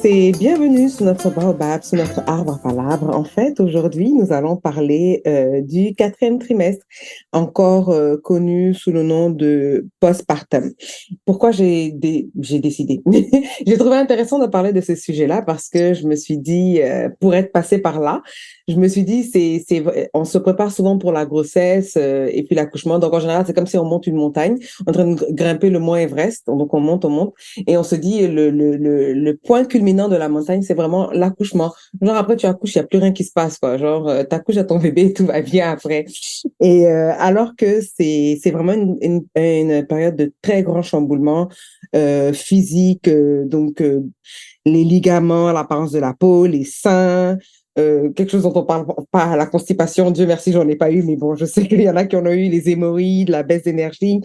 tous et bienvenue sur notre baobab, sur notre arbre à palabres. En fait, aujourd'hui, nous allons parler du quatrième trimestre, encore connu sous le nom de postpartum. Pourquoi j'ai décidé? J'ai trouvé intéressant de parler de ce sujet-là parce que je me suis dit, pour être passée par là, je me suis dit, on se prépare souvent pour la grossesse et puis l'accouchement. Donc, en général, c'est comme si on monte une montagne, en train de grimper le mont Everest. Donc, on monte. Et on se dit, le point culminant de la montagne, c'est vraiment l'accouchement. Genre, après, tu accouches, il n'y a plus rien qui se passe, quoi. Genre, t'accouches à ton bébé et tout va bien après. Et alors que c'est vraiment une période de très grand chamboulement physique, les ligaments, l'apparence de la peau, les seins, quelque chose dont on parle pas, la constipation, Dieu merci, j'en ai pas eu, mais bon, je sais qu'il y en a qui en ont eu, les hémorroïdes, la baisse d'énergie,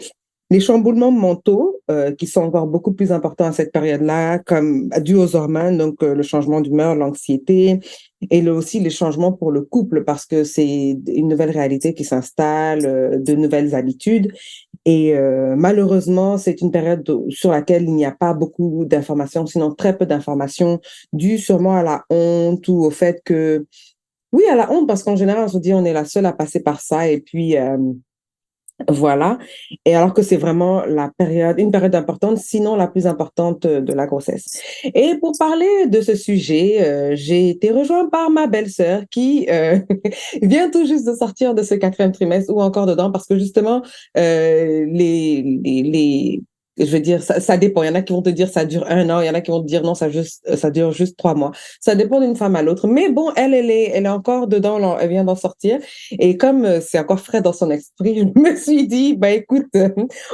les chamboulements mentaux, qui sont encore beaucoup plus importants à cette période-là, comme dû aux hormones, donc le changement d'humeur, l'anxiété, et aussi les changements pour le couple, parce que c'est une nouvelle réalité qui s'installe, de nouvelles habitudes. Et malheureusement, c'est une période sur laquelle il n'y a pas beaucoup d'informations, sinon très peu d'informations, dues sûrement à la honte ou au fait que, oui, à la honte, parce qu'en général, on se dit on est la seule à passer par ça, et puis voilà. Et alors que c'est vraiment une période importante, sinon la plus importante de la grossesse. Et pour parler de ce sujet, j'ai été rejointe par ma belle-sœur qui vient tout juste de sortir de ce quatrième trimestre ou encore dedans parce que justement, je veux dire, ça dépend. Il y en a qui vont te dire ça dure 1 an, il y en a qui vont te dire non, ça dure juste 3 mois. Ça dépend d'une femme à l'autre. Mais bon, elle est encore dedans, là, elle vient d'en sortir. Et comme c'est encore frais dans son esprit, je me suis dit, bah écoute,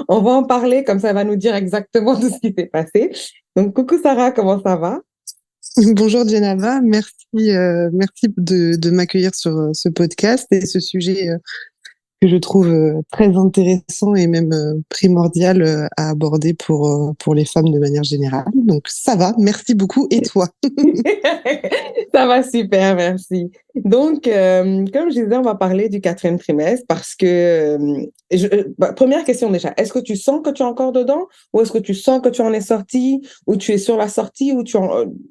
on va en parler, comme ça elle va nous dire exactement tout ce qui s'est passé. Donc, coucou Sarah, comment ça va? Bonjour Jenava, merci de m'accueillir sur ce podcast et ce sujet que je trouve très intéressant et même primordial à aborder pour les femmes de manière générale. Donc ça va, merci beaucoup. Et toi? Ça va super, merci. Donc, comme je disais, on va parler du quatrième trimestre parce que, première question déjà, est-ce que tu sens que tu es encore dedans ou est-ce que tu sens que tu en es sorti ou tu es sur la sortie ou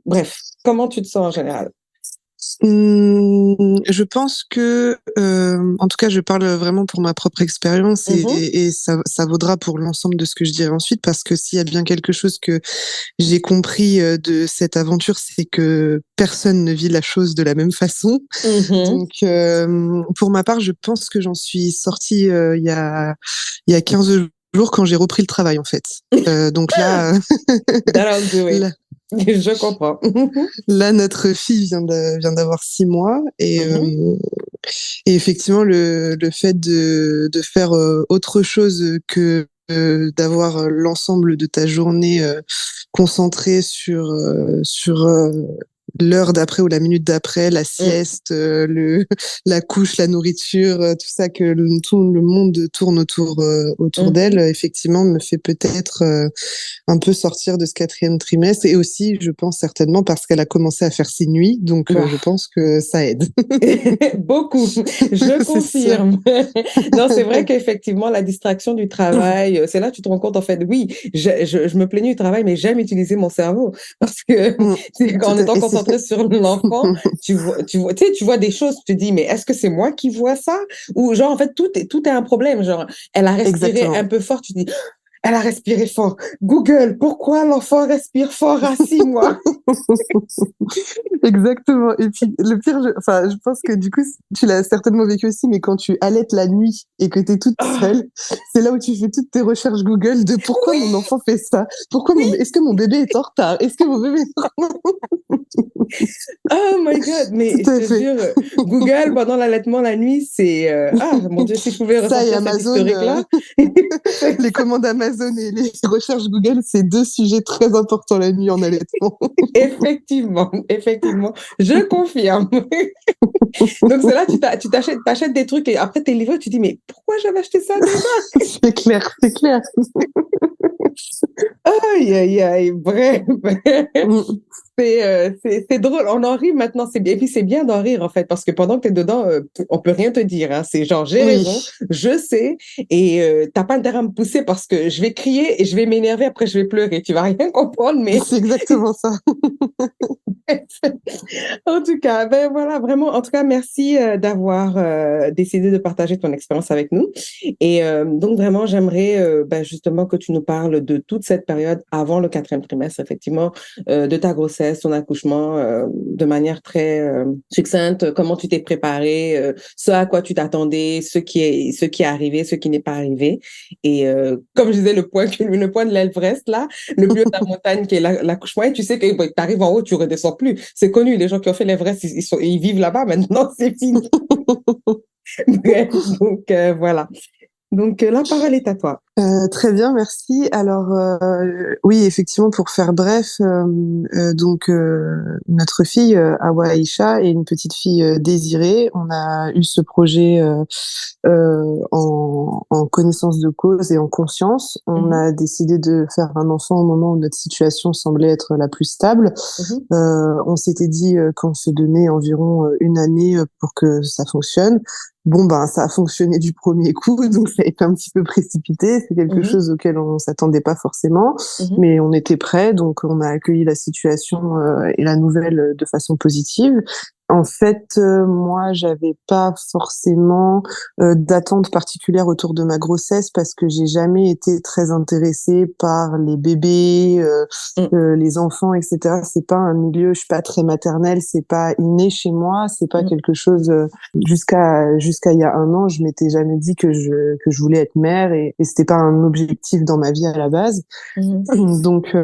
bref, comment tu te sens en général? Je pense que, en tout cas, je parle vraiment pour ma propre expérience Mhm, et ça vaudra pour l'ensemble de ce que je dirai ensuite, parce que s'il y a bien quelque chose que j'ai compris de cette aventure, c'est que personne ne vit la chose de la même façon. mhm. Donc, pour ma part, je pense que j'en suis sortie il y a 15 jours quand j'ai repris le travail, en fait. Donc là, That'll do it. là, Je comprends. là, notre fille vient d'avoir 6 mois Mhm, et effectivement, le fait de faire autre chose que d'avoir l'ensemble de ta journée concentrée sur l'heure d'après ou la minute d'après, la mhm. sieste, la couche, la nourriture, tout ça que tout le monde tourne autour d'elle, Mhm. effectivement, me fait peut-être un peu sortir de ce quatrième trimestre. Et aussi, je pense certainement parce qu'elle a commencé à faire ses nuits, donc je Ah. pense que ça aide. Beaucoup, je C'est ça. confirme. Non, c'est vrai qu'effectivement, la distraction du travail, c'est là que tu te rends compte, en fait, oui, je me plaignais du travail, mais j'aime utiliser mon cerveau parce que Mm, tout en à étant fait. concentré sur l'enfant, tu sais, tu vois des choses, tu te dis, mais est-ce que c'est moi qui vois ça? Ou genre, en fait, tout est un problème. Genre, elle a respiré un Exactement. peu fort, tu te dis, elle a respiré fort. Google, pourquoi l'enfant respire fort à 6 mois? Exactement. Et puis, le pire, enfin, je pense que du coup, tu l'as certainement vécu aussi, mais quand tu allaites la nuit et que tu es toute Ah, seule, c'est là où tu fais toutes tes recherches Google de pourquoi mon enfant fait ça? Est-ce que mon bébé est en retard? Est-ce que mon bébé est oh my God, mais tout je à te fait. jure, Google pendant l'allaitement la nuit, c'est ah mon Dieu, si je pouvais Ça et ressortir cet Amazon, historique-là. les commandes Amazon et les recherches Google, c'est deux sujets très importants la nuit en allaitement. Effectivement, effectivement, je confirme. Donc c'est là t'achètes des trucs et après t'es livré, tu dis mais pourquoi j'avais acheté ça déjà? C'est clair, c'est clair. Aïe, aïe, aïe, bref. Mm. C'est drôle, on en rit maintenant, c'est bien. Et puis c'est bien d'en rire en fait, parce que pendant que tu es dedans, on peut rien te dire. Hein. C'est genre, j'ai raison, Oui, je sais, et t'as pas intérêt à me pousser parce que je vais crier et je vais m'énerver, après je vais pleurer. Tu vas rien comprendre, mais c'est exactement ça. en tout cas, ben voilà, vraiment, en tout cas, merci d'avoir décidé de partager ton expérience avec nous. Et donc, vraiment, j'aimerais ben, justement que tu nous parles de toute cette période avant le quatrième trimestre, effectivement, de ta grossesse, ton accouchement, de manière très succincte, comment tu t'es préparée, ce à quoi tu t'attendais, ce qui est arrivé, ce qui n'est pas arrivé. Et comme je disais, le point de l'Everest, là, le plus haut de la montagne qui est l'accouchement, et tu sais que tu arrives en haut, tu redescends plus. C'est connu, les gens qui ont fait l'Everest, ils vivent là-bas maintenant, c'est fini. Bref, donc voilà. Donc la parole est à toi. Très bien, merci. Alors oui, effectivement, pour faire bref, notre fille Awa Aïcha et une petite fille Désirée, on a eu ce projet en connaissance de cause et en conscience. On Mhm, a décidé de faire un enfant au moment où notre situation semblait être la plus stable. mhm, On s'était dit qu'on se donnait environ une année pour que ça fonctionne. Bon, ben, ça a fonctionné du premier coup, donc ça a été un petit peu précipité. C'est quelque mhm, chose auquel on s'attendait pas forcément, mhm, mais on était prêts, donc on a accueilli la situation et la nouvelle de façon positive. En fait, moi, j'avais pas forcément d'attente particulière autour de ma grossesse parce que j'ai jamais été très intéressée par les bébés, mhm, les enfants, etc. C'est pas un milieu, je suis pas très maternelle, c'est pas inné chez moi, c'est pas mhm, quelque chose. Jusqu'à il y a un an, je m'étais jamais dit que je voulais être mère et c'était pas un objectif dans ma vie à la base. mhm, Donc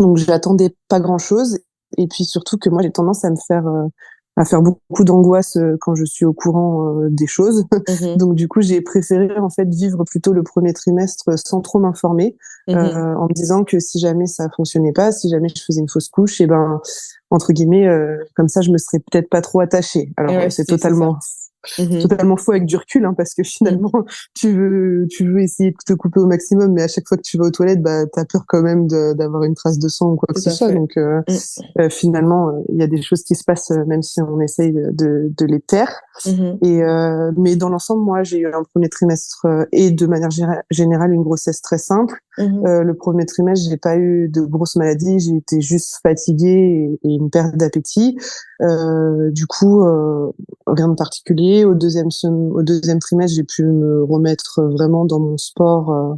donc j'attendais pas grand-chose et puis surtout que moi j'ai tendance à faire beaucoup d'angoisse quand je suis au courant des choses. mhm, Donc du coup j'ai préféré en fait vivre plutôt le premier trimestre sans trop m'informer, mhm. en me disant que si jamais ça fonctionnait pas, si jamais je faisais une fausse couche, et ben entre guillemets comme ça je me serais peut-être pas trop attachée. Et Alors ouais, c'est c'est ça. Mhm, totalement faux avec du recul, hein, parce que mhm. finalement, tu veux essayer de te couper au maximum, mais à chaque fois que tu vas aux toilettes, bah, t'as peur quand même d'avoir une trace de sang ou quoi que Tout ce à soit. fait. Donc, Mhm, finalement, il y a des choses qui se passent, même si on essaye de les taire. mhm, Et mais dans l'ensemble, moi, j'ai eu un premier trimestre et de manière générale une grossesse très simple. mhm, Le premier trimestre, j'ai pas eu de grosses maladies, j'ai été juste fatiguée et une perte d'appétit. Du coup, rien de particulier. Au deuxième trimestre, j'ai pu me remettre vraiment dans mon sport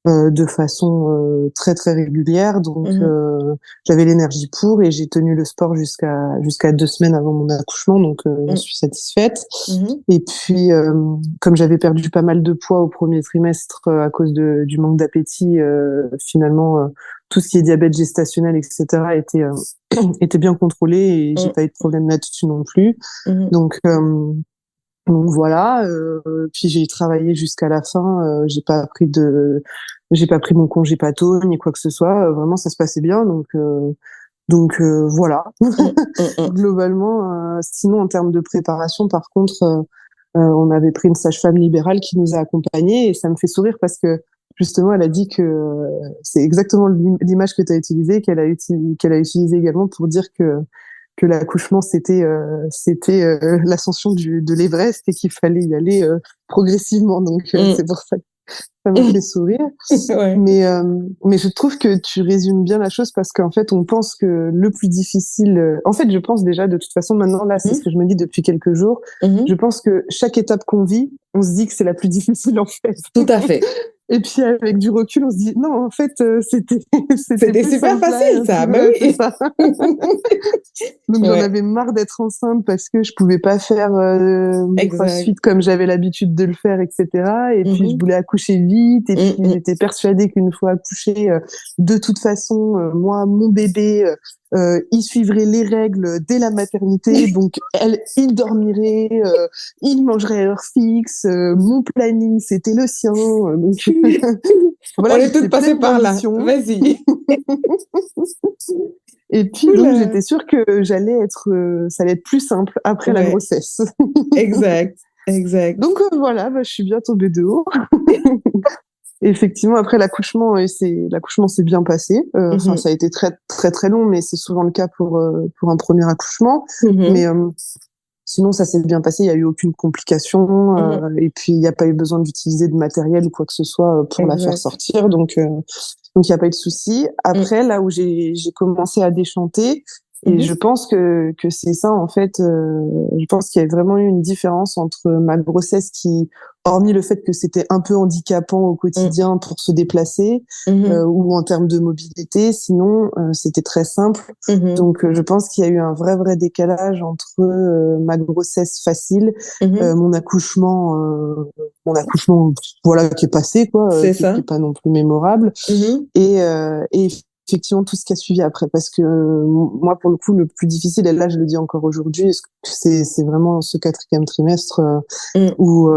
de façon très très régulière. Donc mhm, j'avais l'énergie pour et j'ai tenu le sport jusqu'à 2 semaines avant mon accouchement. Donc j'en mhm, suis satisfaite. mhm, Et puis comme j'avais perdu pas mal de poids au premier trimestre à cause du manque d'appétit, finalement tout ce qui est diabète gestationnel, etc. était bien contrôlé et j'ai mhm, pas eu de problème là-dessus non plus. mhm, Donc donc voilà, puis j'ai travaillé jusqu'à la fin. J'ai pas pris mon congé pato ni quoi que ce soit. Vraiment, ça se passait bien. Donc voilà. mhm, mhm, Globalement, sinon en termes de préparation, par contre, on avait pris une sage-femme libérale qui nous a accompagnés et ça me fait sourire parce que justement, elle a dit que c'est exactement l'image que tu as utilisée, qu'elle a utilisée également pour dire que l'accouchement c'était l'ascension de l'Everest et qu'il fallait y aller progressivement. Donc mhm. c'est pour ça que ça m'a fait sourire. Ouais. Mais je trouve que tu résumes bien la chose parce qu'en fait on pense que le plus difficile. En fait, je pense déjà de toute façon maintenant là, c'est ce Mhm, que je me dis depuis quelques jours. Je mhm. pense que chaque étape qu'on vit, on se dit que c'est la plus difficile en fait. Tout à fait. Et puis avec du recul, on se dit non, en fait, c'était C'était plus super simple là. facile, ça. Ben C'est oui. ça. Donc j'en Ouais, avais marre d'être enceinte parce que je pouvais pas faire mon exact. crossfit comme j'avais l'habitude de le faire, etc. Et puis je Mhm, voulais accoucher vite. Et puis mhm, j'étais persuadée qu'une fois accouchée, de toute façon, moi, mon bébé, il suivrait les règles dès la maternité. Donc il dormirait, il mangerait à heure fixe. Mon planning, c'était le sien. Donc On voilà, est toutes j'étais passées pleine par là. d'ambition. Vas-y. Et puis donc Oula. j'étais sûre que ça allait être plus simple après la Ouais, grossesse. exact, exact. Donc voilà, bah, je suis bien tombée de haut. Effectivement, après l'accouchement s'est bien passé. Enfin, Mhm, ça a été très très très long, mais c'est souvent le cas pour un premier accouchement. Mais mhm, sinon, ça s'est bien passé. Il y a eu aucune complication, mhm. et puis il n'y a pas eu besoin d'utiliser de matériel ou quoi que ce soit pour la faire Exact. sortir. Donc il n'y a pas eu de souci. Mm, Après, là où j'ai commencé à déchanter, et je mhm, pense que c'est ça en fait. Je pense qu'il y a vraiment eu une différence entre ma grossesse qui, hormis le fait que c'était un peu handicapant au mm, quotidien pour se déplacer, mhm, ou en termes de mobilité, sinon c'était très simple. mhm, Donc je pense qu'il y a eu un vrai décalage entre ma grossesse facile, mhm. mon accouchement voilà qui est passé quoi, C'est qui ça. est pas non plus mémorable, Mhm. et effectivement tout ce qui a suivi après, parce que moi pour le coup le plus difficile, et là je le dis encore aujourd'hui, c'est vraiment ce quatrième trimestre, Mm, où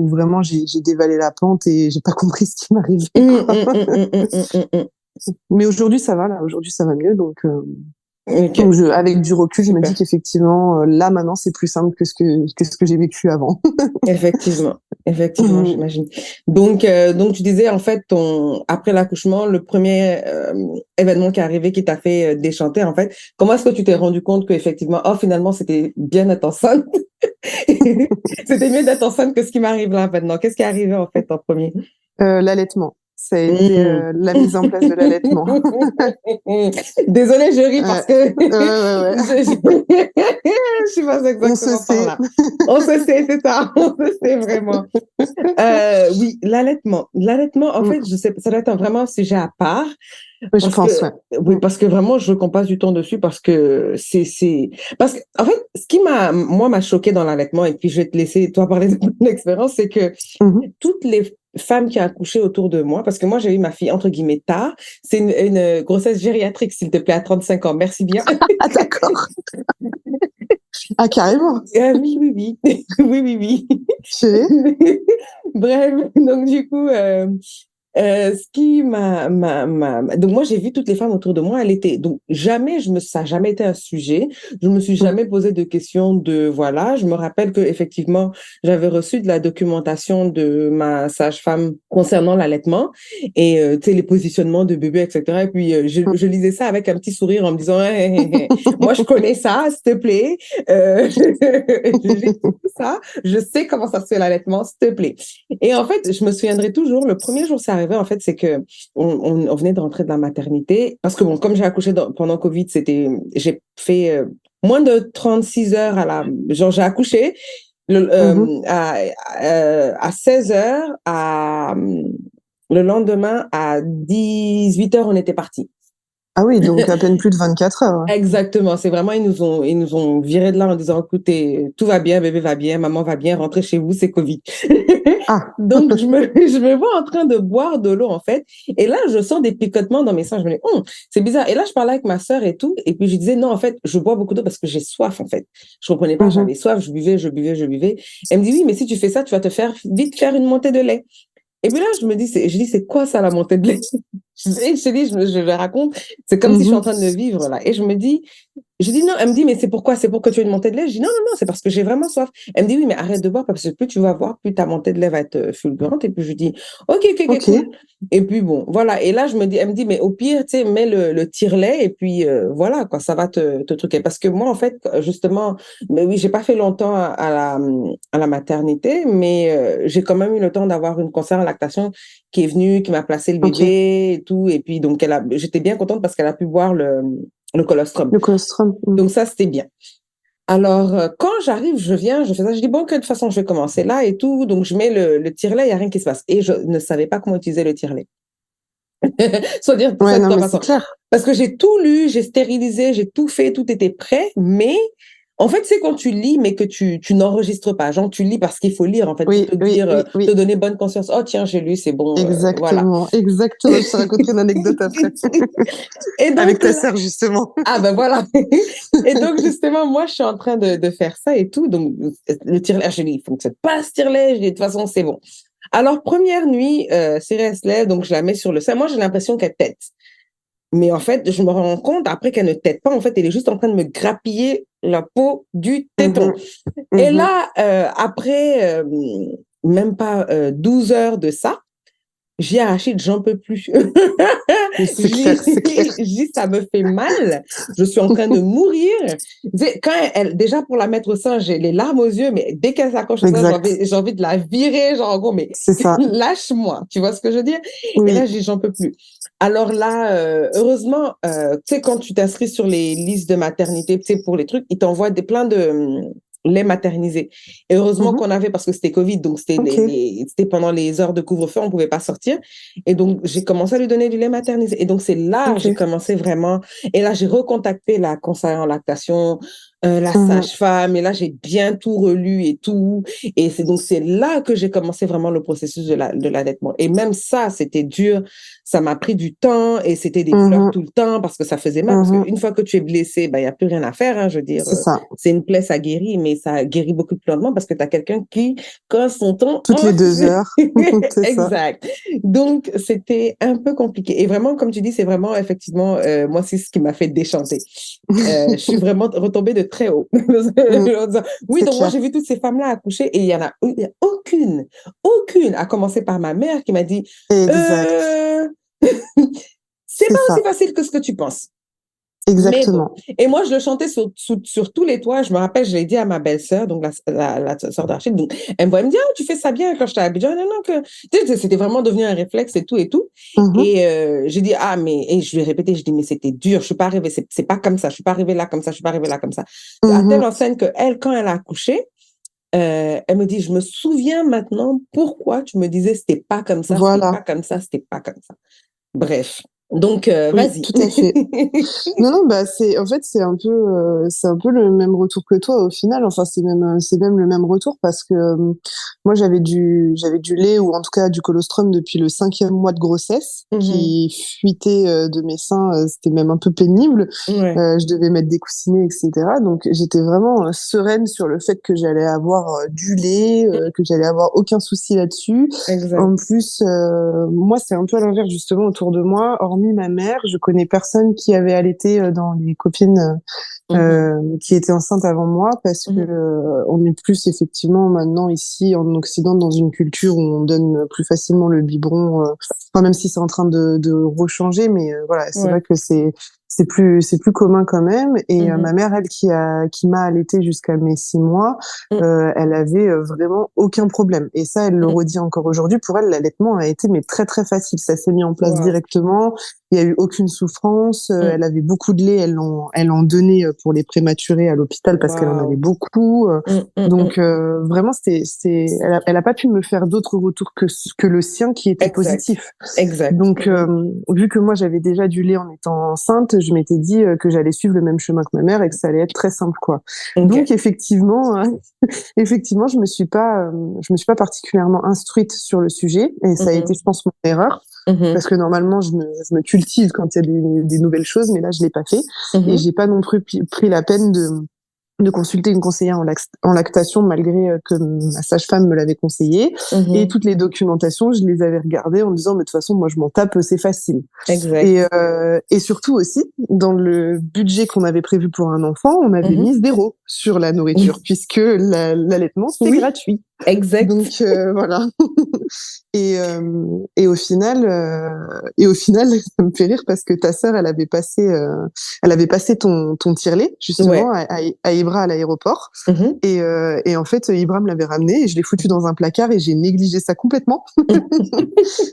vraiment j'ai dévalé la pente et j'ai pas compris ce qui m'arrivait mm, quoi. mm, mm, mm, mm, mm, mm, mm. Mais aujourd'hui ça va, là aujourd'hui ça va mieux, Ok, donc avec du recul je me dis super. qu'effectivement là maintenant c'est plus simple que ce que j'ai vécu avant. Effectivement, effectivement, j'imagine. Donc tu disais en fait après l'accouchement, le premier événement qui est arrivé qui t'a fait déchanter en fait. Comment est-ce que tu t'es rendu compte que effectivement, oh finalement c'était bien d'être enceinte, c'était mieux d'être enceinte que ce qui m'arrive là maintenant. Qu'est-ce qui est arrivé en fait en premier? L'allaitement, ça a été Hmm. la mise en place de l'allaitement. Désolée, je ris parce que Ouais. je passe On se exactement par sait. là. On se sait, c'est ça, on se sait vraiment. Oui, l'allaitement. L'allaitement, en Mm. fait, je sais, ça doit être vraiment un sujet à part Oui, je parce pense, que, ouais. oui, Mm. parce que vraiment, je veux qu'on passe du temps dessus parce que parce que, en fait, ce qui m'a choqué dans l'allaitement, et puis je vais te laisser, toi, parler de ton expérience, c'est que Mhm. toutes les femmes qui ont accouché autour de moi, parce que moi, j'ai eu ma fille, entre guillemets, tard, c'est une grossesse gériatrique, s'il te plaît, à 35 ans. Merci bien. Ah, d'accord. Ah, carrément. Oui, oui, oui. Oui, oui, Chérie. oui. Bref, donc du coup, ce qui donc moi j'ai vu toutes les femmes autour de moi, donc jamais ça n'a jamais été un sujet. Je me suis Mm. jamais posé de questions de voilà. Je me rappelle que effectivement j'avais reçu de la documentation de ma sage-femme concernant l'allaitement et tu sais les positionnements de bébé etc. Et puis Mm. je lisais ça avec un petit sourire en me disant moi je connais ça s'il te plaît. J'ai tout ça, je sais comment ça se fait l'allaitement s'il te plaît. Et en fait, je me souviendrai toujours, le premier jour, c'est arrivé, en fait, c'est que on venait de rentrer de la maternité. Parce que, bon, comme j'ai accouché pendant Covid, j'ai fait moins de 36 heures genre, j'ai accouché Mhm. à 16 heures, le lendemain, à 18 heures, on était parti. Ah oui, donc à peine plus de 24 heures. Exactement, c'est vraiment, ils nous ont viré de là en disant, écoutez, tout va bien, bébé va bien, maman va bien, rentrez chez vous, c'est Covid. Ah. Donc, je me vois en train de boire de l'eau, en fait. Et là, je sens des picotements dans mes seins. Je me dis, c'est bizarre. Et là, je parlais avec ma sœur et tout. Et puis, je disais, non, en fait, je bois beaucoup d'eau parce que j'ai soif, en fait. Je comprenais pas, Mhm. j'avais soif, je buvais. Elle me dit, oui, mais si tu fais ça, tu vas vite faire une montée de lait. Et puis là, je dis, c'est quoi ça, la montée de lait? Et je dis, je le raconte, c'est comme si je suis en Mhm. train de le vivre, là. Et je dis non, elle me dit, mais c'est pourquoi? C'est pour que tu aies une montée de lait? Je dis non, non, non, c'est parce que j'ai vraiment soif. Elle me dit, oui, mais arrête de boire parce que plus tu vas boire, plus ta montée de lait va être fulgurante. Et puis je dis, ok, Ok. cool. Et puis bon, voilà. Et là, elle me dit, mais au pire, tu sais, mets le tire-lait et puis voilà, quoi, ça va te truquer. Parce que moi, en fait, justement, mais oui, j'ai pas fait longtemps à la maternité, mais j'ai quand même eu le temps d'avoir une conseillère en lactation qui est venue, qui m'a placé le Ok. bébé et tout. Et puis, donc, j'étais bien contente parce qu'elle a pu boire le colostrum. Le colostrum. Mm. Donc, ça, c'était bien. Alors, quand j'arrive, je fais ça, je dis, bon, que de toute façon, je vais commencer là et tout. Donc, je mets le tire-lait, il n'y a rien qui se passe. Et je ne savais pas comment utiliser le tire-lait. Ouais, Soit dit non, en mais c'est passant. clair. Parce que j'ai tout lu, j'ai stérilisé, j'ai tout fait, tout était prêt, mais en fait, c'est quand tu lis, mais que tu n'enregistres pas. Genre, tu lis parce qu'il faut lire, en fait, pour te dire, te Oui. donner bonne conscience. Oh, tiens, j'ai lu, c'est bon, voilà. Exactement. Je te raconterai une anecdote après. Et Avec donc, ta sœur, justement. ah ben voilà. Et donc, justement, moi, je suis en train de faire ça et tout. Donc, le tire-lait, je dis, il fonctionne pas ce tire-lait. Je dis, de toute façon, c'est bon. Alors, première nuit, Siri, elle se lève, donc je la mets sur le sein. Moi, j'ai l'impression qu'elle tète. Mais en fait, je me rends compte après qu'elle ne tète pas. En fait, elle est juste en train de me grappiller la peau du téton. Mhm. Et Mhm. là, après même pas 12 heures de ça, J'ai Rachid, j'en peux plus. C'est clair, c'est clair. Je dis, ça me fait mal. Je suis en train de mourir. Quand déjà pour la mettre au sein, j'ai les larmes aux yeux, mais dès qu'elle s'accroche au sein, Exact. j'ai envie de la virer, genre en gros, mais C'est ça. lâche-moi. Tu vois ce que je veux dire? Et là, Oui. je dis, j'en peux plus. Alors là, heureusement, tu sais, quand tu t'inscris sur les listes de maternité, tu sais, pour les trucs, ils t'envoient plein de lait maternisé. Et heureusement Mhm. qu'on avait, parce que c'était Covid, donc c'était Ok. c'était pendant les heures de couvre-feu, on ne pouvait pas sortir. Et donc, j'ai commencé à lui donner du lait maternisé. Et donc, c'est là, j'ai Ok. commencé vraiment. Et là, j'ai recontacté la conseillère en lactation, la Mhm. sage-femme. Et là, j'ai bien tout relu et tout. Et c'est là que j'ai commencé vraiment le processus de l'allaitement. Et même ça, c'était dur. Ça m'a pris du temps et c'était des pleurs Mhm. tout le temps parce que ça faisait mal. Parce Mhm. qu'une fois que tu es blessé, ben, il n'y a plus rien à faire. Hein, je veux dire, C'est ça. c'est une plaie, ça guérit, mais ça guérit beaucoup plus lentement parce que tu as quelqu'un qui, quand son temps, Toutes les 2 heures. C'est ça. exact. Donc, c'était un peu compliqué. Et vraiment, comme tu dis, c'est vraiment, effectivement, moi, c'est ce qui m'a fait déchanter. Je suis vraiment retombée de très haut. Mm. En disant, oui, C'est donc moi, clair. j'ai vu toutes ces femmes-là accoucher et il y a aucune, à commencer par ma mère qui m'a dit, Exact. euh, c'est C'est pas aussi ça. facile que ce que tu penses. Mais bon, Exactement. et moi, je le chantais sur tous les toits. Je me rappelle, je l'ai dit à ma belle-sœur, donc la sœur d'Archide. Donc, elle me voit, elle me dit, ah, tu fais ça bien quand j'étais à Abidjan. Non, non, que... Tu sais, c'était vraiment devenu un réflexe et tout et tout. Mhm. Et j'ai dit, ah, mais, et je lui ai répété, je dis, mais c'était dur, je suis pas arrivée, c'est pas comme ça, je suis pas arrivée là comme ça, je suis pas arrivée là comme ça. À telle Mhm. enseigne que elle, quand elle a accouché, elle me dit, je me souviens maintenant pourquoi tu me disais, c'était pas comme ça, c'était pas Voilà. comme ça, c'était pas comme ça. Bref. Donc, Oui, vas-y. tout à fait. Non, non, bah c'est en fait c'est un peu le même retour que toi au final. Enfin, c'est même le même retour parce que moi j'avais du lait ou en tout cas du colostrum depuis le 5e mois de grossesse Mhm. qui fuitait de mes seins. C'était même un peu pénible. Ouais, Je devais mettre des coussinets, etc. Donc j'étais vraiment sereine sur le fait que j'allais avoir du lait, que j'allais avoir aucun souci là-dessus. En exact. plus, moi, c'est un peu à l'inverse, justement, autour de moi. Hormis ma mère, je connais personne qui avait allaité dans les copines Mhm. qui étaient enceintes avant moi, parce que Mhm. on est plus, effectivement, maintenant, ici, en Occident, dans une culture où on donne plus facilement le biberon, enfin, même si c'est en train de rechanger, mais voilà, c'est vrai Ouais. que c'est plus commun quand même. Et ma Mhm. mère, elle, qui m'a allaité jusqu'à mes 6 mois, Mhm. elle avait vraiment aucun problème. Et ça, elle le Mhm. redit encore aujourd'hui. Pour elle, l'allaitement a été mais très très facile. Ça s'est mis en place Wow. directement. Il y a eu aucune souffrance. Mhm. Elle avait beaucoup de lait. Elle en donnait pour les prématurés à l'hôpital parce qu'elle en avait Wow. beaucoup. Mhm. Mhm. Donc vraiment, elle a pas pu me faire d'autres retours que le sien qui était Exact. positif. Exact. Donc, Mhm. vu que moi j'avais déjà du lait en étant enceinte, je m'étais dit que j'allais suivre le même chemin que ma mère et que ça allait être très simple, quoi. Donc, OK. effectivement, effectivement, je me suis pas particulièrement instruite sur le sujet et ça a été, Mhm. je pense, mon erreur. Mhm. Parce que normalement, je me cultive quand il y a des nouvelles choses, mais là, je l'ai pas fait. Et Mhm. j'ai pas non plus pris la peine de consulter une conseillère en lactation malgré que ma sage-femme me l'avait conseillé. Et Mhm. toutes les documentations, je les avais regardées en me disant, mais de toute façon, moi, je m'en tape, c'est facile. Exact. Et surtout aussi, dans le budget qu'on avait prévu pour un enfant, on avait Mhm. mis 0 sur la nourriture, puisque l'allaitement, c'est Oui, gratuit. exact. Donc voilà. Et au final, ça me fait rire parce que ta sœur, elle avait passé ton tire-lait justement Ouais. à Ibra à l'aéroport. Mhm. Et en fait, Ibra me l'avait ramené et je l'ai foutu dans un placard et j'ai négligé ça complètement.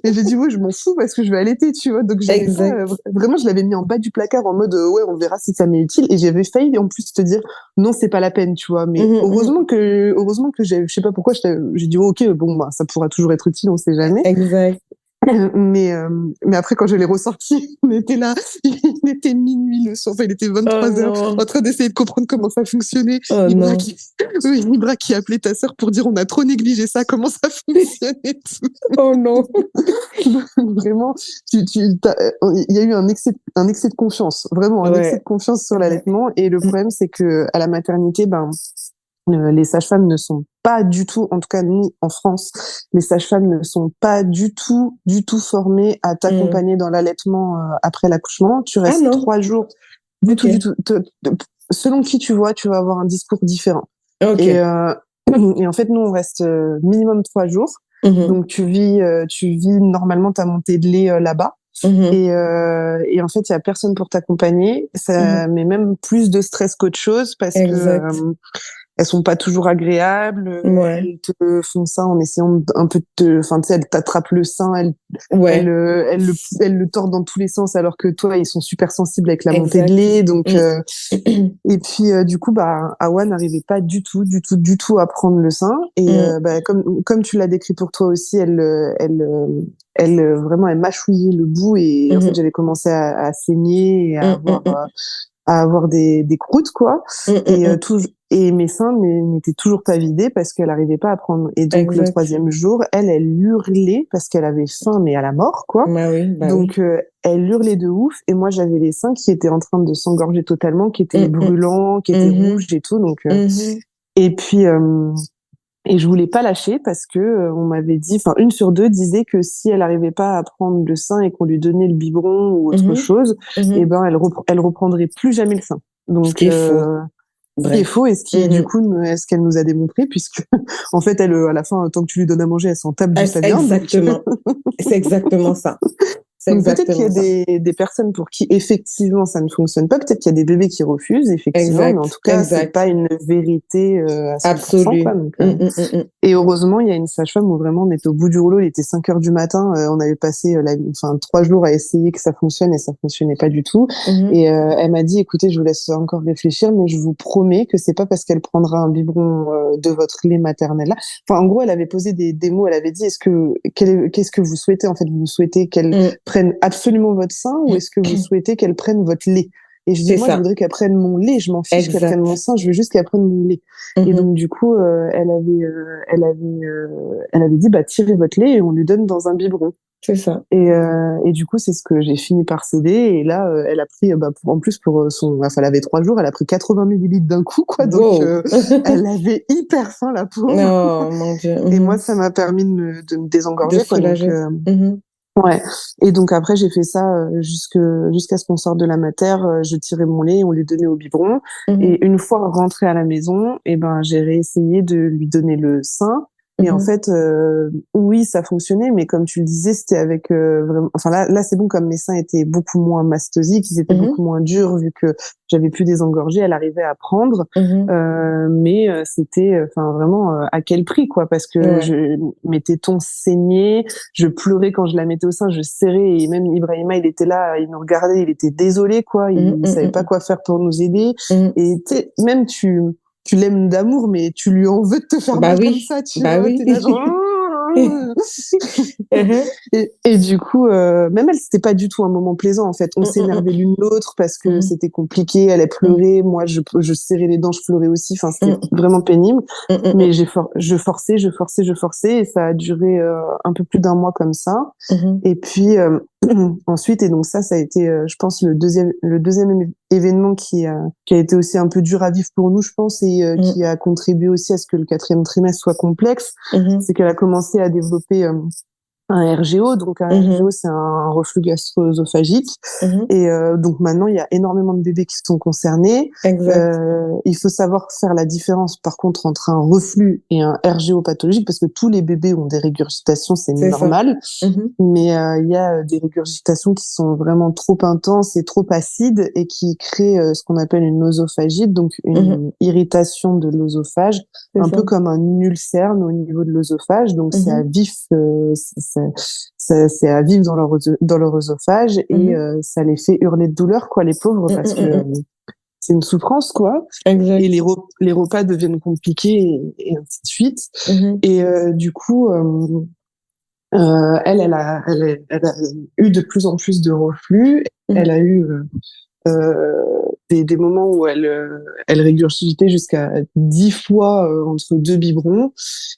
Et j'ai dit, ouais, je m'en fous parce que je vais allaiter, tu vois. Donc, j'avais pas, Exact. vraiment, je l'avais mis en bas du placard en mode, ouais, on verra si ça m'est utile. Et j'avais failli, en plus, te dire, non, c'est pas la peine, tu vois. Mais Mhm. Mhm. heureusement que je sais pas pourquoi, j'ai dit, oh, ok, bon, bah, ça pourra toujours être utile, on sait jamais. Exact. Mais, euh, mais après, quand je l'ai ressorti, on était là, il était minuit le soir, enfin, il était Oh 23 heures, en non. train d'essayer de comprendre comment ça fonctionnait. Oh Ibra non. qui, oui, Ibra qui appelait ta sœur pour dire on a trop négligé ça, comment ça fonctionne et tout. Oh non. Vraiment, il y a eu un excès de confiance, vraiment un excès de Ouais. confiance sur Ouais. l'allaitement. Et le problème, c'est que à la maternité, ben, les sages-femmes ne sont pas du tout, en tout cas nous en France, les sages-femmes ne sont pas du tout formées à Mhm. t'accompagner dans l'allaitement après l'accouchement. Tu Ah restes non. 3 jours, OK. du tout. Selon qui tu vois, tu vas avoir un discours différent. Et, OK. et en fait, nous, on reste minimum 3 jours. Mhm. Donc tu vis normalement ta montée de lait là-bas. Mhm. Et en fait, il y a personne pour t'accompagner. Ça Mhm. met même plus de stress qu'autre chose parce que Exact. elles sont pas toujours agréables. Ouais. Elles te font ça en essayant un peu de te, enfin, tu sais, elles t'attrapent le sein, Ouais. elles le tordent dans tous les sens alors que toi, ils sont super sensibles avec la montée de Exact. lait. Donc, Mm. et puis, du coup, bah, Awa n'arrivait pas du tout à prendre le sein. Et Mm. bah, comme tu l'as décrit pour toi aussi, vraiment, elle mâchouillait le bout et en fait, Mhm. j'avais commencé à saigner et Mm. Mm. à avoir des croûtes, quoi. Mm. Mm. Et, Mm. et mes seins n'étaient toujours pas vidés parce qu'elle n'arrivait pas à prendre. Et donc, le Exact. troisième jour, elle hurlait parce qu'elle avait faim, mais à la mort, quoi. Bah oui, bah oui. Donc, elle hurlait de ouf. Et moi, j'avais les seins qui étaient en train de s'engorger totalement, qui étaient Mm. Mm. brûlants, qui étaient Mhm. rouges et tout. Donc, Mhm. et puis, et je voulais pas lâcher parce que on m'avait dit, enfin, une sur deux disait que si elle arrivait pas à prendre le sein et qu'on lui donnait le biberon ou autre Mhm. chose, eh Mhm. ben, elle reprendrait plus jamais le sein. Ce Donc, qui est faux. ce qui est Bref. faux et ce qui, du Mhm. coup, est ce qu'elle nous a démontré, puisque, en fait, elle, à la fin, tant que tu lui donnes à manger, elle s'en tape d'où ça vient. Donc, Exactement. C'est exactement ça. C'est donc peut-être qu'il y exactement a ça. des personnes pour qui, effectivement, ça ne fonctionne pas. Peut-être qu'il y a des bébés qui refusent, effectivement, mais en Exact. tout cas, c'est pas Exact. une vérité à 100%, quoi. Absolu. Donc, Mm. et heureusement, il y a une sage-femme où vraiment on était au bout du rouleau. Il était 5 heures du matin. On avait passé enfin 3 jours à essayer que ça fonctionne et ça fonctionnait pas du tout. Mhm. Et elle m'a dit, écoutez, je vous laisse encore réfléchir, mais je vous promets que c'est pas parce qu'elle prendra un biberon de votre lait maternel là. Enfin, en gros, elle avait posé des mots. Elle avait dit, qu'est-ce que vous souhaitez en fait? Vous souhaitez qu'elle Mm. prenne absolument votre sein ou est-ce que vous souhaitez qu'elle prenne votre lait? Et je dis, C'est moi, je ça. voudrais qu'elle prenne mon lait. Je m'en fiche qu'elle prenne mon Exact. sein. Je veux juste qu'elle prenne mon lait. Et Mhm. donc, du coup, elle avait dit, bah, tirez votre lait et on lui donne dans un biberon. C'est ça. Et du coup, c'est ce que j'ai fini par céder. Et là, elle a pris, bah, en plus, pour enfin, elle avait 3 jours, elle a pris 80 millilitres d'un coup, quoi. Donc, Wow. elle avait hyper faim, la pauvre. Oh mon Dieu. Et moi, Mhm. ça m'a permis de me De désengorger, quoi. Donc, soulager. Mhm. ouais. Et donc après, j'ai fait ça jusqu'à ce qu'on sorte de la mater. Je tirais mon lait, on lui donnait au biberon. Mhm. Et une fois rentrée à la maison, eh ben, j'ai réessayé de lui donner le sein. Et en Mhm. fait, oui, ça fonctionnait, mais comme tu le disais, c'était avec vraiment. Enfin là, c'est bon, comme mes seins étaient beaucoup moins mastosiques, ils étaient Mhm. beaucoup moins durs vu que j'avais plus désengorgé. Elle arrivait à prendre, Mhm. mais c'était, enfin vraiment, à quel prix, quoi, parce que Ouais. mes tétons saignaient, je pleurais quand je la mettais au sein, je serrais et même Ibrahima, il était là, il nous regardait, il était désolé, quoi, Mhm. il savait pas Mhm. quoi faire pour nous aider. Mhm. Et tu sais, même tu l'aimes d'amour, mais tu lui en veux de te faire Bah mal comme oui. ça, tu Bah vois, oui. t'es là genre. Mhm. Et du coup, même elle, c'était pas du tout un moment plaisant en fait. On Mhm. s'énervait l'une l'autre parce que Mhm. c'était compliqué. Elle Mhm. pleurait, moi je serrais les dents, je pleurais aussi. Enfin, c'était Mhm. vraiment pénible. Mais Mhm. je forçais et ça a duré un peu plus d'un mois comme ça. Mhm. Et puis ensuite, et donc ça a été, je pense, le deuxième événement qui a été aussi un peu dur à vivre pour nous, je pense, et qui Mhm. a contribué aussi à ce que le quatrième trimestre soit complexe. Mhm. C'est qu'elle a commencé à développer un RGO. Donc un RGO, Mhm. c'est un reflux gastro-œsophagique. Mhm. Et donc maintenant, il y a énormément de bébés qui sont concernés. Exact. Il faut savoir faire la différence, par contre, entre un reflux et un RGO pathologique, parce que tous les bébés ont des régurgitations, c'est C'est ça. normal. Mhm. Mais il y a des régurgitations qui sont vraiment trop intenses et trop acides et qui créent ce qu'on appelle une nosophagite, donc Mhm. une irritation de l'œsophage, C'est un ça. peu comme un ulcère mais au niveau de l'œsophage. Donc c'est à Mhm. vif, c'est à vif dans leur œsophage et Mhm. ça les fait hurler de douleur, quoi, les pauvres, Mhm. parce que Mhm. c'est une souffrance, quoi. Et Exact. les repas deviennent compliqués et ainsi de suite. Mhm. Et du coup, elle a eu de plus en plus de reflux. Elle Mhm. a eu des moments où elle régurgitait jusqu'à 10 fois entre deux biberons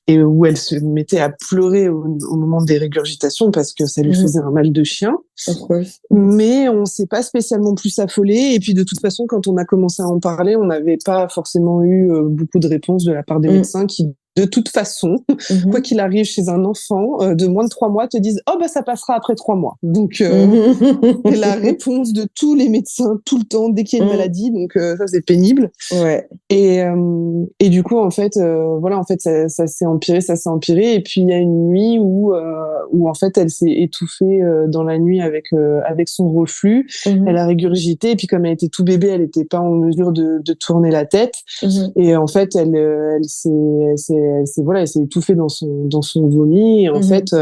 et où elle se mettait à pleurer au moment des régurgitations parce que ça lui Mhm. faisait un mal de chien. Of course. Mais on s'est pas spécialement plus affolé. Et puis de toute façon, quand on a commencé à en parler, on n'avait pas forcément eu beaucoup de réponses de la part des médecins qui, de toute façon, quoi qu'il arrive chez un enfant de moins de 3 mois, te disent oh bah ça passera après 3 mois. Donc c'est la réponse de tous les médecins tout le temps dès qu'il y a une maladie. Donc ça c'est pénible. Ouais. Et du coup en fait voilà, en fait ça s'est empiré. Et puis il y a une nuit où en fait elle s'est étouffée dans la nuit avec son reflux. Elle a régurgité et puis comme elle était tout bébé, elle était pas en mesure de tourner la tête. Et en fait elle s'est étouffée dans son vomi. Et en fait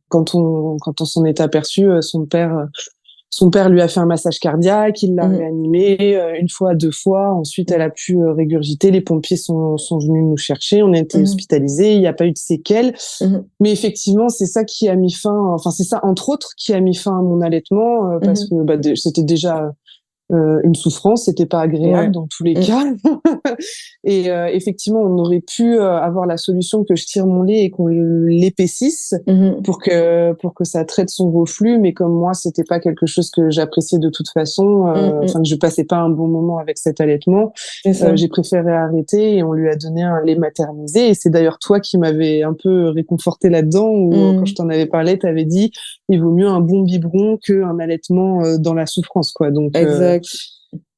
quand on s'en est aperçu, son père lui a fait un massage cardiaque, il l'a réanimée une fois, 2 fois. Ensuite, elle a pu régurgiter. Les pompiers sont venus nous chercher. On a été hospitalisés. Il n'y a pas eu de séquelles. Mais effectivement, c'est ça qui a mis fin. Enfin, c'est ça entre autres qui a mis fin à mon allaitement parce que c'était déjà une souffrance, c'était pas agréable dans tous les cas. Et effectivement, on aurait pu avoir la solution que je tire mon lait et qu'on l'épaississe pour que ça traite son reflux. Mais comme moi, c'était pas quelque chose que j'appréciais de toute façon, enfin que je passais pas un bon moment avec cet allaitement, j'ai préféré arrêter et on lui a donné un lait maternisé. Et c'est d'ailleurs toi qui m'avais un peu réconforté là-dedans, où quand je t'en avais parlé, t'avais dit il vaut mieux un bon biberon qu'un allaitement dans la souffrance, quoi.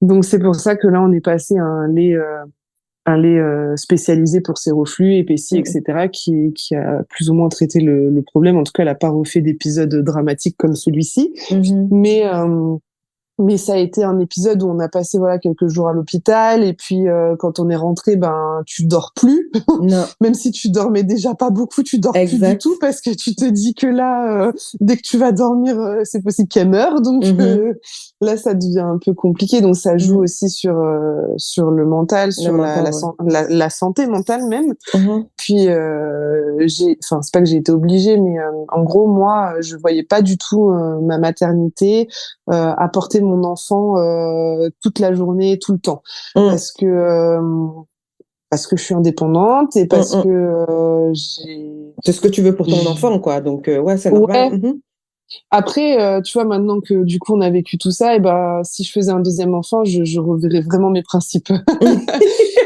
Donc c'est pour ça que là on est passé à un lait spécialisé pour ses reflux, épaissi, etc., qui a plus ou moins traité le problème. En tout cas, elle a pas refait d'épisodes dramatiques comme celui-ci. Mais ça a été un épisode où on a passé quelques jours à l'hôpital et puis quand on est rentré, ben tu dors plus. Non. Même si tu dormais déjà pas beaucoup, tu dors plus du tout parce que tu te dis que là dès que tu vas dormir, c'est possible qu'elle meure. Donc là ça devient un peu compliqué. Donc ça joue aussi sur le mental, sur la santé mentale même. Puis c'est pas que j'ai été obligée, mais en gros moi je voyais pas du tout ma maternité apporter mon enfant toute la journée, tout le temps, parce que je suis indépendante et parce que c'est ce que tu veux pour ton enfant, quoi. Donc ouais, c'est normal. Après, tu vois, maintenant que du coup on a vécu tout ça, et ben si je faisais un deuxième enfant, je reverrais vraiment mes principes.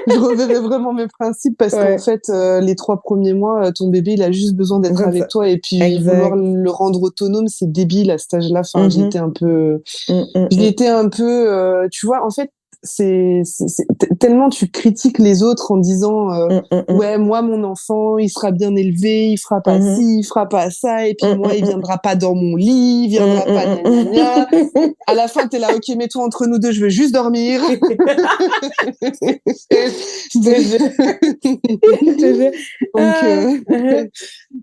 Je reverrais vraiment mes principes parce qu'en fait, les 3 premiers mois, ton bébé, il a juste besoin d'être avec toi et puis vouloir le rendre autonome, c'est débile à cet âge-là. Enfin, j'ai été un peu, tu vois, en fait, c'est tellement tu critiques les autres en disant ouais moi mon enfant il sera bien élevé, il fera pas ci, il fera pas ça et puis moi il viendra pas dans mon lit, il viendra pas gna gna gna. À la fin t'es là ok mets-toi entre nous deux, je veux juste dormir.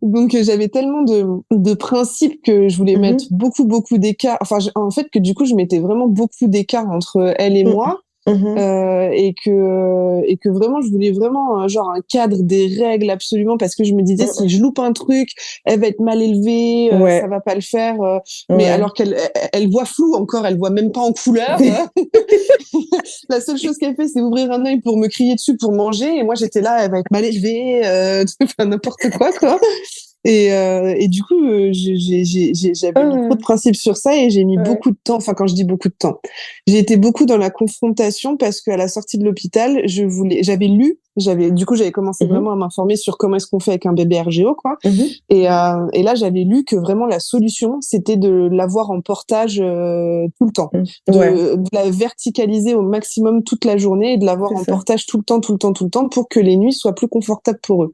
Donc j'avais tellement de principes que je voulais mettre beaucoup d'écart, enfin en fait que du coup je mettais vraiment beaucoup d'écart entre elle et moi. Et que vraiment je voulais vraiment genre un cadre, des règles absolument, parce que je me disais si je loupe un truc elle va être mal élevée, ça va pas le faire, mais alors qu'elle voit flou encore, elle voit même pas en couleur. La seule chose qu'elle fait c'est ouvrir un œil pour me crier dessus pour manger et moi j'étais là elle va être mal élevée, n'importe quoi. Et du coup, j'avais mis trop de principes sur ça et j'ai mis beaucoup de temps. Enfin, quand je dis beaucoup de temps, j'ai été beaucoup dans la confrontation parce qu'à la sortie de l'hôpital, j'avais commencé vraiment à m'informer sur comment est-ce qu'on fait avec un bébé RGO, quoi. Et là, j'avais lu que vraiment la solution, c'était de l'avoir en portage tout le temps, de la verticaliser au maximum toute la journée et de l'avoir en portage tout le temps pour que les nuits soient plus confortables pour eux.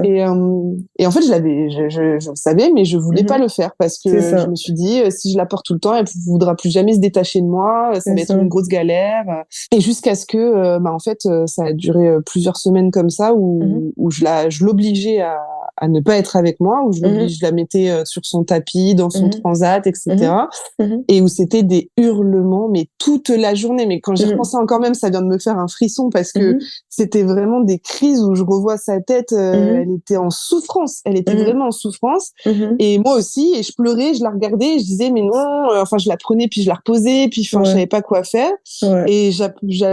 Et en fait, je le savais, mais je voulais pas le faire parce que je me suis dit, si je la porte tout le temps, elle voudra plus jamais se détacher de moi, ça va être une grosse galère. Et jusqu'à ce que, en fait, ça a duré plusieurs semaines comme ça où je l'obligeais à ne pas être avec moi, où je la mettais sur son tapis, dans son transat, etc. Et où c'était des hurlements, mais toute la journée. Mais quand j'y repense encore même, ça vient de me faire un frisson parce que c'était vraiment des crises où je revois sa tête, elle était en souffrance, elle était vraiment en souffrance. Et moi aussi, et je pleurais, je la regardais, et je disais mais non, enfin je la prenais puis je la reposais, puis enfin je savais pas quoi faire. Et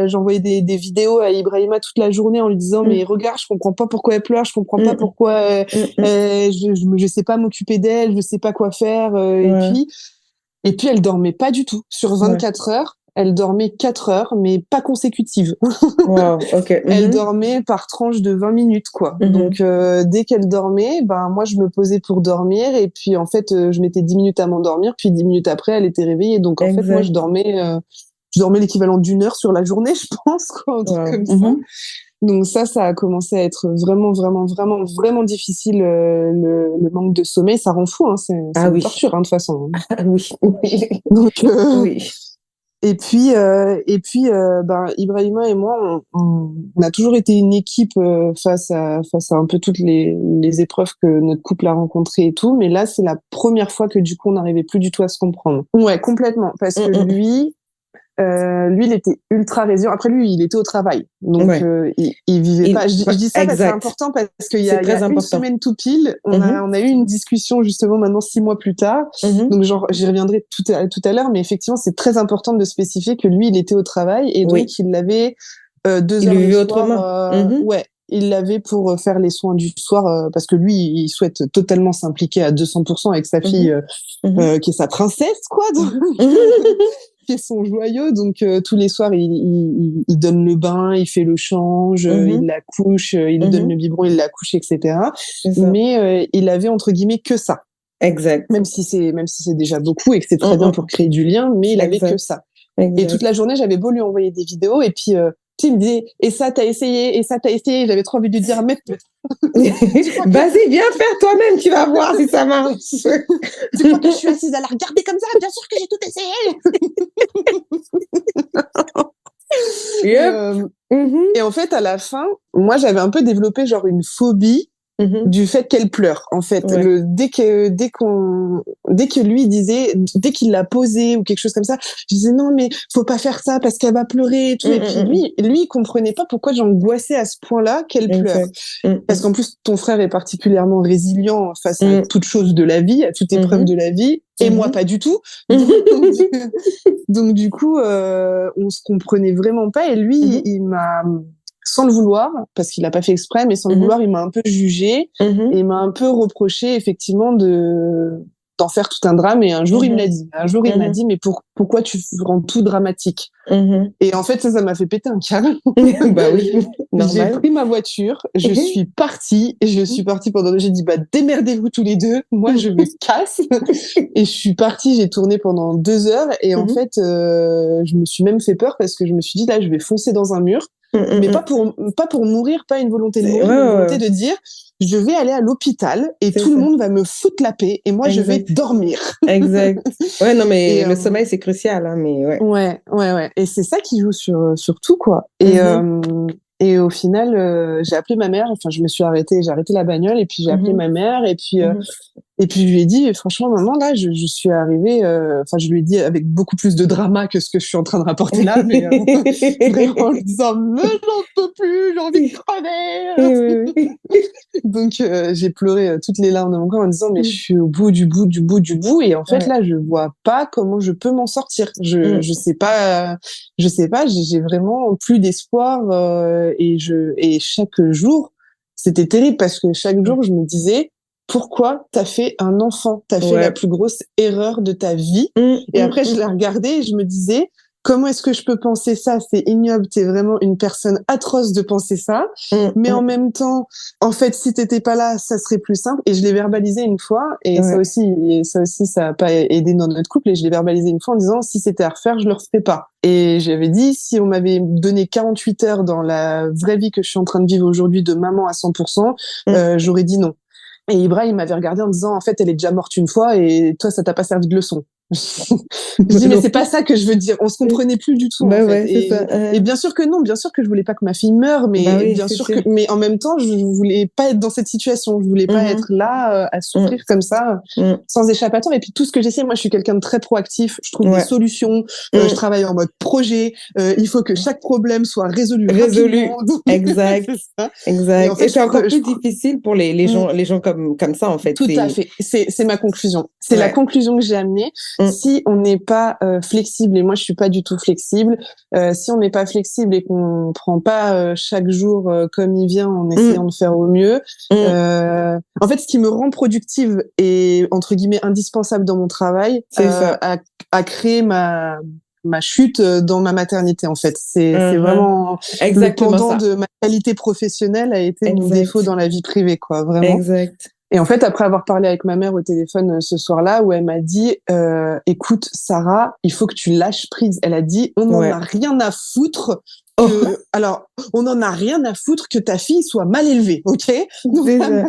j'envoyais des vidéos à Ibrahima toute la journée en lui disant mais regarde, je comprends pas pourquoi elle pleure, je comprends pas pourquoi je sais pas m'occuper d'elle, je sais pas quoi faire. Et puis Et puis, elle dormait pas du tout. Sur Ouais. 24 heures, elle dormait 4 heures, mais pas consécutives. Wow, ok. Elle dormait par tranche de 20 minutes, quoi. Donc, dès qu'elle dormait, ben, moi, je me posais pour dormir. Et puis, en fait, je mettais 10 minutes à m'endormir. Puis, 10 minutes après, elle était réveillée. Donc, en fait, moi, Exact. je dormais l'équivalent d'1 heure sur la journée, je pense, quoi, un truc Wow. comme ça. Donc ça a commencé à être vraiment, vraiment, vraiment, vraiment difficile. Le manque de sommeil, ça rend fou, hein. C'est Ah une oui. torture, hein, de toute façon. Ah oui. Oui. Donc, Oui. ben, Ibrahima et moi, on a toujours été une équipe face à un peu toutes les épreuves que notre couple a rencontrées et tout. Mais là, c'est la première fois que du coup, on n'arrivait plus du tout à se comprendre. Ouais, complètement. Parce que lui, il était ultra résilient. Après, lui, il était au travail. Donc, Ouais. il vivait pas. Je dis ça parce que c'est Exact. important parce qu'il y C'est a très une important. semaine tout pile, on a eu une discussion justement maintenant 6 mois plus tard. Donc, genre, j'y reviendrai tout à l'heure, mais effectivement, c'est très important de spécifier que lui, il était au travail et Oui. donc, il avait 2 Il heures le vivait soir. autrement. Ouais. Il l'avait pour faire les soins du soir parce que lui, il souhaite totalement s'impliquer à 200% avec sa fille qui est sa princesse, quoi. Donc, qui est son joyau. Donc, tous les soirs, il donne le bain, il fait le change, il la couche, il lui donne le biberon, il la couche, etc. Mais il avait, entre guillemets, que ça. Exact. Même si c'est déjà beaucoup et que c'est très bien pour créer du lien, mais il avait que ça. Et toute la journée, j'avais beau lui envoyer des vidéos et puis, tu sais, il me disait, et ça, t'as essayé, et ça, t'as essayé. J'avais trop envie de lui dire, mais vas-y, viens faire toi-même, tu vas voir si ça marche. Tu crois que je suis assise à la regarder comme ça? Bien sûr que j'ai tout essayé. Yep. Et en fait, à la fin, moi, j'avais un peu développé genre une phobie du fait qu'elle pleure. En fait, Ouais. dès que lui disait, dès qu'il l'a posé ou quelque chose comme ça, je disais non mais faut pas faire ça parce qu'elle va pleurer et tout. Et puis lui, il comprenait pas pourquoi j'angoissais à ce point-là qu'elle pleure. Parce qu'en plus, ton frère est particulièrement résilient face à toute chose de la vie, à toute épreuve de la vie, et moi pas du tout. Donc du coup, on se comprenait vraiment pas. Et lui, il m'a, sans le vouloir, parce qu'il a pas fait exprès, mais sans le vouloir, il m'a un peu jugé et il m'a un peu reproché effectivement d'en faire tout un drame. Et un jour, il me l'a dit. Un jour, il m'a dit, mais pourquoi tu rends tout dramatique? Et en fait, ça m'a fait péter un câble. Bah oui, J'ai normal. pris ma voiture, je suis partie, et j'ai dit, bah, démerdez-vous tous les deux, moi, je me casse. Et je suis partie, j'ai tourné pendant 2 heures, et en fait, je me suis même fait peur parce que je me suis dit, là, je vais foncer dans un mur. Mais pas pour mourir, pas une volonté de mourir, mais une volonté de dire, je vais aller à l'hôpital et tout le monde va me foutre la paix et moi, je vais dormir. Exact. Ouais, non, mais le sommeil, c'est crucial, hein, mais ouais. Ouais. Et c'est ça qui joue sur tout, quoi. Et au final, j'ai appelé ma mère, enfin, j'ai arrêté la bagnole et puis j'ai appelé ma mère et puis je lui ai dit, franchement, maman, là, je suis arrivée, enfin, je lui ai dit avec beaucoup plus de drama que ce que je suis en train de rapporter là, mais vraiment en lui disant, mais j'en peux plus, j'ai envie de crever. Donc, j'ai pleuré toutes les larmes de mon corps en disant, mais je suis au bout du bout du bout du bout, et en fait, là, je vois pas comment je peux m'en sortir. Je sais pas, j'ai vraiment plus d'espoir, et chaque jour, c'était terrible parce que chaque jour, je me disais, pourquoi t'as fait un enfant? T'as fait la plus grosse erreur de ta vie. Et après, je la regardais et je me disais, comment est-ce que je peux penser ça? C'est ignoble, t'es vraiment une personne atroce de penser ça. Mais en même temps, en fait, si t'étais pas là, ça serait plus simple. Et je l'ai verbalisé une fois, et ça aussi, ça a pas aidé dans notre couple. Et je l'ai verbalisé une fois en disant, si c'était à refaire, je le referais pas. Et j'avais dit, si on m'avait donné 48 heures dans la vraie vie que je suis en train de vivre aujourd'hui de maman à 100%, j'aurais dit non. Et Ibrahim m'avait regardé en disant, en fait, elle est déjà morte une fois et toi, ça t'a pas servi de leçon. Je dis, mais c'est pas ça que je veux dire. On se comprenait plus du tout, en fait. Et bien sûr que non, bien sûr que je voulais pas que ma fille meure, mais bien sûr que, mais en même temps, je voulais pas être dans cette situation. Je voulais pas être là, à souffrir comme ça, sans échappatoire. Et puis tout ce que j'essaie, moi, je suis quelqu'un de très proactif. Je trouve des solutions. Je travaille en mode projet. Il faut que chaque problème soit résolu rapidement. Exact. Exact. Et en fait, c'est encore plus difficile pour les gens comme ça, en fait. Tout à fait. C'est ma conclusion. C'est la conclusion que j'ai amenée. si on n'est pas flexible, et moi je suis pas du tout flexible, si on n'est pas flexible et qu'on prend pas chaque jour comme il vient en essayant de faire au mieux, en fait ce qui me rend productive et entre guillemets indispensable dans mon travail a créé ma chute dans ma maternité en fait. C'est vraiment exactement le pendant ça. de ma qualité professionnelle a été mon Exact. défaut dans la vie privée quoi, vraiment. Exact. Et en fait, après avoir parlé avec ma mère au téléphone ce soir-là, où elle m'a dit, écoute, Sarah, il faut que tu lâches prise. Elle a dit, on n'en a rien à foutre alors, on n'en a rien à foutre que ta fille soit mal élevée, ok? Donc là,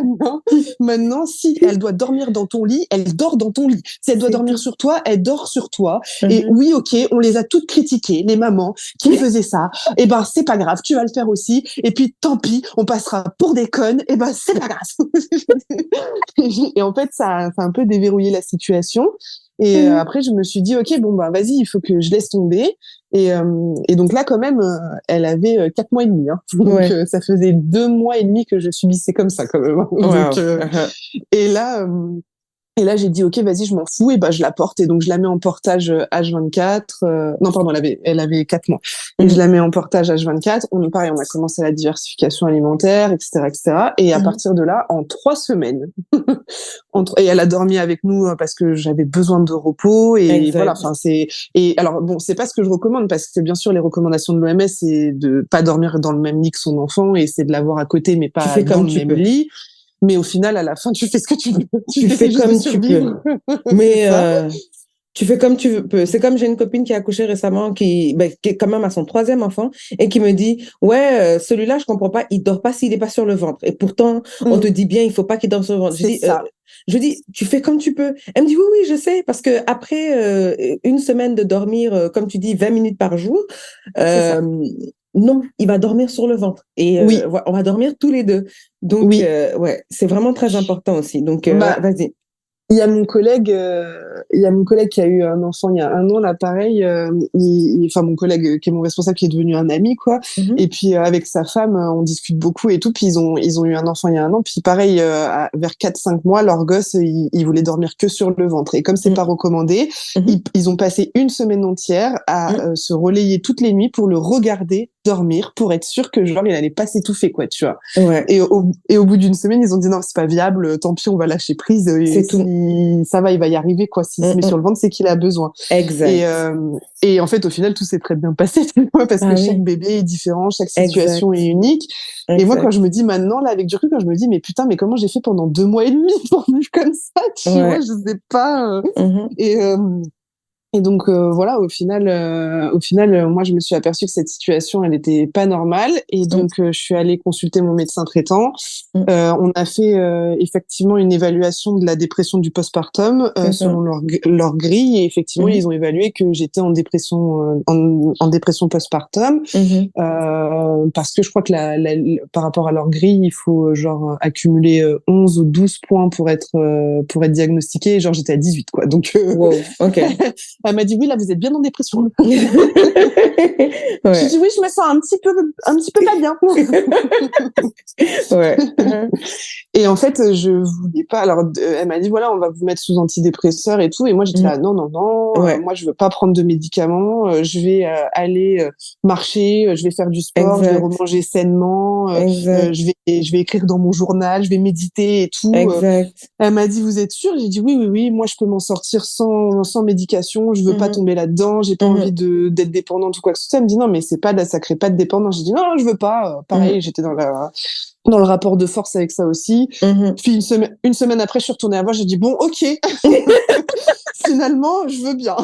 maintenant, si elle doit dormir dans ton lit, elle dort dans ton lit. Si elle doit dormir sur toi, elle dort sur toi. Et oui, ok, on les a toutes critiquées, les mamans qui faisaient ça. Eh ben, c'est pas grave, tu vas le faire aussi. Et puis, tant pis, on passera pour des connes. Eh ben, c'est pas grave. Et en fait, ça a un peu déverrouillé la situation. Et après, je me suis dit, ok, bon bah vas-y, il faut que je laisse tomber. Et donc là, quand même, elle avait 4 mois et demi. Hein. Donc ça faisait 2 mois et demi que je subissais comme ça, quand même. Donc, et là. Et là, j'ai dit, OK, vas-y, je m'en fous. Et bah, je la porte. Et donc, je la mets en portage H24. Non, pardon, elle avait 4 mois. Et je la mets en portage H24. Pareil, on a commencé la diversification alimentaire, etc., etc. Et à partir de là, en 3 semaines, et elle a dormi avec nous parce que j'avais besoin de repos. Et voilà, enfin, et alors, bon, c'est pas ce que je recommande parce que bien sûr, les recommandations de l'OMS, c'est de pas dormir dans le même lit que son enfant et c'est de l'avoir à côté, mais pas dans le même lit. Mais au final, à la fin, tu fais ce que tu veux. Tu fais comme tu peux. Mais tu fais comme tu peux. C'est comme j'ai une copine qui a accouché récemment, qui est quand même à son 3e enfant, et qui me dit, ouais, celui-là, je comprends pas, il dort pas s'il est pas sur le ventre. Et pourtant, on te dit bien, il faut pas qu'il dorme sur le ventre. Je dis, tu fais comme tu peux. Elle me dit, oui, oui, je sais, parce que après une semaine de dormir, comme tu dis, 20 minutes par jour, non, il va dormir sur le ventre. Et on va dormir tous les deux. Donc, ouais, c'est vraiment très important aussi. Donc, vas-y. Il y a mon collègue, qui a eu un enfant il y a 1 an, là, pareil. Enfin, mon collègue qui est mon responsable, qui est devenu un ami, quoi. Et puis avec sa femme, on discute beaucoup et tout. Puis ils ont eu un enfant il y a 1 an. Puis pareil, vers 4-5 mois, leur gosse, il voulait dormir que sur le ventre. Et comme c'est pas recommandé, ils ont passé une semaine entière à se relayer toutes les nuits pour le regarder dormir, pour être sûr que genre il allait pas s'étouffer, quoi, tu vois. Et au bout d'une semaine, ils ont dit non, c'est pas viable, tant pis, on va lâcher prise. C'est tout. Ça va, il va y arriver, quoi. S'il se met sur le ventre, c'est qu'il a besoin. Exact. Et en fait, au final, tout s'est très bien passé, parce que chaque bébé est différent, chaque situation est unique. Et moi, quand je me dis maintenant, là, avec du recul, quand je me dis, mais putain, mais comment j'ai fait pendant 2 mois et demi pour vivre comme ça, tu vois, je sais pas. Et donc voilà, au final, moi je me suis aperçue que cette situation, elle était pas normale, et donc je suis allée consulter mon médecin traitant. On a fait effectivement une évaluation de la dépression du postpartum selon leur grille, et effectivement ils ont évalué que j'étais en dépression en dépression postpartum parce que je crois que par rapport à leur grille, il faut genre accumuler 11 ou 12 points pour être diagnostiqué, et genre j'étais à 18, quoi. Donc wow, OK. Elle m'a dit, oui, là, vous êtes bien en dépression. J'ai dit, oui, je me sens un petit peu pas bien. Et en fait, je voulais pas. Alors, elle m'a dit, voilà, on va vous mettre sous antidépresseur et tout. Et moi, j'étais là, non, moi, je veux pas prendre de médicaments. Je vais aller marcher, je vais faire du sport, je vais remanger sainement, je vais écrire dans mon journal, je vais méditer et tout. Elle m'a dit, vous êtes sûre? J'ai dit, oui, moi, je peux m'en sortir sans médication. Je veux pas tomber là-dedans. J'ai pas envie d'être dépendante ou quoi que ce soit. Elle me dit, non, mais ça crée pas de dépendance. J'ai dit, non, je veux pas. Pareil, j'étais dans le rapport de force avec ça aussi. Puis une semaine après, je suis retournée à voir, j'ai dit, bon, ok. Finalement, je veux bien.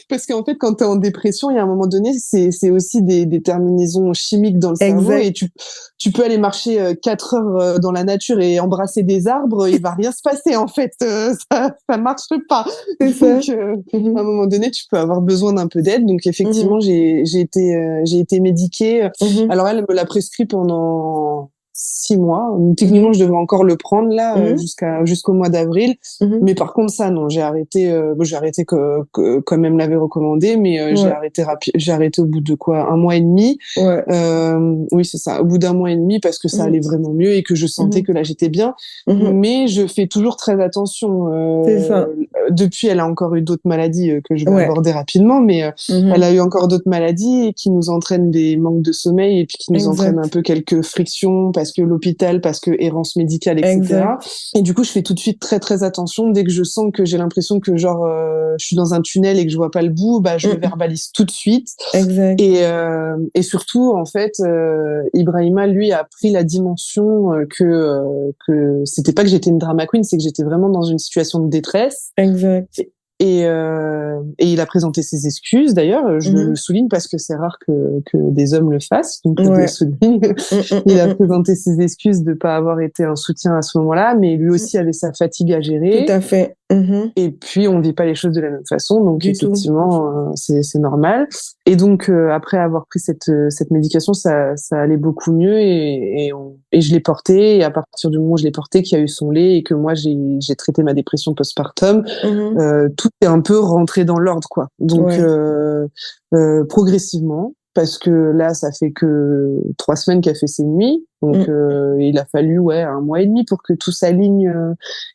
Parce qu'en fait, quand tu es en dépression, il y a un moment donné, c'est aussi des terminaisons chimiques dans le cerveau, et tu peux aller marcher 4 heures dans la nature et embrasser des arbres, il va rien se passer, en fait. Ça marche pas. Donc, à un moment donné, tu peux avoir besoin d'un peu d'aide. Donc, effectivement, j'ai été médiquée. Alors, elle me l'a prescrit pendant 6 mois. Techniquement, je devrais encore le prendre là Mhm. jusqu'au mois d'avril. Mhm. Mais par contre, ça, non, j'ai arrêté que quand même l'avait recommandé, mais Ouais, j'ai arrêté au bout de quoi, 1 mois et demi. ouais. Oui, c'est ça, au bout d'1 mois et demi parce que ça allait Mhm. vraiment mieux et que je sentais Mhm. que là j'étais bien. Mhm. Mais je fais toujours très attention. C'est ça. Depuis, elle a encore eu d'autres maladies que je vais Ouais. aborder rapidement, mais elle Mhm. a eu encore d'autres maladies qui nous entraînent des manques de sommeil et puis qui nous entraînent un Exact. peu quelques frictions parce que l'hôpital, parce que errance médicale, etc. Exact. Et du coup, je fais tout de suite très très attention. Dès que je sens que j'ai l'impression que genre je suis dans un tunnel et que je vois pas le bout, bah je le Mhm. verbalise tout de suite. Exact. Et surtout, en fait, Ibrahima, lui, a pris la dimension que c'était pas que j'étais une drama queen, c'est que j'étais vraiment dans une situation de détresse. Exact. Et il a présenté ses excuses, d'ailleurs, je le Mhm. souligne parce que c'est rare que des hommes le fassent, donc je le Ouais. souligne. Mhm. Il a Mhm. présenté ses excuses de pas avoir été un soutien à ce moment-là, mais lui Mhm. aussi avait sa fatigue à Tout gérer. à fait. Mhm. Et puis, on vit pas les choses de la même façon, donc Du tout. effectivement, c'est normal. Et donc, après avoir pris cette médication, ça allait beaucoup mieux et je l'ai porté. Et à partir du moment où je l'ai porté, qu'il y a eu son lait et que moi, j'ai traité ma dépression postpartum, Mhm. tout est un peu rentré dans l'ordre, quoi. Donc, Ouais. progressivement, parce que là, ça fait que 3 semaines qu'elle fait ses nuits. Donc, Mhm. il a fallu, ouais, 1 mois et demi pour que tout s'aligne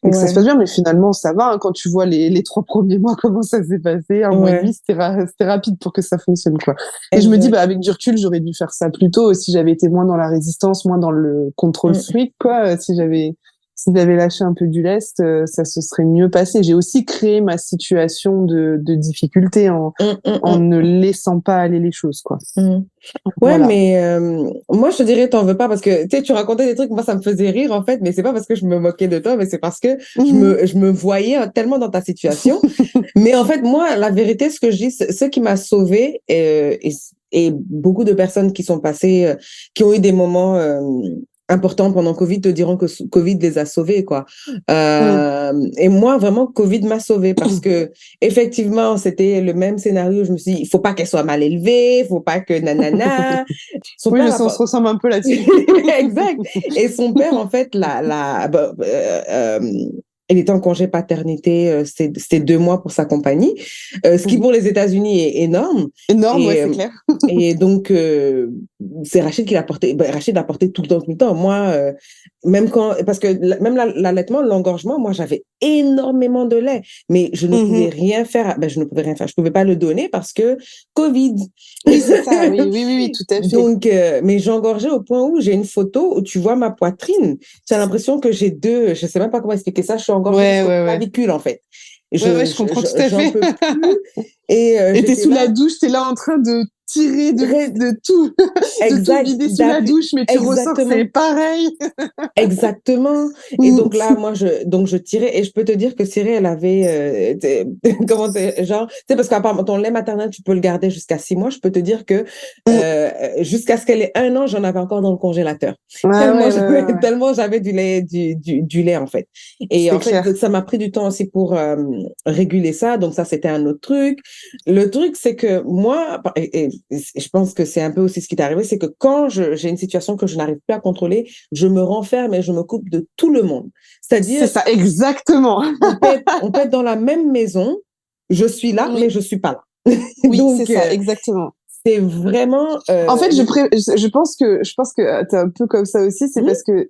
et que ça se passe Ouais. bien. Mais finalement, ça va, hein, quand tu vois les 3 premiers mois, comment ça s'est passé. 1 mois et demi, Ouais. c'était rapide pour que ça fonctionne, quoi. Et je me dis, bah, Exact. avec du recul, j'aurais dû faire ça plus tôt si j'avais été moins dans la résistance, moins dans le contrôle Mhm. freak, quoi. Si j'avais lâché un peu du lest, ça se serait mieux passé. J'ai aussi créé ma situation de difficulté Mhm. en Mhm. ne laissant pas aller les choses, quoi. Mhm. Ouais, Voilà. mais moi, je te dirais, t'en veux pas parce que, tu sais, tu racontais des trucs, moi, ça me faisait rire, en fait, mais c'est pas parce que je me moquais de toi, mais c'est parce que Mhm. je me voyais tellement dans ta situation. Mais en fait, moi, la vérité, ce que je dis, ce qui m'a sauvée, et beaucoup de personnes qui sont passées, qui ont eu des moments importants pendant Covid te diront que Covid les a sauvés, quoi. Mhm. Et moi, vraiment, Covid m'a sauvée parce que, effectivement, c'était le même scénario. Je me suis dit, il faut pas qu'elle soit mal élevée, il faut pas que nanana. Son Oui, je père sais, on se ressemble un peu là-dessus. exact. Et son père, en fait, il était en congé paternité, c'était 2 mois pour sa compagnie, ce qui Mhm. pour les États-Unis est énorme. Énorme, ouais, Et, c'est euh, clair. et donc, c'est Rachid qui l'a porté. Ben, Rachid a porté tout le temps, tout le temps. Moi, même quand, parce que même l'allaitement, l'engorgement, moi, j'avais énormément de lait, mais je ne pouvais Mhm. rien faire. Ben, je ne pouvais rien faire. Je ne pouvais pas le donner parce que Covid. Oui, c'est ça, oui, oui, oui, oui, tout à fait. Donc, mais j'engorgeais au point où j'ai une photo où tu vois ma poitrine. Tu as l'impression que j'ai deux, je sais même pas comment expliquer ça, je suis engorgée Ouais, jusqu'au ouais, ouais. clavicule, en fait. Ouais, ouais, je comprends tout à J'en fait. peux plus. Et Et t'es j'étais sous la là, douche, t'es là en train de tirer ré- de tout, de tout exact, vider sous la douche, mais tu ressors, c'est exactement. pareil. Exactement. Et Mm. donc là, moi, je tirais, et je peux te dire que Cyril, elle avait, genre, tu sais, parce qu'apparemment, ton lait maternel, tu peux le garder jusqu'à 6 mois. Je peux te dire que Mm. jusqu'à ce qu'elle ait 1 an, j'en avais encore dans le congélateur. Ouais, ouais, ouais, ouais, ouais. Tellement j'avais du lait, en fait. Et C'est en fait, clair. donc, ça m'a pris du temps aussi pour réguler ça. Donc ça, c'était un autre truc. Le truc, c'est que moi, et je pense que c'est un peu aussi ce qui t'est arrivé, c'est que quand j'ai une situation que je n'arrive plus à contrôler, je me renferme et je me coupe de tout le monde. C'est C'est-à-dire, ça, exactement. on peut être dans la même maison, je suis là, mais Oui, je suis pas là. oui, c'est Donc, ça, exactement. c'est vraiment... En fait, je pense que t'es un peu comme ça aussi, c'est Mhm. parce que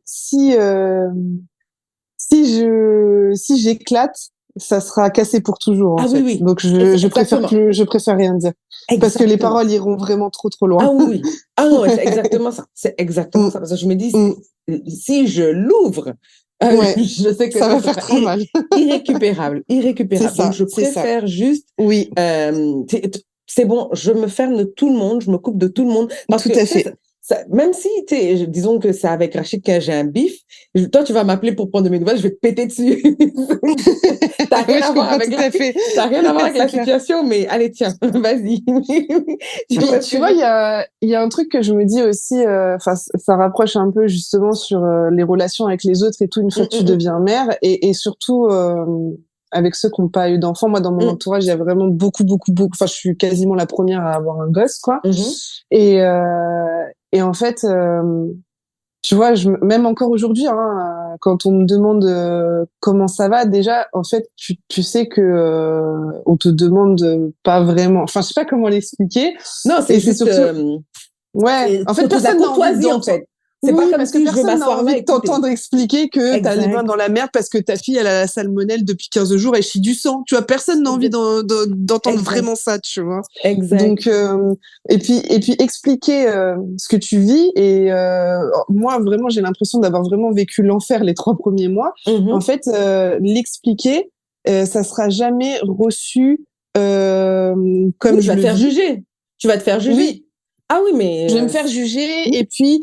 si j'éclate, ça sera cassé pour toujours, en Ah oui, fait. oui, Donc, exactement. je préfère rien dire. Parce que les Exactement. paroles iront vraiment trop, trop Ah loin. oui, oui. Ah non, c'est exactement ça. C'est exactement Mm, ça. Parce que je me dis, mm. si je l'ouvre, Ouais, je sais que ça ça va faire sera très mal. irrécupérable, C'est irrécupérable. Donc, ça, je c'est ça. préfère juste, Oui, c'est bon, je me ferme de tout le monde, je me coupe de tout le monde. Parce tout que, à tu sais, fait. même si, disons que c'est avec Rachid que j'ai un bif, toi, tu vas m'appeler pour prendre de mes nouvelles, je vais te péter dessus. T'as rien Oui, à je voir comprends avec tout à fait. t'as rien à voir avec C'est la clair. situation, mais allez, tiens, vas-y. Tu Puis, vois ce tu que je vois, veux dire? il y a un truc que je me dis aussi, enfin, ça rapproche un peu justement sur les relations avec les autres et tout, une fois Mm, que tu mm, deviens mère, et surtout avec ceux qui n'ont pas eu d'enfants. Moi, dans mon mm, entourage, il y a vraiment beaucoup, beaucoup, beaucoup. Enfin, je suis quasiment la première à avoir un gosse, quoi. mm, Et en fait, tu vois, même encore aujourd'hui, hein, quand on me demande comment ça va, déjà, en fait, tu sais que on te demande pas vraiment. Enfin, je sais pas comment l'expliquer. Non, c'est Et c'est juste, surtout, ouais. c'est En fait, surtout de la personne n'a envie courtoisie, en d'entendre. fait. C'est pas Oui, comme parce que si je veux personne n'a m'asseoir là envie et de écouter. t'entendre expliquer que t'as les mains Exact. dans la merde parce que ta fille, elle a la salmonelle depuis 15 jours, elle chie du sang. Tu vois, personne n'a envie Exact. d'entendre Exact. vraiment ça, tu vois. Exact. Donc, et puis expliquer ce que tu vis. Et moi, vraiment, j'ai l'impression d'avoir vraiment vécu l'enfer les 3 premiers mois. En Mhm. fait, l'expliquer, ça sera jamais reçu Oui, comme tu je vas te le faire vis. juger. Tu vas te faire juger. Oui, Ah oui, mais je vais me faire juger. oui, Et puis,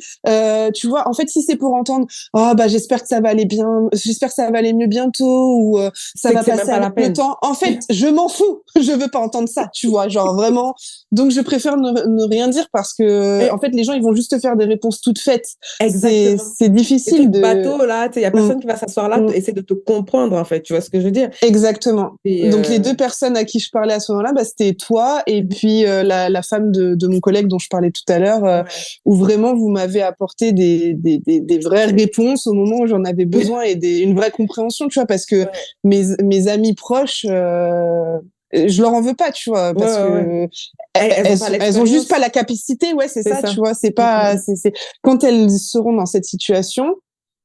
tu vois, en fait, si c'est pour entendre, oh bah j'espère que ça va aller bien, j'espère que ça va aller mieux bientôt, ou ça c'est que va c'est même passer pas la avec le peine. temps. En fait, je m'en fous. Je veux pas entendre ça, tu vois, genre vraiment. Donc, je préfère ne rien dire parce que, en Et- fait, les gens, ils vont juste te faire des réponses toutes faites. exactement. C'est Des difficile trucs de. bateaux, là, tu sais, il n'y a Mm, personne qui va s'asseoir là, mm. essayer de te comprendre, en fait. Tu vois ce que je veux dire? Exactement. Et, Donc les deux personnes à qui je parlais à ce moment-là, bah, c'était toi et mhm. puis la femme de mon collègue dont je parlais tout à l'heure, Ouais. où vraiment vous m'avez apporté des vraies réponses au moment où j'en avais besoin et une vraie compréhension, tu vois, parce que Ouais. mes amis proches, je leur en veux pas, tu vois, Ouais, parce ouais, ouais. que Elles n'ont pas elles ont juste pas l'expérience. la capacité, ouais, c'est C'est ça, ça. tu vois, c'est Mm, pas, mm, c'est quand elles seront dans cette situation.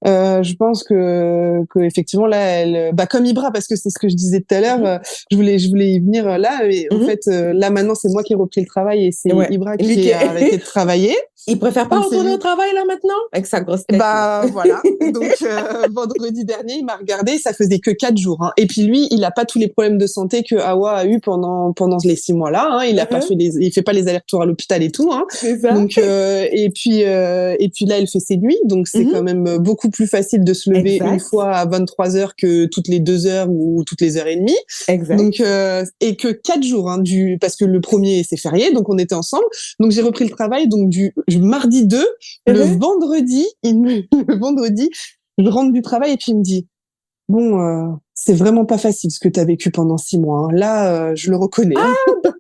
Je pense que effectivement là, bah comme Ibra, parce que c'est ce que je disais tout à l'heure, mm. je voulais y venir là, et en Mhm. fait là maintenant c'est moi qui ai repris le travail et c'est Ouais. Ibra Et lui qui qui a arrêté de travailler. il préfère pas Donc c'est retourner au lui. travail là maintenant avec sa grosse tête là. Bah voilà. Donc vendredi dernier, il m'a regardé, ça faisait que 4 jours. Hein. Et puis lui, il a pas tous les problèmes de santé que Awa a eu pendant les 6 mois là. Hein. Mhm. Il fait pas les allers-retours à l'hôpital et tout. Hein. C'est ça. Donc et puis là, elle fait ses nuits, donc c'est quand Mhm. même beaucoup plus facile de se lever une Exact. fois à 23 heures que toutes les 2 heures ou toutes les heures et demie. Donc Exact. et que 4 jours hein, parce que le premier c'est férié, donc on était ensemble. Donc j'ai repris le travail donc du mardi 2 le Mhm. vendredi, le vendredi, je rentre du travail et puis il me dit, bon, c'est vraiment pas facile ce que tu as vécu pendant 6 mois. Hein. Là, je le reconnais. Hein.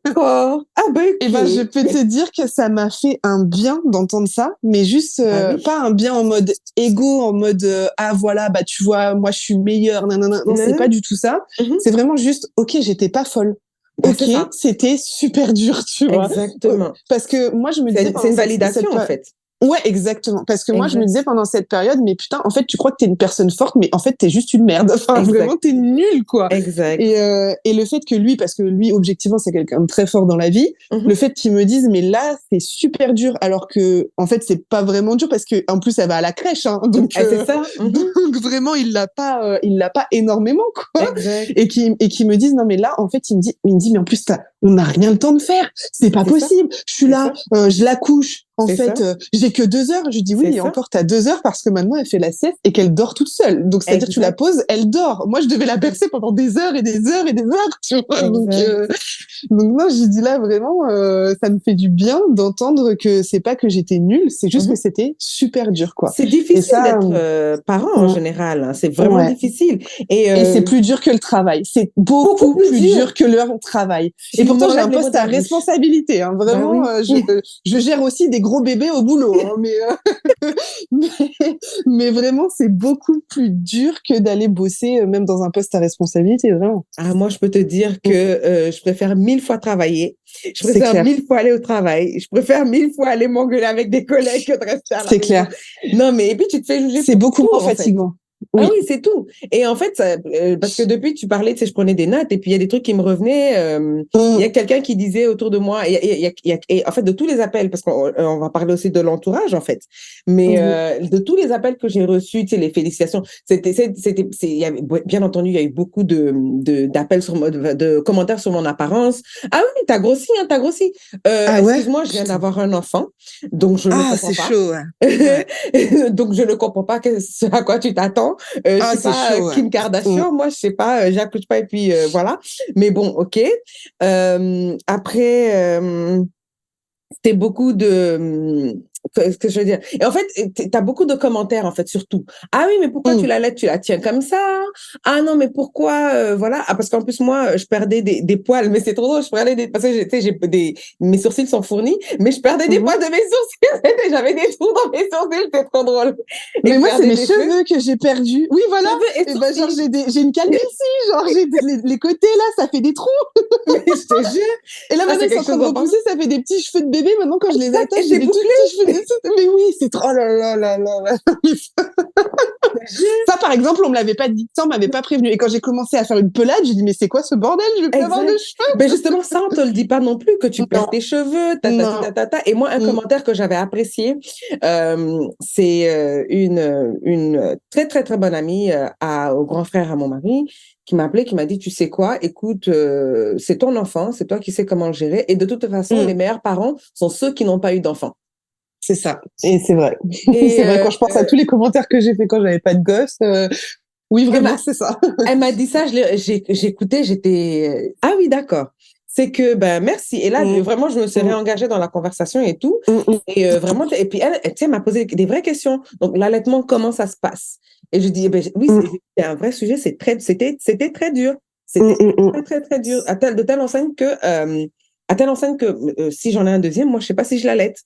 D'accord. Ah ben Et ben, je ok. peux te dire que ça m'a fait un bien d'entendre ça, mais juste Bah pas oui. un bien en mode égo, en mode ah voilà, bah tu vois, moi je suis meilleure. Non, non, c'est pas Mhm. du tout ça. Mhm. C'est vraiment juste, ok, j'étais pas folle. Bah Ok, c'est ça. c'était super dur, tu vois. Exactement. Parce que moi, je me disais C'est pendant une cette validation en période, fait. ouais, exactement. Parce que moi, je me Exact. disais pendant cette période, mais putain, en fait, tu crois que t'es une personne forte, mais en fait, t'es juste une merde. Enfin, vraiment, Exact. t'es nul, quoi. Exact. Et le fait que lui, parce que lui, objectivement, c'est quelqu'un de très fort dans la vie, le Mhm. fait qu'il me dise, mais là, c'est super dur, alors que, en fait, c'est pas vraiment dur parce que, en plus, elle va à la crèche, hein. Donc, Ah, c'est ça. Mhm. donc vraiment, il l'a pas énormément, quoi. Exact. Et qui me dise, non, mais là, en fait, il me dit, mais en plus, on n'a rien le temps de faire. C'est pas C'est ça. possible. Je suis C'est là, ça. je la couche. En C'est fait, ça. j'ai que 2 heures. Je dis oui, C'est et ça. encore, t'as 2 heures parce que maintenant, elle fait la sieste et qu'elle dort toute seule. Donc, c'est-à-dire, tu la Exact. poses, elle dort. Moi, je devais la bercer pendant des heures et des heures et des heures, tu vois. Exact. Donc moi, j'ai dit là, vraiment, ça me fait du bien d'entendre que c'est pas que j'étais nulle, c'est juste que Mhm. c'était super dur, quoi. C'est Et difficile ça, d'être parent en général, hein. C'est vraiment ouais. difficile. Et Et c'est plus dur que le travail. C'est beaucoup beaucoup plus plus dur. dur que leur travail. Et Tu pourtant, j'ai un m'enlèves les mots poste de à la bouche. responsabilité. Hein. Bah Vraiment, oui. je gère aussi des gros bébés au boulot. Hein, mais, mais vraiment, c'est beaucoup plus dur que d'aller bosser, même dans un poste à responsabilité, vraiment. Ah, moi, je peux te dire que Mm. je préfère 1000 fois travailler. Je C'est préfère clair. 1000 fois aller au travail. Je préfère 1000 fois aller m'engueuler avec des collègues que de rester à la C'est maison. clair. Non, mais et puis tu te fais juger C'est pour beaucoup tout, moins en fait. fatigant. Ah Oui. oui, c'est tout. Et en fait, parce que depuis tu parlais, tu sais, je prenais des notes et puis il y a des trucs qui me revenaient. Il y a Mm. quelqu'un qui disait autour de moi, et en fait, de tous les appels, parce qu'on va parler aussi de l'entourage, en fait, mais Mhm. de tous les appels que j'ai reçus, tu sais, les félicitations, il y avait, bien entendu, il y a eu beaucoup d'appels de commentaires sur mon apparence. Ah oui, t'as grossi, hein, t'as grossi. Ah ouais? Excuse-moi, je viens Putain. d'avoir un enfant, donc je ne Ah, comprends c'est pas. chaud, ouais. Ouais. Donc, je ne comprends pas ce à quoi tu t'attends. Je Ah, suis c'est pas chaud, ouais. Kim Mm. Kardashian, moi, je sais pas, j'accouche pas et puis voilà. Mais bon, ok. Après, c'était beaucoup de ce que je veux dire. Et en fait, t'as beaucoup de commentaires, en fait, surtout. Ah oui, mais pourquoi tu l'allaites, tu la tiens comme ça? Ah non, mais pourquoi, voilà. Ah, parce qu'en plus, moi, je perdais des poils, mais c'est trop drôle, je perdais parce que, tu sais, mes sourcils sont fournis, mais je perdais des Mhm. poils de mes sourcils. J'avais des trous dans mes sourcils, c'était trop drôle. Et Mais je moi, c'est perdais mes des cheveux, cheveux que j'ai perdus. Oui, voilà. cheveux et Et ben, genre, sourcils. j'ai une calvitie. Genre, les côtés, là, ça fait des trous. Mais je te jure, Et là, ça, maintenant, c'est ils sont en quelque train chose de d'en parler. repousser. Ça fait des petits cheveux de bébé. Maintenant, quand je les Et attache, j'ai c'est des tout bouclé, petits cheveux de... Mais oui, c'est trop... Oh là là là là là. je te jure. Ça, par exemple, on me l'avait pas dit. Ça, on m'avait pas prévenu. Et quand j'ai commencé à faire une pelade, j'ai dit, mais c'est quoi ce bordel? Je vais plus avoir de Exact. cheveux. Mais justement, ça, on te le dit pas non plus, que tu perds Non, tes cheveux, non. Et moi, un Mm, commentaire que j'avais apprécié, c'est une très, très, très bonne amie au grand frère à mon mari qui m'a appelé, qui m'a dit, tu sais quoi, écoute, c'est ton enfant, c'est toi qui sais comment le gérer. Et de toute façon, les mm. meilleurs parents sont ceux qui n'ont pas eu d'enfant. C'est ça. Et c'est vrai. Et C'est vrai, quand je pense à tous les commentaires que j'ai fait quand j'avais pas de gosse, oui, elle vraiment, m'a c'est ça. Elle m'a dit ça, j'écoutais, j'étais... Ah oui, d'accord. C'est que, ben, merci. Et là, Mm, vraiment, je me suis mm, réengagée dans la conversation et tout. mm, mm, Et vraiment, et puis tu sais, elle m'a posé des vraies questions. Donc, l'allaitement, comment ça se passe? Et je dis, eh ben, oui, mm, c'est un vrai sujet, c'était très dur. mm, C'était mm, très, mm. très, très dur. De telle enseigne à telle enseigne que si j'en ai un deuxième, moi, je sais pas si je l'allaite.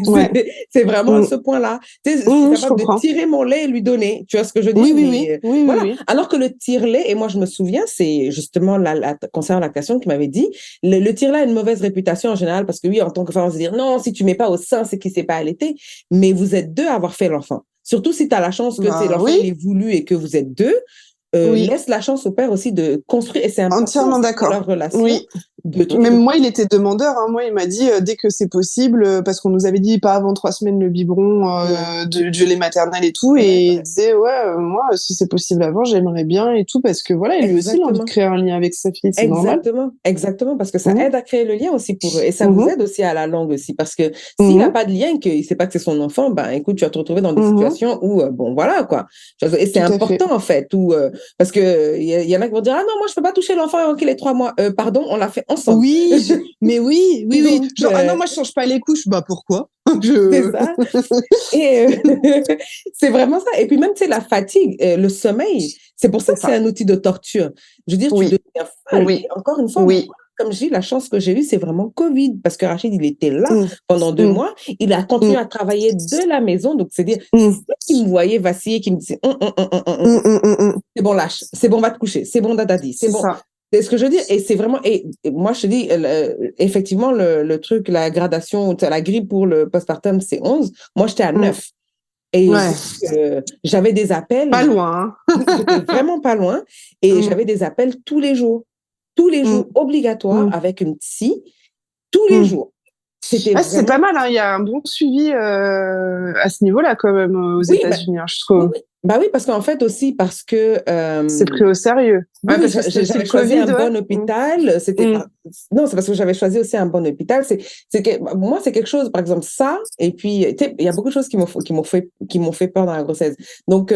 Ouais. C'est vraiment à Mm, ce point-là. Tu sais, je suis mm, je capable de comprends. tirer mon lait et lui donner. Tu vois ce que je veux dire? Oui, oui, oui. Mais Oui, oui, voilà. oui. Alors que le tire-lait, et moi, je me souviens, c'est justement la conseillère en lactation qui m'avait dit, le tire-lait a une mauvaise réputation en général parce que oui, en tant que femme, on se dit non, si tu mets pas au sein, c'est qu'il ne s'est pas allaité. Mais vous êtes deux à avoir fait l'enfant. Surtout si tu as la chance que Bah l'enfant il oui, est voulu et que vous êtes deux, oui. laisse la chance au père aussi de construire. Et c'est important Entièrement aussi dans d'accord. leur relation Oui. de trucs. Même moi, il était demandeur. Hein. Moi, il m'a dit dès que c'est possible, parce qu'on nous avait dit pas avant 3 semaines le biberon, Ouais, du lait maternel et tout. ouais, Et il ouais. disait ouais, moi, si c'est possible avant, j'aimerais bien et tout, parce que voilà, lui aussi, il a envie de Exactement. créer un lien avec sa fille, c'est normal. Exactement, exactement, parce que ça Mhm, aide à créer le lien aussi pour eux. Et ça vous mhm, aide aussi à la langue aussi, parce que s'il n'a mhm, pas de lien, qu'il ne sait pas que c'est son enfant, ben écoute, tu vas te retrouver dans des mhm. situations où, bon, voilà, quoi. Et c'est Tout à fait. important, en fait, où, parce que y en a qui vont dire, ah non, moi, je ne peux pas toucher l'enfant avant qu'il ait 3 mois. Pardon, on l'a fait ensemble. Oui, mais oui, oui, oui. Donc, Genre, ah non, moi, je change pas les couches. Bah, pourquoi? c'est Je... ça. Et c'est vraiment ça. Et puis même, tu sais, la fatigue, le sommeil, c'est pour ça C'est que c'est ça. un outil de torture. Je veux dire, tu Oui, deviens folle. Et oui, encore une fois, moi, oui. comme je dis, la chance que j'ai eue, c'est vraiment Covid, parce que Rachid, il était là Mm, pendant deux mm, mois. Il a continué mm, à travailler de la maison. Donc, c'est-à-dire, mm, qui me voyait vaciller, qui me disait, mm, mm, mm, mm. c'est bon, lâche, c'est bon, va te coucher, c'est bon, dadadi, c'est C'est bon. ça. C'est ce que je veux dire. Et c'est vraiment, et moi, je te dis, effectivement, le truc, la gradation, la grille pour le postpartum, c'est 11. Moi, j'étais à Mm. 9. Et Ouais, donc, j'avais des pas appels, loin. j'étais Hein. vraiment pas loin, et Mm, j'avais des appels tous les jours, mm, obligatoires, mm, avec une psy, tous les mm. jours. C'était Ah, c'est pas vraiment, mal, hein. Il y a un bon suivi à ce niveau-là, quand même, aux oui, bah, États-Unis, hein, je oui, trouve. oui. Bah oui, parce qu'en fait aussi, parce que C'est pris au sérieux. oui, Ouais, oui, parce que c'était aussi j'avais le choisi Covid, un ouais. bon Mm, hôpital. C'était mm, pas... Non, c'est parce que j'avais choisi aussi un bon hôpital. C'est que moi, c'est quelque chose, par exemple, ça. Et puis, tu sais, il y a beaucoup de choses qui m'ont fait peur dans la grossesse. Donc,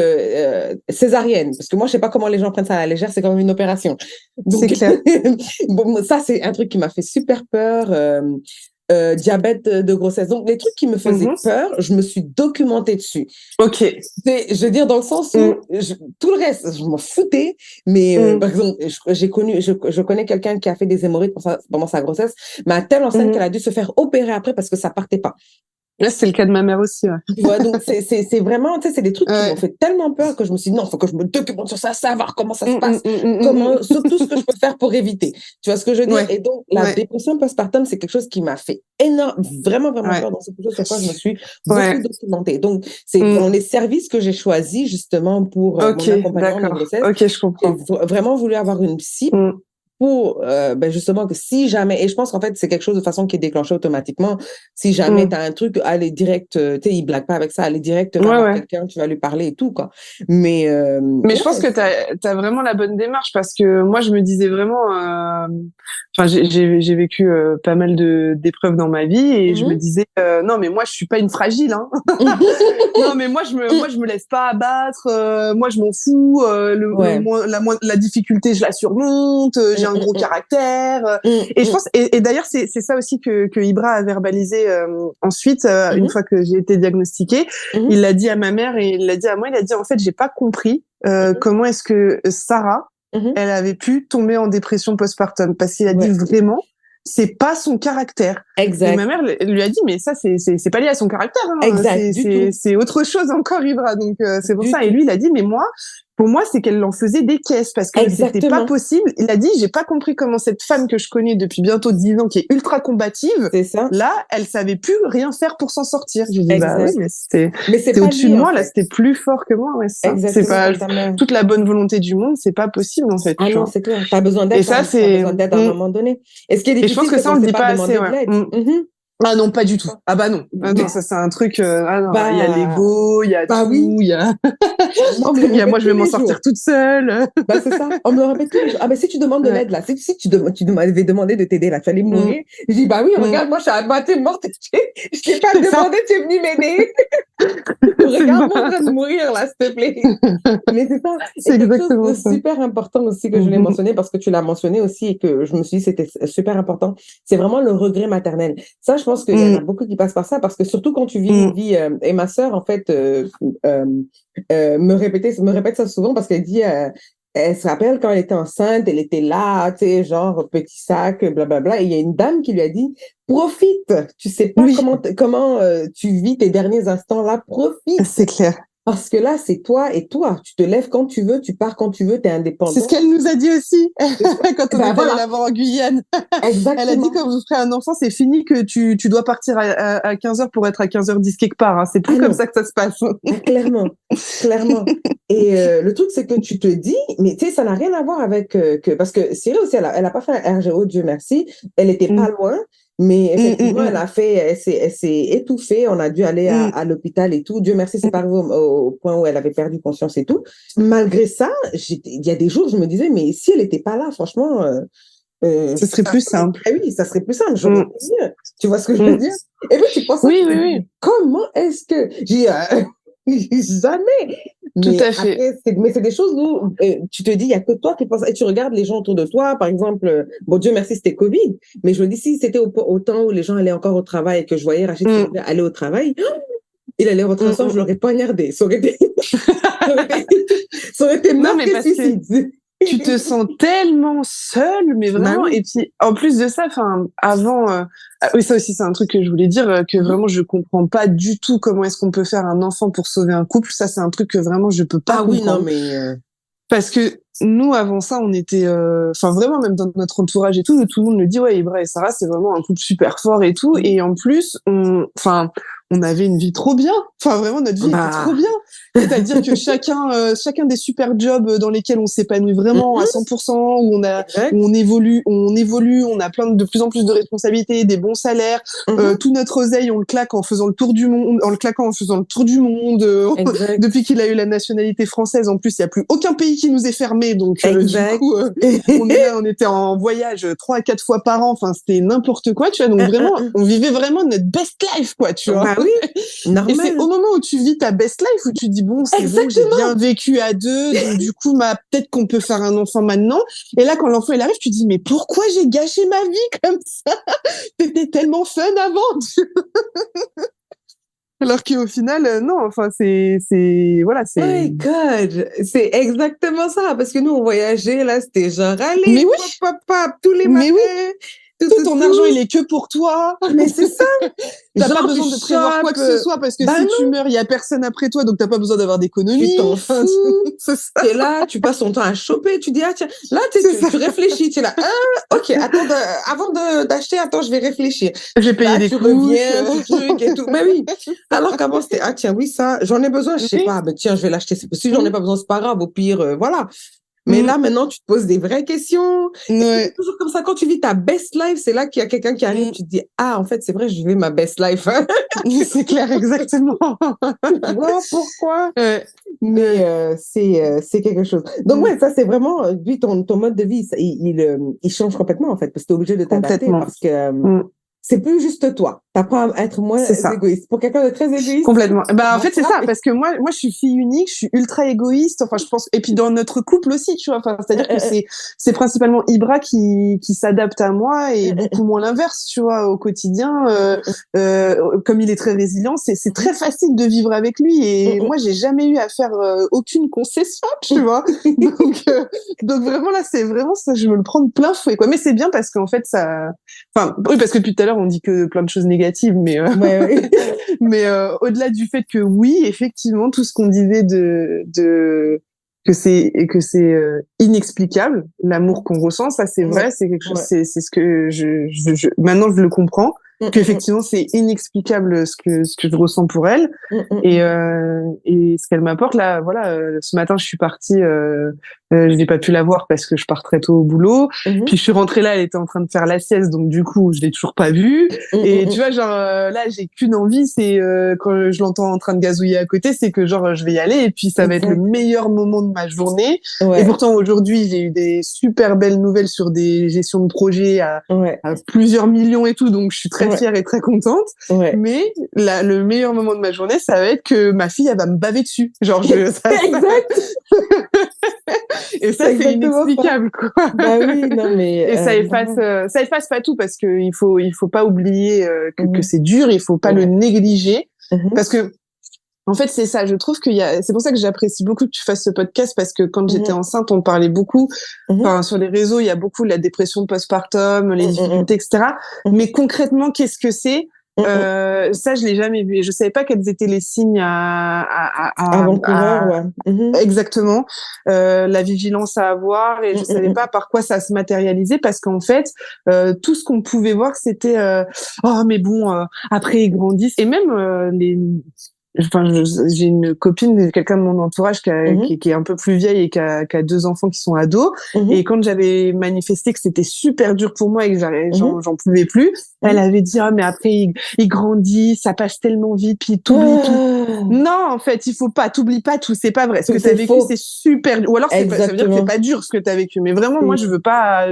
césarienne, parce que moi, je sais pas comment les gens prennent ça à la légère. C'est quand même une opération. c'est Donc, clair. bon, ça, c'est un truc qui m'a fait super peur. Diabète de grossesse. Donc, les trucs qui me faisaient Mhm. peur, je me suis documentée dessus. Ok. Je veux dire, dans le sens où Mm, tout le reste, je m'en foutais. Mais mm, par exemple, je connais quelqu'un qui a fait des hémorroïdes pendant sa grossesse, mais à telle enseigne qu'elle mhm. a dû se faire opérer après parce que ça partait pas. Là, c'est le cas de ma mère aussi, ouais. Tu vois, donc c'est vraiment, tu sais, c'est des trucs qui m'ont Ouais. fait tellement peur que je me suis dit, non, il faut que je me documente sur ça, savoir comment ça se Mm, mm, passe, mm, mm, mm, mm. surtout ce que je peux faire pour éviter. Tu vois ce que je veux dire? Ouais, Et donc, la ouais, dépression postpartum, c'est quelque chose qui m'a fait vraiment, vraiment ouais, peur. Donc, c'est quelque chose sur quoi je me suis beaucoup ouais. documentée. Donc, c'est dans Mm. les services que j'ai choisis, justement, pour Ok, mon accompagnement de d'accord. grossesse, Ok, je j'ai comprends. vraiment voulu avoir une psy Mm. pour ben justement que si jamais, et je pense qu'en fait c'est quelque chose de façon qui est déclenché automatiquement, si jamais tu Mm. as un truc, allez direct, tu sais, il blague pas avec ça, allez direct, va Ouais, voir ouais. quelqu'un, tu vas lui parler et tout, quoi. Mais Mais je pense ouais, que t'as vraiment la bonne démarche parce que moi, je me disais vraiment, enfin, j'ai vécu pas mal d'épreuves dans ma vie et je me Mhm. disais, non, mais moi, je suis pas une fragile, hein. Non, mais moi, je me laisse pas abattre. Moi, je m'en fous. Ouais, La difficulté, je la surmonte. j'ai un gros caractère. Et je pense, et d'ailleurs, c'est ça aussi que Ibra a verbalisé ensuite, une fois que j'ai été diagnostiquée. Il l'a dit à ma mère et il l'a dit à moi. Il a dit, en fait, j'ai pas compris comment est-ce que Sarah, elle avait pu tomber en dépression postpartum, parce qu'il a dit vraiment, c'est pas son caractère. Exact. Et ma mère lui a dit, mais ça, c'est pas lié à son caractère. Hein. Exact. C'est autre chose encore, Ibra. Donc, c'est pour ça. Et lui, il a dit, mais pour moi, c'est qu'elle en faisait des caisses parce que c'était pas possible. Il a dit, j'ai pas compris comment cette femme que je connais depuis bientôt 10 ans, qui est ultra combative, là, elle savait plus rien faire pour s'en sortir. J'ai dit, bah oui, mais c'était au-dessus de moi, là, c'était plus fort que moi, ouais, c'est ça. C'est pas toute la bonne volonté du monde, c'est pas possible, en fait. Ah non, c'est clair. T'as besoin d'aide. Et ça, c'est. T'as besoin d'aide à un moment donné. Et ce qui est difficile, je pense que ça, on le dit pas assez, Ah non, pas du tout. Ah bah non. Ah non, ça c'est un truc. Ah non, il y a l'ego, il y a tout, il y a. Moi, je vais m'en sortir toute seule. Bah c'est ça. On me le répète tous les jours. Ah ben si tu demandes de l'aide là, si tu m'avais demandé de t'aider là, tu allais mourir. Je dis bah oui, regarde, moi je suis à moitié morte. Je t'ai pas demandé, tu es venu m'aider. Regarde-moi en train de mourir là, s'il te plaît. Mais c'est ça. C'est quelque chose de super important aussi que je l'ai mentionné parce que tu l'as mentionné aussi et que je me suis dit c'était super important. C'est vraiment le regret maternel. Ça, je pense qu'il y en a beaucoup qui passent par ça parce que surtout quand tu vis une vie et ma sœur en fait me répète ça souvent parce qu'elle dit elle se rappelle quand elle était enceinte, elle était là, tu sais, genre petit sac, blablabla. Et il y a une dame qui lui a dit profite, tu sais pas comment tu vis tes derniers instants là, profite. C'est clair. Parce que là, c'est toi et toi. Tu te lèves quand tu veux, tu pars quand tu veux, tu es indépendant. C'est ce qu'elle nous a dit aussi quand on est allé la voir en Guyane. Exactement. Elle a dit quand vous ferez un enfant, c'est fini que tu dois partir à 15h pour être à 15h10 quelque part. Hein. C'est plus comme ça que ça se passe. Clairement. Et le truc, c'est que tu te dis, mais tu sais, ça n'a rien à voir avec... parce que Cyril aussi, elle a pas fait un RGO, Dieu merci. Elle était pas loin. Mais effectivement, elle s'est étouffée. On a dû aller à l'hôpital et tout. Dieu merci, c'est pas arrivé au point où elle avait perdu conscience et tout. Malgré ça, il y a des jours, je me disais, mais si elle n'était pas là, franchement, ce serait plus simple. Ah oui, ça serait plus simple. Tu vois ce que je veux dire? Et puis tu penses, comment est-ce que jamais. Tout à fait. Après, mais c'est des choses où tu te dis, il n'y a que toi qui penses. Et tu regardes les gens autour de toi, par exemple, bon, Dieu merci, c'était Covid, mais je me dis, si c'était au temps où les gens allaient encore au travail et que je voyais Rachid aller au travail, il allait rentrer ensemble, je l'aurais poignardé. Ça aurait été, mort que suicide. Tu te sens tellement seule, mais vraiment. Et puis, en plus de ça, enfin, avant, oui, ça aussi, c'est un truc que je voulais dire, que vraiment, je comprends pas du tout comment est-ce qu'on peut faire un enfant pour sauver un couple. Ça, c'est un truc que vraiment, je peux pas comprendre. Oui, non, mais parce que nous, avant ça, on était, enfin, vraiment, même dans notre entourage et tout, le monde le dit, ouais, Ibra et Sarah, c'est vraiment un couple super fort et tout. Et en plus, on avait une vie trop bien. Enfin, vraiment, notre vie était trop bien. C'est-à-dire que chacun des super jobs dans lesquels on s'épanouit vraiment à 100%, où on évolue, on a de plus en plus de responsabilités, des bons salaires, tout notre oseille, on le claque en faisant le tour du monde, depuis qu'il a eu la nationalité française. En plus, il n'y a plus aucun pays qui nous est fermé, donc, du coup, on était en voyage 3 à 4 fois par an. Enfin, c'était n'importe quoi, tu vois. Donc, vraiment, on vivait vraiment notre best life, quoi, tu vois. Oui, normal. Et c'est au moment où tu vis ta best life où tu dis bon, c'est bon, j'ai bien vécu à 2, donc du coup, peut-être qu'on peut faire un enfant maintenant. Et là, quand l'enfant il arrive, tu dis mais pourquoi j'ai gâché ma vie comme ça? C'était tellement fun avant. Alors qu'au final, non, enfin, voilà, c'est. Oh my God, c'est exactement ça, parce que nous, on voyageait, là, c'était genre, allez, papa, tous les matins. Tout ton argent, il est que pour toi. Mais c'est ça. T'as pas besoin de prévoir quoi que ce soit parce que si tu meurs, il y a personne après toi, donc t'as pas besoin d'avoir d'économie. Tu t'en fous. T'es là, tu passes ton temps à choper, tu dis, ah tiens, là, tu réfléchis, tu es là, ok, attends, avant d'acheter, attends, je vais réfléchir. J'ai payé des couches. Tu reviens, tu truc et tout. Mais oui. Alors qu'avant, c'était, ah tiens, oui, ça, j'en ai besoin, je sais pas, mais tiens, je vais l'acheter. Si j'en ai pas besoin, c'est pas grave, au pire, voilà. Mais là, maintenant, tu te poses des vraies questions. C'est toujours comme ça. Quand tu vis ta best life, c'est là qu'il y a quelqu'un qui arrive, tu te dis, ah, en fait, c'est vrai, je vis ma best life. C'est clair, exactement. Voilà pourquoi. Mais c'est quelque chose. Donc, ça, c'est vraiment, lui, ton mode de vie, il change complètement, en fait, parce que tu es obligé de t'adapter parce que c'est plus juste toi. T'apprends à être moins C'est ça. égoïste. Pour quelqu'un de très égoïste. Complètement. Bah, en fait, c'est ça, parce que moi, je suis fille unique, je suis ultra égoïste. Enfin, je pense, et puis dans notre couple aussi, tu vois. Enfin, c'est-à-dire que c'est principalement Ibra qui s'adapte à moi et beaucoup moins l'inverse, tu vois, au quotidien. Comme il est très résilient, c'est très facile de vivre avec lui. Et moi, j'ai jamais eu à faire aucune concession, tu vois. Donc vraiment là, c'est vraiment ça, je me le prends de plein fouet, quoi. Mais c'est bien parce qu'en fait, ça, enfin, oui, parce que depuis tout à l'heure, on dit que plein de choses négatives, mais Ouais. mais au-delà du fait que oui, effectivement, tout ce qu'on disait que c'est inexplicable, l'amour qu'on ressent, ça c'est vrai, c'est quelque chose, c'est ce que maintenant je le comprends, qu'effectivement c'est inexplicable ce que je ressens pour elle et ce qu'elle m'apporte là. Voilà, ce matin je suis partie, je n'ai pas pu la voir parce que je pars très tôt au boulot. Puis je suis rentrée là, elle était en train de faire la sieste, donc du coup je l'ai toujours pas vue. Et tu vois, genre là j'ai qu'une envie, c'est quand je l'entends en train de gazouiller à côté, c'est que genre je vais y aller et puis ça va être le meilleur moment de ma journée. Et pourtant aujourd'hui j'ai eu des super belles nouvelles sur des gestions de projets à plusieurs millions et tout, donc je suis très fière et très contente. Mais là, le meilleur moment de ma journée, ça va être que ma fille, elle va me baver dessus. Genre, Exact. Et ça, c'est inexplicable, quoi. Bah oui, non, mais. Et ça efface pas tout parce que il faut pas oublier que c'est dur, il faut pas le négliger. Parce que, en fait, c'est ça. Je trouve c'est pour ça que j'apprécie beaucoup que tu fasses ce podcast parce que quand j'étais enceinte, on parlait beaucoup. Enfin, sur les réseaux, il y a beaucoup de la dépression postpartum, les difficultés, etc. Mais concrètement, qu'est-ce que c'est? Ça, je l'ai jamais vu et je savais pas quels étaient les signes avant-coureurs, exactement, la vigilance à avoir et je savais pas par quoi ça se matérialisait parce qu'en fait, tout ce qu'on pouvait voir, c'était oh mais bon, après ils grandissent et même enfin, j'ai une copine, quelqu'un de mon entourage qui est un peu plus vieille et qui a 2 enfants qui sont ados. Et quand j'avais manifesté que c'était super dur pour moi et que j'en pouvais plus, elle avait dit ah mais après il grandit, ça passe tellement vite, puis t'oublies tout. Non, en fait, il faut pas, t'oublies pas tout, c'est pas vrai. Ce que t'as vécu, c'est super dur. Ou alors ça veut dire que c'est pas dur ce que t'as vécu. Mais vraiment, moi, je veux pas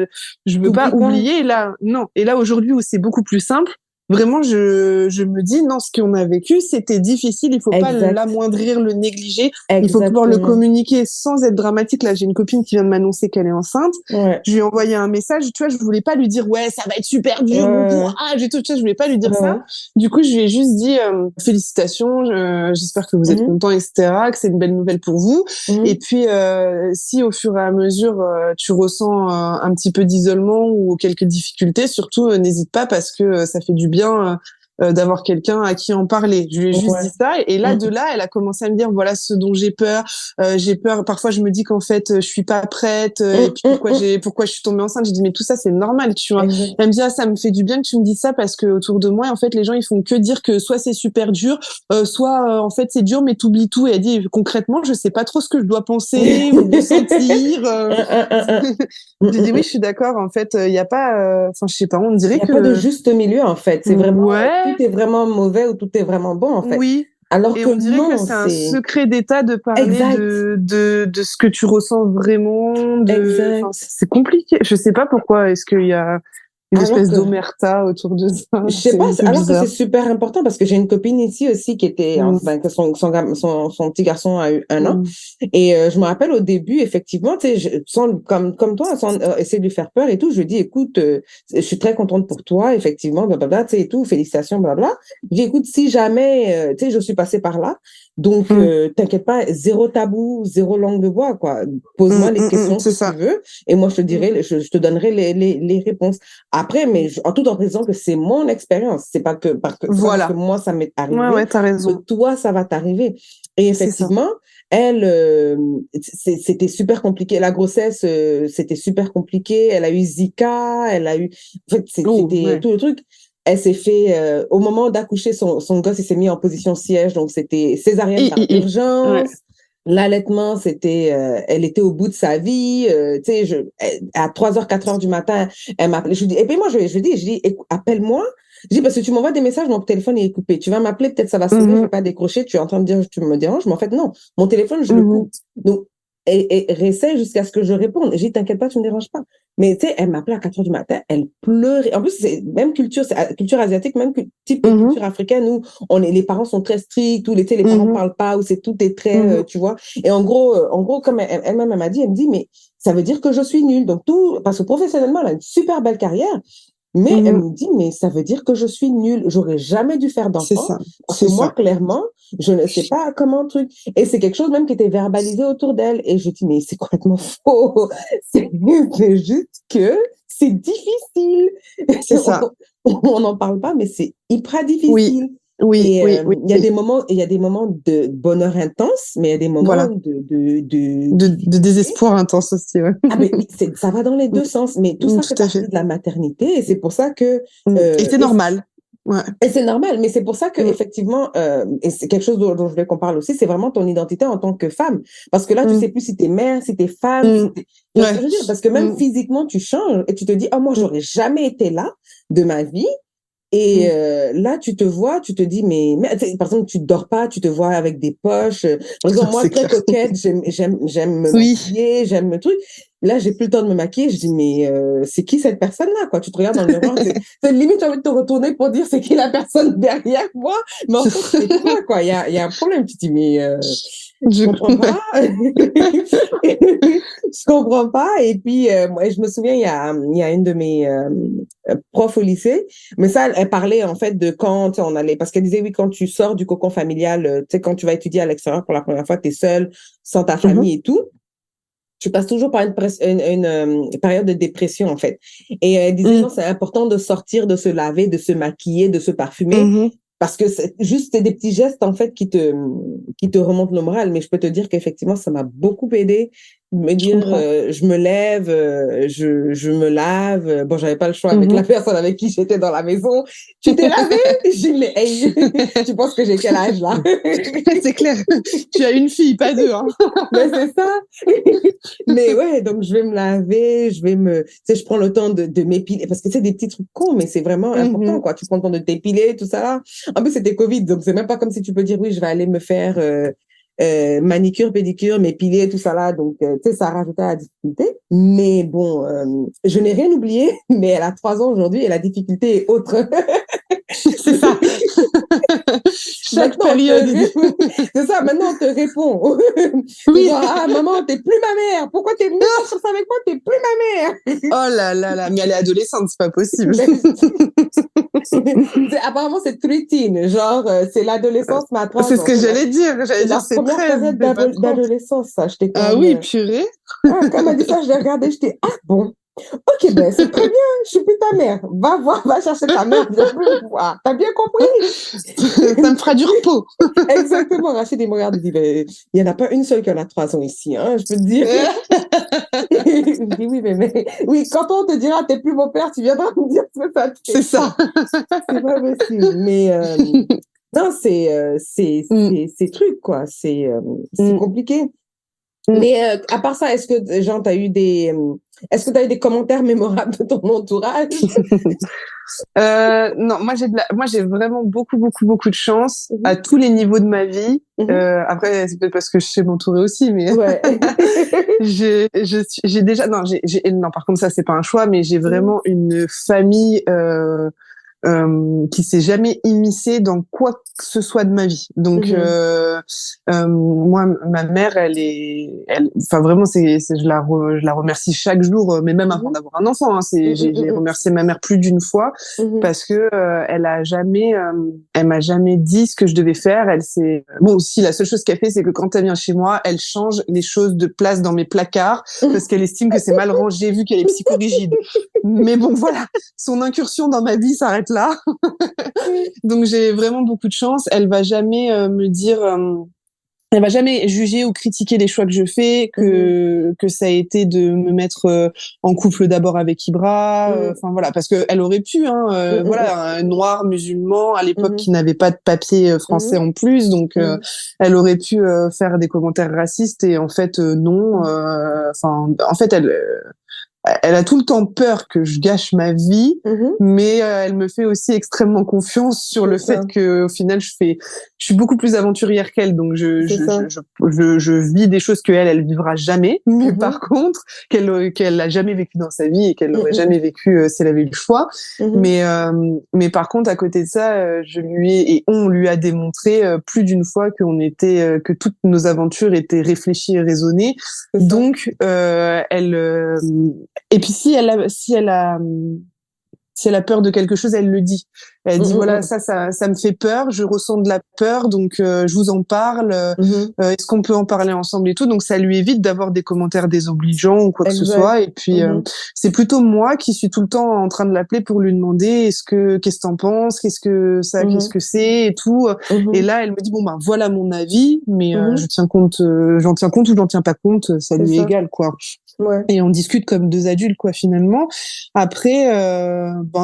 oublier. Et là, non. Et là aujourd'hui où c'est beaucoup plus simple. Vraiment, je me dis, non, ce qu'on a vécu, c'était difficile. Il faut pas l'amoindrir, le négliger. Il faut pouvoir le communiquer sans être dramatique. Là, j'ai une copine qui vient de m'annoncer qu'elle est enceinte. Je lui ai envoyé un message. Tu vois, je voulais pas lui dire, ouais, ça va être super dur, bon courage et tout ça. Je voulais pas lui dire ça. Du coup, je lui ai juste dit, félicitations, j'espère que vous êtes contents, etc., que c'est une belle nouvelle pour vous. Et puis, si au fur et à mesure, tu ressens un petit peu d'isolement ou quelques difficultés, surtout, n'hésite pas parce que ça fait du bien d'avoir quelqu'un à qui en parler. Je lui ai juste dit ça et là de là elle a commencé à me dire voilà ce dont j'ai peur, parfois je me dis qu'en fait je suis pas prête et puis pourquoi je suis tombée enceinte. J'ai dit mais tout ça c'est normal, tu vois. Elle me dit ah ça me fait du bien que tu me dises ça parce que autour de moi en fait les gens ils font que dire que soit c'est super dur, soit en fait c'est dur mais t'oublies tout. Et elle dit concrètement je sais pas trop ce que je dois penser ou ressentir. J'ai dit oui je suis d'accord en fait il y a pas enfin je sais pas on dirait que il y a pas de juste milieu en fait. C'est vraiment tout est vraiment mauvais ou tout est vraiment bon en fait. Oui. Alors et que on dirait non, que c'est un secret d'état de parler de ce que tu ressens vraiment. Enfin, c'est compliqué. Je sais pas pourquoi. Est-ce qu'il y a une espèce d'omerta autour de ça? Je sais pas, alors que c'est super important parce que j'ai une copine ici aussi qui était, que son petit garçon a eu 1 an. Et je me rappelle au début, effectivement, tu sais, comme toi, sans essayer de lui faire peur et tout, je lui dis, écoute, je suis très contente pour toi, effectivement, blablabla, tu sais, et tout, félicitations, blablabla. Je dis, écoute, si jamais, tu sais, je suis passée par là, donc t'inquiète pas, zéro tabou, zéro langue de bois, quoi. Pose-moi les questions si tu veux, et moi je te dirai, je te donnerai les réponses. Après, mais tout en précisant que c'est mon expérience, c'est pas que parce que moi ça m'est arrivé, t'as raison. que toi ça va t'arriver. Et effectivement, elle, c'était super compliqué. La grossesse, c'était super compliqué. Elle a eu Zika, elle a eu, en fait, c'était tout le truc. Elle s'est fait, au moment d'accoucher, son gosse, il s'est mis en position siège, donc c'était césarienne par urgence. L'allaitement, c'était, elle était au bout de sa vie, tu sais, à 3h, 4h du matin, elle m'appelait, je lui dis, et puis moi, je lui dis, appelle-moi. Je dis, parce que tu m'envoies des messages, mon téléphone est coupé. Tu vas m'appeler, peut-être ça va sonner, je vais pas décrocher, tu es en train de dire, tu me déranges, mais en fait, non. Mon téléphone, je le coupe. Donc, et réessaye jusqu'à ce que je réponde. J'ai dit, t'inquiète pas, tu me déranges pas. Mais tu sais, elle m'appelait à 4 heures du matin, elle pleurait. En plus, c'est même culture, c'est culture asiatique, même type de Mhm. culture africaine où les parents sont très stricts, où les parents Mhm. parlent pas, où tout est très, Mhm. tu vois. Et en gros, comme elle-même, elle m'a dit, elle me dit, mais ça veut dire que je suis nulle. Donc tout, parce que professionnellement, elle a une super belle carrière, mais elle Mhm. me dit, mais ça veut dire que je suis nulle. J'aurais jamais dû faire C'est d'enfant ça, parce que c'est moi, ça, clairement, je ne sais pas comment truc. Et c'est quelque chose même qui était verbalisé autour d'elle. Et je dis, mais c'est complètement faux. C'est c'est juste que c'est difficile. c'est ça. On n'en parle pas, mais c'est hyper Oui, difficile. oui, Et oui, oui, il y a oui. des moments, il y a des moments de bonheur intense, mais il y a des moments Voilà. de De difficulté. désespoir intense aussi, ouais. Ah, mais ça va dans les deux sens, mais tout ça fait Tout à partie fait. de la maternité et c'est pour ça que, Et c'est normal. Ouais. et c'est normal, mais c'est pour ça que Mm. effectivement, et c'est quelque chose dont je voulais qu'on parle aussi, c'est vraiment ton identité en tant que femme. Parce que là, tu sais Mm. plus si t'es mère, si t'es femme, Mm. tu vois ce que Ouais. je veux dire? Parce que même Mm. physiquement, tu changes et tu te dis, oh, moi, Mm. j'aurais jamais été là de ma vie. Et Mm. là, tu te vois, tu te dis, par exemple, tu dors pas, tu te vois avec des poches. Par exemple, moi, C'est très clair. coquette, j'aime me Oui. maquiller, j'aime le truc. Là, j'ai plus le temps de me maquiller. Je dis, mais c'est qui cette personne-là, quoi? Tu te regardes dans le miroir, c'est limite, tu as envie de te retourner pour dire, c'est qui la personne derrière moi? Mais en fait, c'est toi, quoi. Il y a un problème. Tu te dis, mais je comprends pas. Ouais. Je comprends pas. Et puis, moi, je me souviens, il y a une de mes profs au lycée, mais ça, elle parlait en fait de quand on allait, parce qu'elle disait, oui, quand tu sors du cocon familial, tu sais, quand tu vas étudier à l'extérieur pour la première fois, tu es seule, sans ta Mhm. famille et tout. Tu passes toujours par une période de dépression, en fait. Et elle disait, non, Mm. c'est important de sortir, de se laver, de se maquiller, de se parfumer, Mhm. parce que c'est juste des petits gestes, en fait, qui te remontent le moral. Mais je peux te dire qu'effectivement, ça m'a beaucoup aidé de me Je dire, comprends. je me lève, je me lave. Bon, j'avais pas le choix avec la Mhm. personne avec qui j'étais dans la maison. Tu t'es lavé? J'ai dit, mais hey, tu penses que j'ai quel âge, là? C'est clair. Tu as une fille, pas deux, hein. Mais c'est ça. Mais ouais, donc je vais me laver, tu sais, je prends le temps de m'épiler, parce que c'est des petits trucs cons, mais c'est vraiment important, Mhm. quoi. Tu prends le temps de t'épiler, tout ça. En plus, c'était Covid, donc c'est même pas comme si tu peux dire, oui, je vais aller me faire manicure, pédicure, m'épiler, tout ça là. Donc, tu sais, ça rajoutait à la difficulté. Mais bon, je n'ai rien oublié, mais elle a 3 ans aujourd'hui et la difficulté est autre. C'est ça. Chaque Maintenant, période. c'est ça, maintenant, on te répond. C'est Oui. genre, ah, maman, t'es plus ma mère. Pourquoi t'es venue sortir ça avec moi? T'es plus ma mère. Oh là là là. Mais elle est adolescente, c'est pas possible. Mais apparemment, c'est three teen. Genre, c'est l'adolescence, mais à C'est 3 ce ans. que j'allais dire. C'est J'allais dire leur c'est première 13, période mais pas 30. d'adolescence, ça. J'étais Ah comme, oui, purée. ah, quand elle m'a dit ça, je l'ai regardé, j'étais, ah bon. Ok, ben c'est très bien, je suis plus ta mère. Va voir, va chercher ta mère, viens plus me voir. T'as bien compris? Ça me fera du repos. Exactement, Rachid, il me regarde, il dit, ben, il n'y en a pas une seule qui en a 3 ans ici, hein, je peux te dire. Je dis, oui, oui, quand on te dira, t'es plus mon père, tu viendras me dire que ça te C'est fait ça. pas. C'est pas possible. Mais non, Mm, c'est truc, quoi. C'est mm, compliqué. mm. Mais à part ça, Jean, est-ce que tu as eu des commentaires mémorables de ton entourage? Non, moi j'ai vraiment beaucoup beaucoup beaucoup de chance Mhm, à tous les niveaux de ma vie. mhm. Après c'est peut-être parce que je sais m'entourer aussi, mais Ouais. j'ai déjà non non par contre ça c'est pas un choix, mais j'ai Mhm, vraiment une famille qui s'est jamais immiscée dans quoi que ce soit de ma vie. Donc mhm, moi, ma mère, enfin vraiment, je la remercie chaque jour, mais même avant mhm, d'avoir un enfant. Hein, mhm, j'ai mhm, remercié ma mère plus d'une fois mhm, parce que elle m'a jamais dit ce que je devais faire. Bon, aussi la seule chose qu'elle fait, c'est que quand elle vient chez moi, elle change les choses de place dans mes placards parce qu'elle estime que c'est mal rangé vu qu'elle est psychorigide. Mais bon, voilà, son incursion dans ma vie s'arrête là. Donc j'ai vraiment beaucoup de chance. Elle va jamais juger ou critiquer les choix que je fais, mhm, que ça a été de me mettre en couple d'abord avec Ibra, mhm, enfin voilà, parce que elle aurait pu, hein, mhm, voilà, un noir musulman à l'époque mhm, qui n'avait pas de papier français mhm, en plus, donc mhm, elle aurait pu faire des commentaires racistes et en fait non, enfin en fait elle a tout le temps peur que je gâche ma vie, Mhm. mais elle me fait aussi extrêmement confiance sur le C'est ça. fait que au final je suis beaucoup plus aventurière qu'elle, donc C'est ça. je vis des choses elle vivra jamais, mais Mhm. par contre qu'elle a jamais vécu dans sa vie et qu'elle n'aurait Mhm. jamais vécu si elle avait eu le choix. Mhm. Mais par contre à côté de ça, on lui a démontré plus d'une fois que toutes nos aventures étaient réfléchies et raisonnées. C'est ça. Donc et puis si elle a peur de quelque chose, elle le dit. Elle dit voilà, Mhm. ça me fait peur, je ressens de la peur, donc je vous en parle. Mhm. Est-ce qu'on peut en parler ensemble et tout? Donc ça lui évite d'avoir des commentaires désobligeants ou quoi que ce Exact. soit. Et puis Mhm. c'est plutôt moi qui suis tout le temps en train de l'appeler pour lui demander qu'est-ce que t'en penses, qu'est-ce Mhm. que c'est et tout. Et Mhm. là elle me dit bon ben voilà mon avis, mais Mhm. j'en tiens compte ou j'en tiens pas compte, ça C'est lui est ça. égal quoi. Ouais. Et on discute comme deux adultes, quoi, finalement. Après,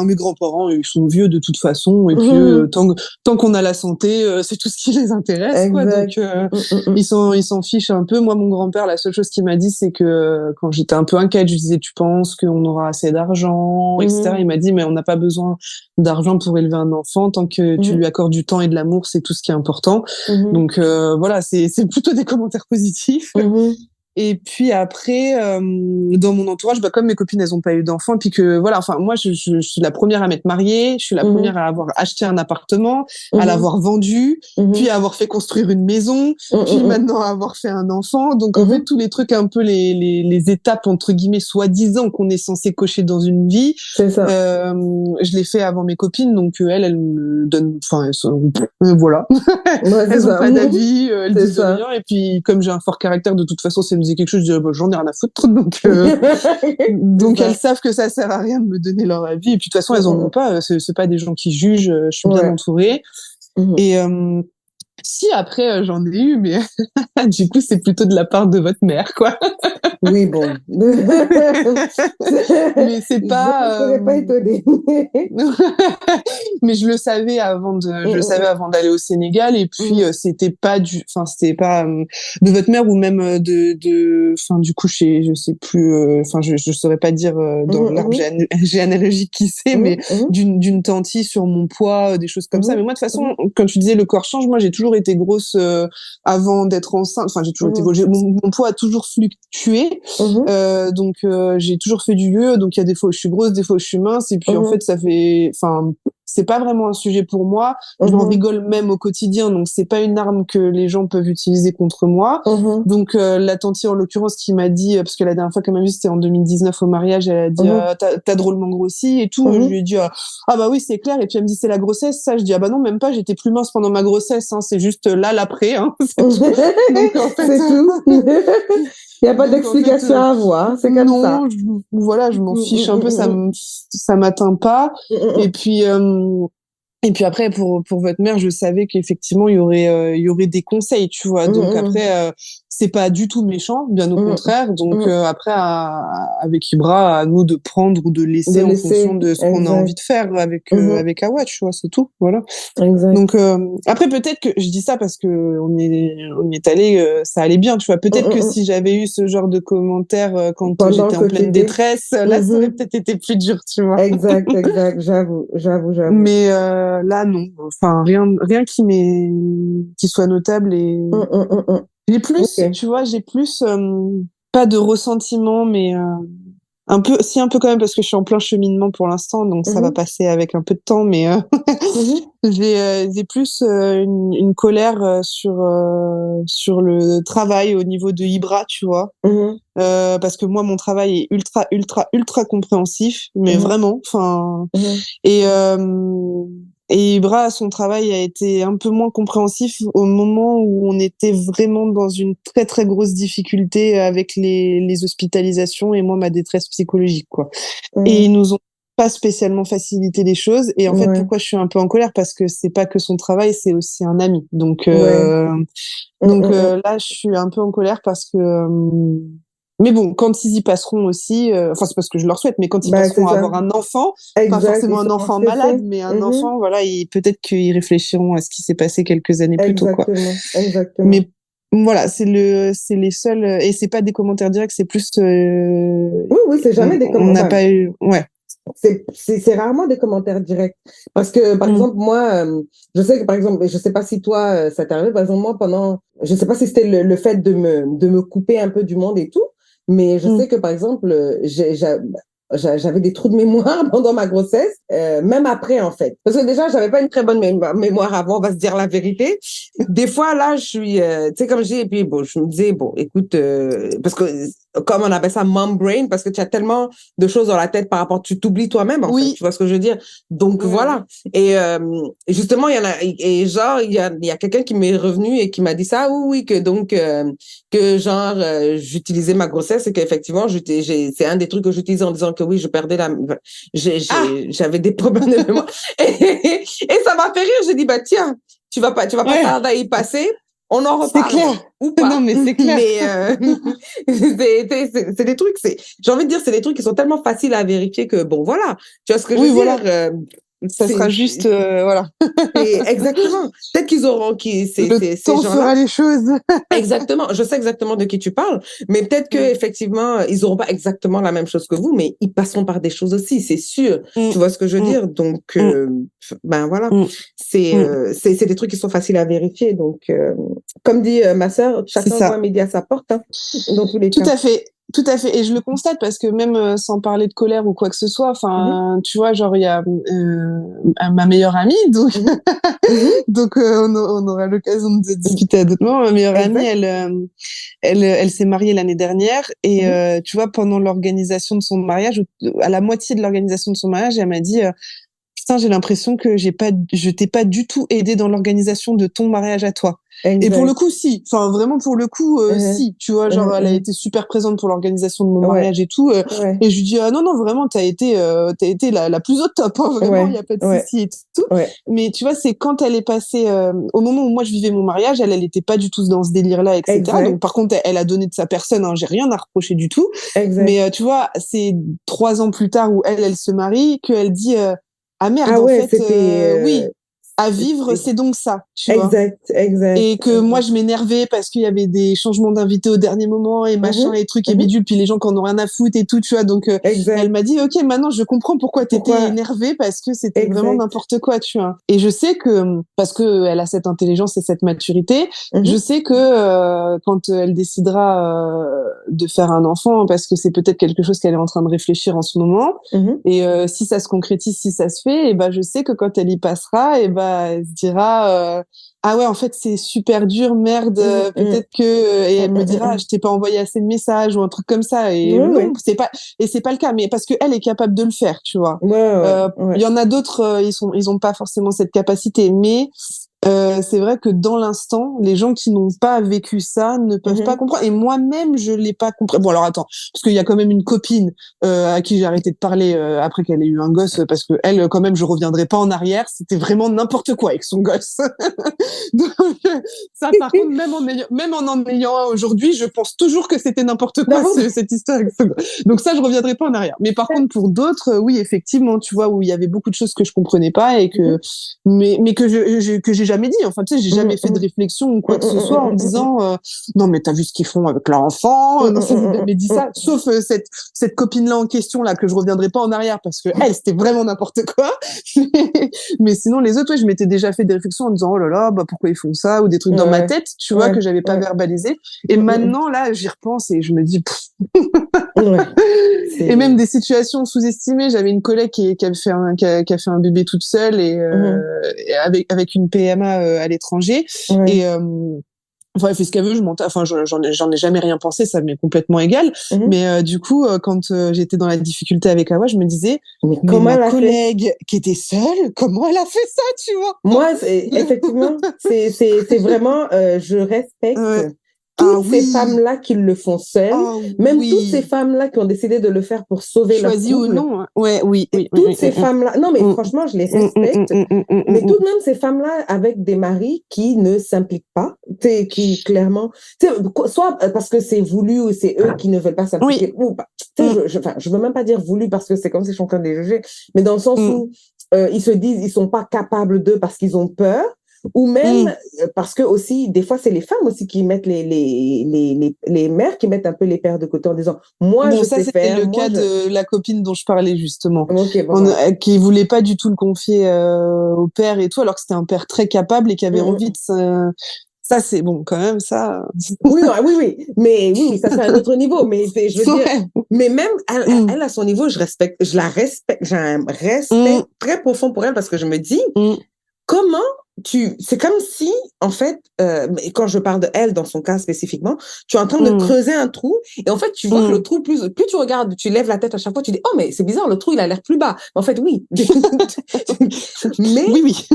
mes grands-parents, ils sont vieux de toute façon, et puis eux, Mhm. tant qu'on a la santé, c'est tout ce qui les intéresse, quoi. Donc, Exact. Mhm. ils s'en fichent un peu. Moi, mon grand-père, la seule chose qu'il m'a dit, c'est que quand j'étais un peu inquiète, je lui disais, tu penses qu'on aura assez d'argent, etc. Mhm. Il m'a dit, mais on n'a pas besoin d'argent pour élever un enfant. Tant que tu lui Mhm. accordes du temps et de l'amour, c'est tout ce qui est important. Mhm. Donc, voilà, c'est plutôt des commentaires positifs. Mhm. Et puis après, dans mon entourage, comme mes copines, elles ont pas eu d'enfants, et puis que voilà, enfin moi, je suis la première à m'être mariée, je suis la première Mhm. à avoir acheté un appartement, à Mhm. l'avoir vendu, puis Mhm. à avoir fait construire une maison, puis Mhm. maintenant à avoir fait un enfant. Donc en fait, Mhm. tous les trucs un peu les étapes entre guillemets soi-disant qu'on est censé cocher dans une vie, C'est ça. je l'ai fait avant mes copines, donc elles me donnent, enfin voilà, Ouais, c'est elles ont ça. pas d'avis, elles C'est disent ça. rien. Et puis comme j'ai un fort caractère, de toute façon, si elles me disaient quelque chose, je dirais bah, j'en ai rien à foutre. C'est Donc elles ça. savent que ça sert à rien de me donner leur avis. Et puis de toute façon, elles en ont Mhm. pas. C'est pas des gens qui jugent. Je suis bien Ouais. entourée. Mhm. Et si après j'en ai eu, mais du coup c'est plutôt de la part de votre mère, quoi. Oui, bon. Mais c'est Je ne pas. serais pas étonnée. Mais je le savais Mhm. avant d'aller au Sénégal. Et puis Mhm. c'était pas de votre mère ou même enfin du coup je sais plus. Enfin je saurais pas dire dans l'arbre Mhm. généalogique qui c'est, mais Mhm. Mhm. d'une tantie sur mon poids, des choses comme ça. Mais Mhm. moi de toute façon, Mhm. quand tu disais le corps change, moi j'ai toujours été grosse avant d'être enceinte. Enfin j'ai toujours été Mhm. mon poids a toujours fluctué. Mhm. Donc j'ai toujours fait du vieux, donc il y a des fois où je suis grosse, des fois où je suis mince, et puis en fait Mhm. ça fait, enfin c'est pas vraiment un sujet pour moi. J'en Mhm. rigole même au quotidien, donc c'est pas une arme que les gens peuvent utiliser contre moi. Mhm. Donc la tante en l'occurrence qui m'a dit, parce que la dernière fois qu'elle m'a vu c'était en 2019 au mariage, elle a dit Mhm. t'as drôlement grossi et tout. Je lui Mhm. ai dit ah bah oui c'est clair, et puis elle me dit c'est la grossesse ça. Je dis ah bah non même pas, j'étais plus mince pendant ma grossesse, hein. C'est juste là l'après, hein. C'est tout. Donc en fait C'est tout. Il n'y a pas donc en fait d'explication à avoir. C'est comme ça. non, voilà, je m'en fiche un peu, ça m'atteint pas. Et puis, et puis après, pour votre mère, je savais qu'effectivement, il y aurait des conseils, tu vois. Donc après, c'est pas du tout méchant, bien au contraire. Donc après, avec Ibra, à nous de prendre ou de De laisser en fonction laisser. de ce qu'on a envie Exact. de faire avec Awa, tu vois, c'est tout. Voilà. Exact. Donc après peut-être que je dis ça parce que on y est allé, ça allait bien, tu vois. Peut-être que si j'avais eu ce genre de commentaires quand Pendant j'étais en que pleine t'étais. détresse, là ça aurait peut-être été plus dur, tu vois. Exact, exact. J'avoue, j'avoue, j'avoue. Mais là non, enfin rien qui soit notable. Et j'ai plus, Ok. tu vois, j'ai plus pas de ressentiment, mais un peu, si un peu quand même parce que je suis en plein cheminement pour l'instant, donc ça va Mhm. passer avec un peu de temps, mais Mhm. j'ai plus une colère sur le travail au niveau de Ibra, tu vois. Mhm. Parce que moi mon travail est ultra ultra ultra compréhensif, mais Mhm. vraiment, enfin Mhm. et et Ibra, son travail a été un peu moins compréhensif au moment où on était vraiment dans une très très grosse difficulté avec les hospitalisations et moi ma détresse psychologique, quoi. Et ils Mhm. nous ont pas spécialement facilité les choses. Et en fait, Ouais, pourquoi je suis un peu en colère? Parce que c'est pas que son travail, c'est aussi un ami. ouais. Là, je suis un peu en colère parce que. Mais bon, quand ils y passeront aussi, enfin c'est parce que je leur souhaite, mais quand ils Bah, c'est passeront à ça. avoir un enfant, pas Exact. Ils forcément un seront enfant malade, stressés. mais un Mhm. enfant, voilà, peut-être qu'ils réfléchiront à ce qui s'est passé quelques années plus tôt, quoi. Exactement. Exactement. Mais Voilà, c'est les seuls, et c'est pas des commentaires directs, c'est plus, Oui, c'est jamais des on n'a commentaires. pas eu, ouais. C'est rarement des commentaires directs. Parce que, par exemple, moi, je sais que, par exemple, je sais pas si toi, ça t'est arrivé, par exemple, moi, je sais pas si c'était le fait de me couper un peu du monde et tout, mais je sais Mm. que, par exemple, j'avais des trous de mémoire pendant ma grossesse, même après, en fait. Parce que déjà, j'avais pas une très bonne mémoire avant, on va se dire la vérité. Des fois, là, je suis, tu sais, comme je dis, et puis, bon, je me disais, bon, écoute, parce que, comme on appelle ça, mom brain, parce que tu as tellement de choses dans la tête par rapport, tu t'oublies toi-même, en fait. Oui. Tu vois ce que je veux dire? Donc, Ouais, voilà. Et justement, il y en a, et genre, il y a quelqu'un qui m'est revenu et qui m'a dit ça, oui, oui, que donc, que genre, j'utilisais ma grossesse et qu'effectivement, c'est un des trucs que j'utilise en disant que oui, je perdais ah, j'avais des problèmes de mémoire. Et ça m'a fait rire. J'ai dit, bah, tiens, tu vas pas ouais, tarder à y passer. On en c'est reparle clair. ou Non, pas, mais c'est clair. mais c'est des trucs, j'ai envie de dire, c'est des trucs qui sont tellement faciles à vérifier que bon, voilà, tu vois ce que je Oui, veux dire, voilà. Ça sera juste, voilà. exactement. Peut-être qu'ils auront, Le ces temps gens-là. fera les choses. Exactement, je sais exactement de qui tu parles, mais peut-être que Mm, effectivement, ils n'auront pas exactement la même chose que vous, mais ils passeront par des choses aussi, c'est sûr. mm, Tu vois ce que je veux mm, dire? Donc, mm, ben voilà, mm, mm. c'est des trucs qui sont faciles à vérifier. Donc, comme dit ma sœur, C'est chacun voit ça. midi à sa porte, hein, dans tous les Tout cas. à fait. Tout à fait. Et je le constate parce que même sans parler de colère ou quoi que ce soit, Mhm, enfin, tu vois, genre, il y a ma meilleure amie, donc, mhm, mhm, donc on aura l'occasion de discuter à d'autres moments. Ma meilleure amie, exact. elle s'est mariée l'année dernière et Mhm, tu vois, pendant l'organisation de son mariage, à la moitié de l'organisation de son mariage, elle m'a dit, putain, j'ai l'impression que je t'ai pas du tout aidé dans l'organisation de ton mariage à toi. Et pour le exact. coup, si. Enfin, vraiment, pour le coup, Mhm, si. Tu vois, genre, mhm, elle a mhm. été super présente pour l'organisation de mon Ouais, mariage et tout. ouais, Et je lui dis, ah non, non, vraiment, t'as été la plus au top, hein, vraiment, il ouais, n'y a pas de ouais, souci et tout. ouais, Mais tu vois, c'est quand elle est passée, au moment où moi je vivais mon mariage, elle était pas du tout dans ce délire-là, etc. Donc, exact, par contre, elle a donné de sa personne, hein, j'ai rien à reprocher du tout. Mais exact. tu vois, c'est 3 ans plus tard où elle se marie, qu'elle dit, ah merde, Ah en ouais, fait, oui, à vivre, c'était c'est donc ça, tu vois. exact, exact, Et que moi, exact. je m'énervais parce qu'il y avait des changements d'invités au dernier moment et machin Mhm, et trucs et mhm, bidules, puis les gens qui en ont rien à foutre et tout, tu vois. Donc, elle exact. m'a dit, OK, maintenant, je comprends pourquoi t'étais Pourquoi? énervée parce que c'était vraiment Exact. n'importe quoi, tu vois. Et je sais que, parce que elle a cette intelligence et cette maturité, je Mhm, sais que quand elle décidera de faire un enfant, parce que c'est peut-être quelque chose qu'elle est en train de réfléchir en ce moment, mhm, et si ça se concrétise, si ça se fait, et ben je sais que quand elle y passera, et ben elle se dira ah ouais, en fait, c'est super dur, merde, mhm, mhm, peut-être que et mhm, elle me dira mhm. je t'ai pas envoyé assez de messages ou un truc comme ça et Ouais, non, ouais, c'est pas le cas mais parce que elle est capable de le faire, tu vois. ouais, ouais, Il ouais. y en a d'autres ils ont pas forcément cette capacité mais c'est vrai que dans l'instant, les gens qui n'ont pas vécu ça ne peuvent pas Mhm, comprendre. Et moi-même, je l'ai pas compris. Bon, alors attends, parce qu'il y a quand même une copine à qui j'ai arrêté de parler après qu'elle ait eu un gosse, parce que elle, quand même, je reviendrai pas en arrière. C'était vraiment n'importe quoi avec son gosse. Donc ça, par contre, même en ayant un aujourd'hui, je pense toujours que c'était n'importe quoi D'abord, cette histoire avec son gosse. Donc ça, je reviendrai pas en arrière. Mais par contre, pour d'autres, oui, effectivement, tu vois, où il y avait beaucoup de choses que je comprenais pas et mhm, que mais que j'ai jamais dit. Enfin, tu sais, j'ai mhm, jamais fait de mhm, réflexion ou quoi mhm, que ce soit en me mhm, disant non mais t'as vu ce qu'ils font avec leur enfant, mhm, non ça j'ai mhm, jamais dit mhm, ça. Sauf cette copine là en question là que je reviendrai pas en arrière parce que elle c'était vraiment n'importe quoi. Mais sinon les autres ouais, je m'étais déjà fait des réflexions en disant oh là là bah pourquoi ils font ça ou des trucs mhm. dans ma Ouais, tête tu vois que ouais, j'avais pas ouais. verbalisé. Et Mhm, mhm. maintenant là j'y repense et je me dis Ouais, et même c'est. des situations sous-estimées. J'avais une collègue qui avait fait qui a fait un bébé toute seule Mhm, et avec une PMA à l'étranger. ouais, Et enfin, elle fait ce qu'elle veut. Enfin, j'en ai jamais rien pensé. Ça m'est complètement égal. mhm. Mais du coup, quand j'étais dans la difficulté avec Awa, je me disais, Mais mais comment ma elle a fait? collègue qui était seule, comment elle a fait ça, tu vois? Enfin, Moi, effectivement, c'est vraiment, je respecte ouais. Ah toutes ces oui, femmes-là qui le font seules, ah même toutes ces oui, femmes-là qui ont décidé de le faire pour sauver leur choisi ou couple. non, hein. Ouais, oui, oui, oui, Toutes oui, ces femmes-là, non, mais mm, franchement, je les mm, mm, mm, respecte, mm, mm, mm, mais mm, tout de même, ces femmes-là avec des maris qui ne s'impliquent pas, qui clairement, soit parce que c'est voulu ou c'est eux qui ne veulent pas oui, s'impliquer, ou pas. mm, Enfin, je veux même pas dire voulu parce que c'est comme si je suis en train de les juger, mais dans le sens mm, où ils se disent ils sont pas capables d'eux parce qu'ils ont peur, ou même Mm. parce que aussi, des fois, c'est les femmes aussi qui mettent les mères qui mettent un peu les pères de côté en disant, moi, Bon, je ça, sais c'était faire, le moi, cas je... de la copine dont je parlais justement, Ok, bon, voilà. qui voulait pas du tout le confier au père et tout, alors que c'était un père très capable et qui avait Mm, envie mm. de ça, c'est bon, quand même, ça. Oui, oui, oui, mais oui, oui, ça c'est un autre niveau, mais je veux dire, Ouais. mais même Mm, elle, à son niveau, je la respecte, j'ai un mm, respect très profond pour elle parce que je me dis, mm, comment c'est comme si, en fait, et quand je parle de elle, dans son cas spécifiquement, tu es en train de mm, creuser un trou et en fait, tu vois que le mm. trou, plus tu regardes, tu lèves la tête à chaque fois, tu dis, oh, mais c'est bizarre, le trou, il a l'air plus bas. En fait, oui. mais Oui, oui.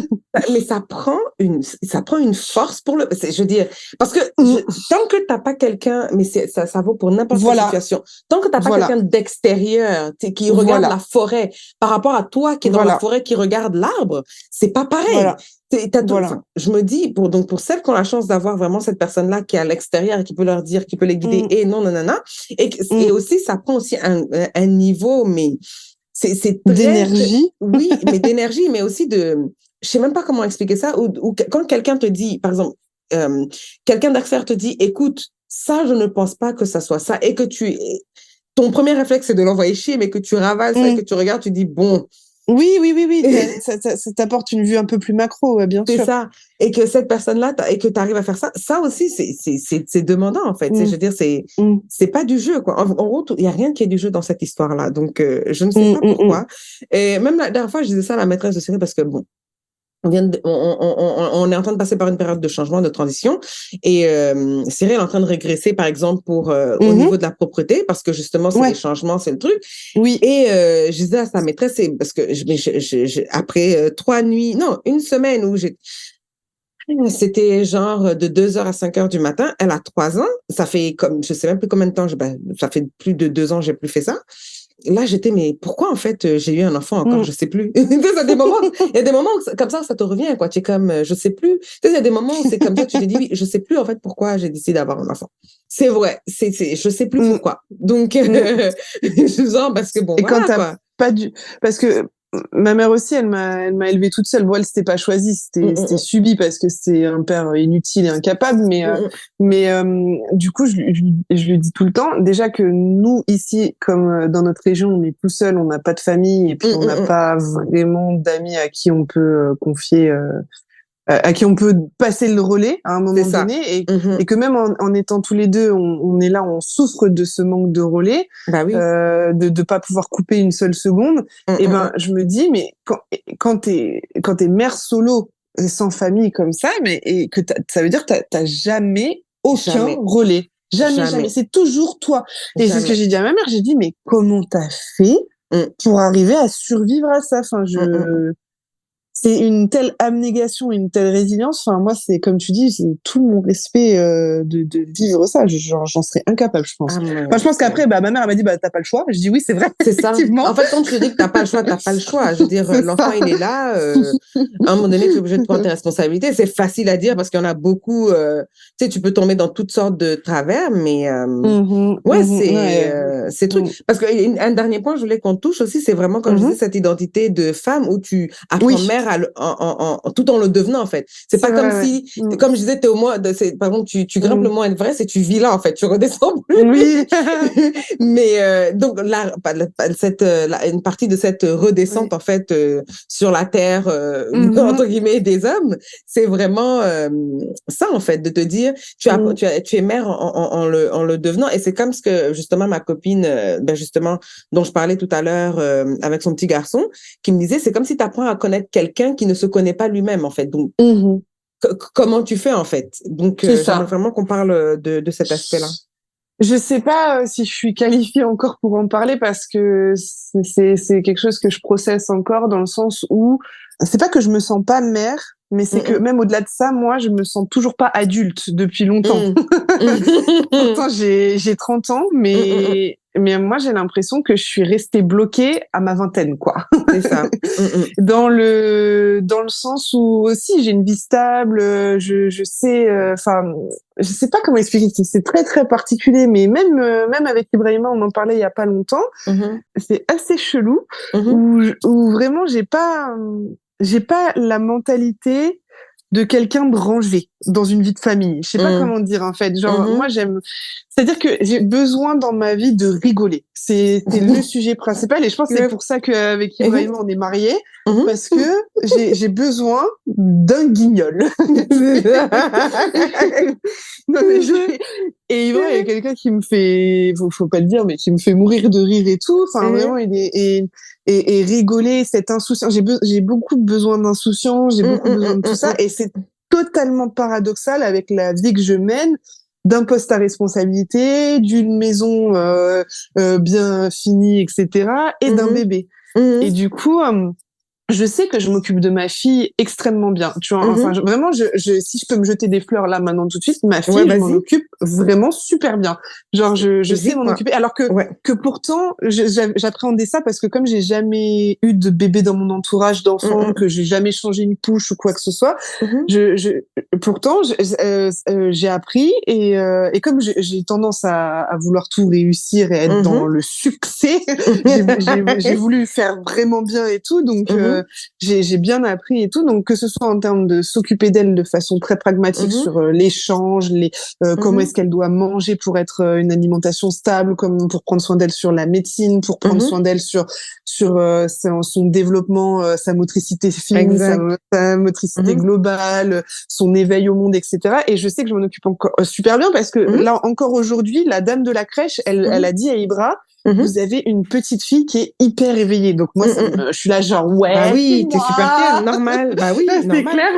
mais ça prend une force pour je veux dire, parce que Mm. tant que t'as pas quelqu'un, mais ça vaut pour n'importe quelle Voilà, situation, tant que t'as pas quelqu'un voilà, d'extérieur qui regarde la voilà, forêt par rapport à toi qui est dans la voilà, forêt qui regarde l'arbre, c'est pas pareil. voilà, T'as tout, voilà. enfin, je me dis, donc pour celles qui ont la chance d'avoir vraiment cette personne-là qui est à l'extérieur et qui peut leur dire, qui peut les guider Mm, et non, non, non, non, et mm. aussi, ça prend aussi un niveau, mais c'est très, D'énergie. oui, mais d'énergie, mais aussi je sais même pas comment expliquer ça, ou quand quelqu'un te dit, par exemple, euh, quelqu'un d'extérieur te dit, écoute, ça, je ne pense pas que ça soit ça, et que ton premier réflexe, c'est de l'envoyer chier, mais que tu ravales ça et que Mm. tu regardes, tu dis, bon, Oui, oui, oui, oui, ça t'apporte une vue un peu plus macro, ouais, bien c'est sûr. ça, et que cette personne-là, et que tu arrives à faire ça, ça aussi, c'est demandant, en fait. Je Mm, veux dire, mm, c'est pas du jeu, quoi. En gros, il y a rien qui est du jeu dans cette histoire-là. Donc, je ne sais mm, pas mm, mm. pourquoi. Et même la dernière fois, je disais ça à la maîtresse de série parce que, bon, on est en train de passer par une période de changement, de transition, et Cyril est en train de régresser, par exemple, au niveau Mhm. de la propreté, parce que justement, c'est les Ouais, changements, c'est le truc. oui. Et je disais à sa maîtresse, c'est parce que après 3 nuits, non, une semaine où c'était genre de 2 heures à 5 heures du matin. Elle a 3 ans. Ça fait comme, je sais même plus combien de temps, ça fait plus de 2 ans que j'ai plus fait ça. Là, mais pourquoi en fait j'ai eu un enfant encore? Mm. Je sais plus. Il y a des moments, comme ça te revient, quoi. Tu es comme, je sais plus. Tu sais, il y a des moments où c'est comme ça, tu te dis, oui, je sais plus en fait pourquoi j'ai décidé d'avoir un enfant. C'est vrai, je sais plus Mm. pourquoi. Donc, Mm. parce que bon, Et quand voilà, t'as quoi. pas du... Parce que ma mère aussi, elle m'a élevée toute seule. Bon, elle, c'était pas choisi, Mm, c'était mm, subi parce que c'est un père inutile et incapable. mm, mm, Du coup, je lui dis tout le temps, déjà que nous, ici, comme dans notre région, on est tout seul, on n'a pas de famille et mm, puis on mm, n'a mm. pas vraiment d'amis à qui on peut confier à qui on peut passer le relais à un C'est moment ça. donné et Mhm. que même en étant tous les deux, on est là, on souffre de ce manque de relais, Bah oui. de pas pouvoir couper une seule seconde. Mm, Et mm, ben, mm. je me dis, mais quand t'es mère solo et sans famille comme ça, mais et que ça veut dire que t'as jamais aucun Jamais, relais. Jamais, jamais. jamais, C'est toujours toi. Et c'est ce que jamais. j'ai dit à ma mère. J'ai dit, mais comment t'as fait Mm, pour arriver à survivre à ça? Enfin, mm, mm. c'est une telle abnégation, une telle résilience. Enfin, moi, c'est comme tu dis, c'est tout mon respect de vivre ça. J'en serais incapable, je pense. Ah, Enfin, je pense ouais. qu'après, bah, ma mère elle m'a dit, bah, t'as pas le choix. Je dis oui, c'est vrai, C'est ça. effectivement. En fait, quand tu te dis que t'as pas le choix, t'as pas le choix. Je veux dire, C'est l'enfant, ça. il est là. À un moment donné, tu es obligé de prendre tes responsabilités. C'est facile à dire parce qu'il y en a beaucoup. Tu sais, tu peux tomber dans toutes sortes de travers, mais Mhm, ouais, mhm, ouais. c'est truc. Mhm, Parce qu'un dernier point, je voulais qu'on touche aussi, c'est vraiment, comme je disais, mhm. cette identité de femme où tu apprends Oui, mère tout en le devenant, en fait. C'est pas c'est comme vrai, ouais. si, Mhm, comme je disais, t'es au moins, par exemple, tu grimpes le mhm. mont Everest et tu vis là, en fait. Tu redescends plus. Oui. Mais donc là, une partie de cette redescente Oui. en fait sur la terre entre Mhm, guillemets des hommes, c'est vraiment ça en fait de te dire mhm, tu es mère en le devenant et c'est comme ce que justement ma copine justement dont je parlais tout à l'heure avec son petit garçon qui me disait c'est comme si tu apprends à connaître quelqu'un qui ne se connaît pas lui-même en fait donc mhm. comment tu fais en fait donc C'est j'aimerais ça. vraiment qu'on parle de cet aspect-là. Je sais pas si je suis qualifiée encore pour en parler parce que c'est quelque chose que je processe encore dans le sens où c'est pas que je me sens pas mère, mais c'est que Mm, même au-delà de ça, moi, je me sens toujours pas adulte depuis longtemps. mm. Mm. Pourtant, j'ai 30 ans, Mm, mm, mm. mais moi, j'ai l'impression que je suis restée bloquée à ma vingtaine, quoi. C'est ça. Mm, mm. Dans le sens où aussi j'ai une vie stable, je sais, enfin, je sais pas comment expliquer, c'est très très particulier, mais même avec Ibrahima, on en parlait il y a pas longtemps, Mhm, c'est assez chelou, mhm, où vraiment j'ai pas la mentalité de quelqu'un de rangé dans une vie de famille. Je sais pas comment dire, en fait. Genre, moi, c'est-à-dire que j'ai besoin dans ma vie de rigoler. C'est le sujet principal et je pense que c'est pour ça qu'avec Ibrahim, on est mariés. Parce que j'ai besoin d'un guignol. Non, mais et Ibrahim est quelqu'un qui me fait, faut pas le dire, mais qui me fait mourir de rire et tout. Enfin, vraiment, il est, et rigoler, cette insouciance. J'ai beaucoup besoin d'insouciance, j'ai beaucoup besoin de tout ça. Et c'est totalement paradoxal avec la vie que je mène, d'un poste à responsabilité, d'une maison bien finie, etc., et d'un bébé. Et du coup, je sais que je m'occupe de ma fille extrêmement bien. Tu vois, enfin, vraiment, si je peux me jeter des fleurs là maintenant tout de suite, ma fille, je m'en occupe vraiment super bien. Genre, je sais m'en occuper. Alors que pourtant, j'appréhendais ça parce que comme j'ai jamais eu de bébé dans mon entourage d'enfants, que j'ai jamais changé une couche ou quoi que ce soit, pourtant, j'ai appris et comme j'ai tendance à vouloir tout réussir et être dans le succès, j'ai voulu faire vraiment bien et tout, donc j'ai bien appris et tout, donc que ce soit en termes de s'occuper d'elle de façon très pragmatique sur l'échange, comment est-ce qu'elle doit manger pour être une alimentation stable, comme pour prendre soin d'elle sur la médecine, pour prendre soin d'elle sur son développement, sa motricité fine, sa motricité globale, son éveil au monde, etc. Et je sais que je m'en occupe encore super bien parce que là encore aujourd'hui, la dame de la crèche, elle a dit à Ibra, vous avez une petite fille qui est hyper éveillée. Donc moi, je suis là genre ouais. Bah oui, t'es super fière, normal. Bah oui, c'est clair.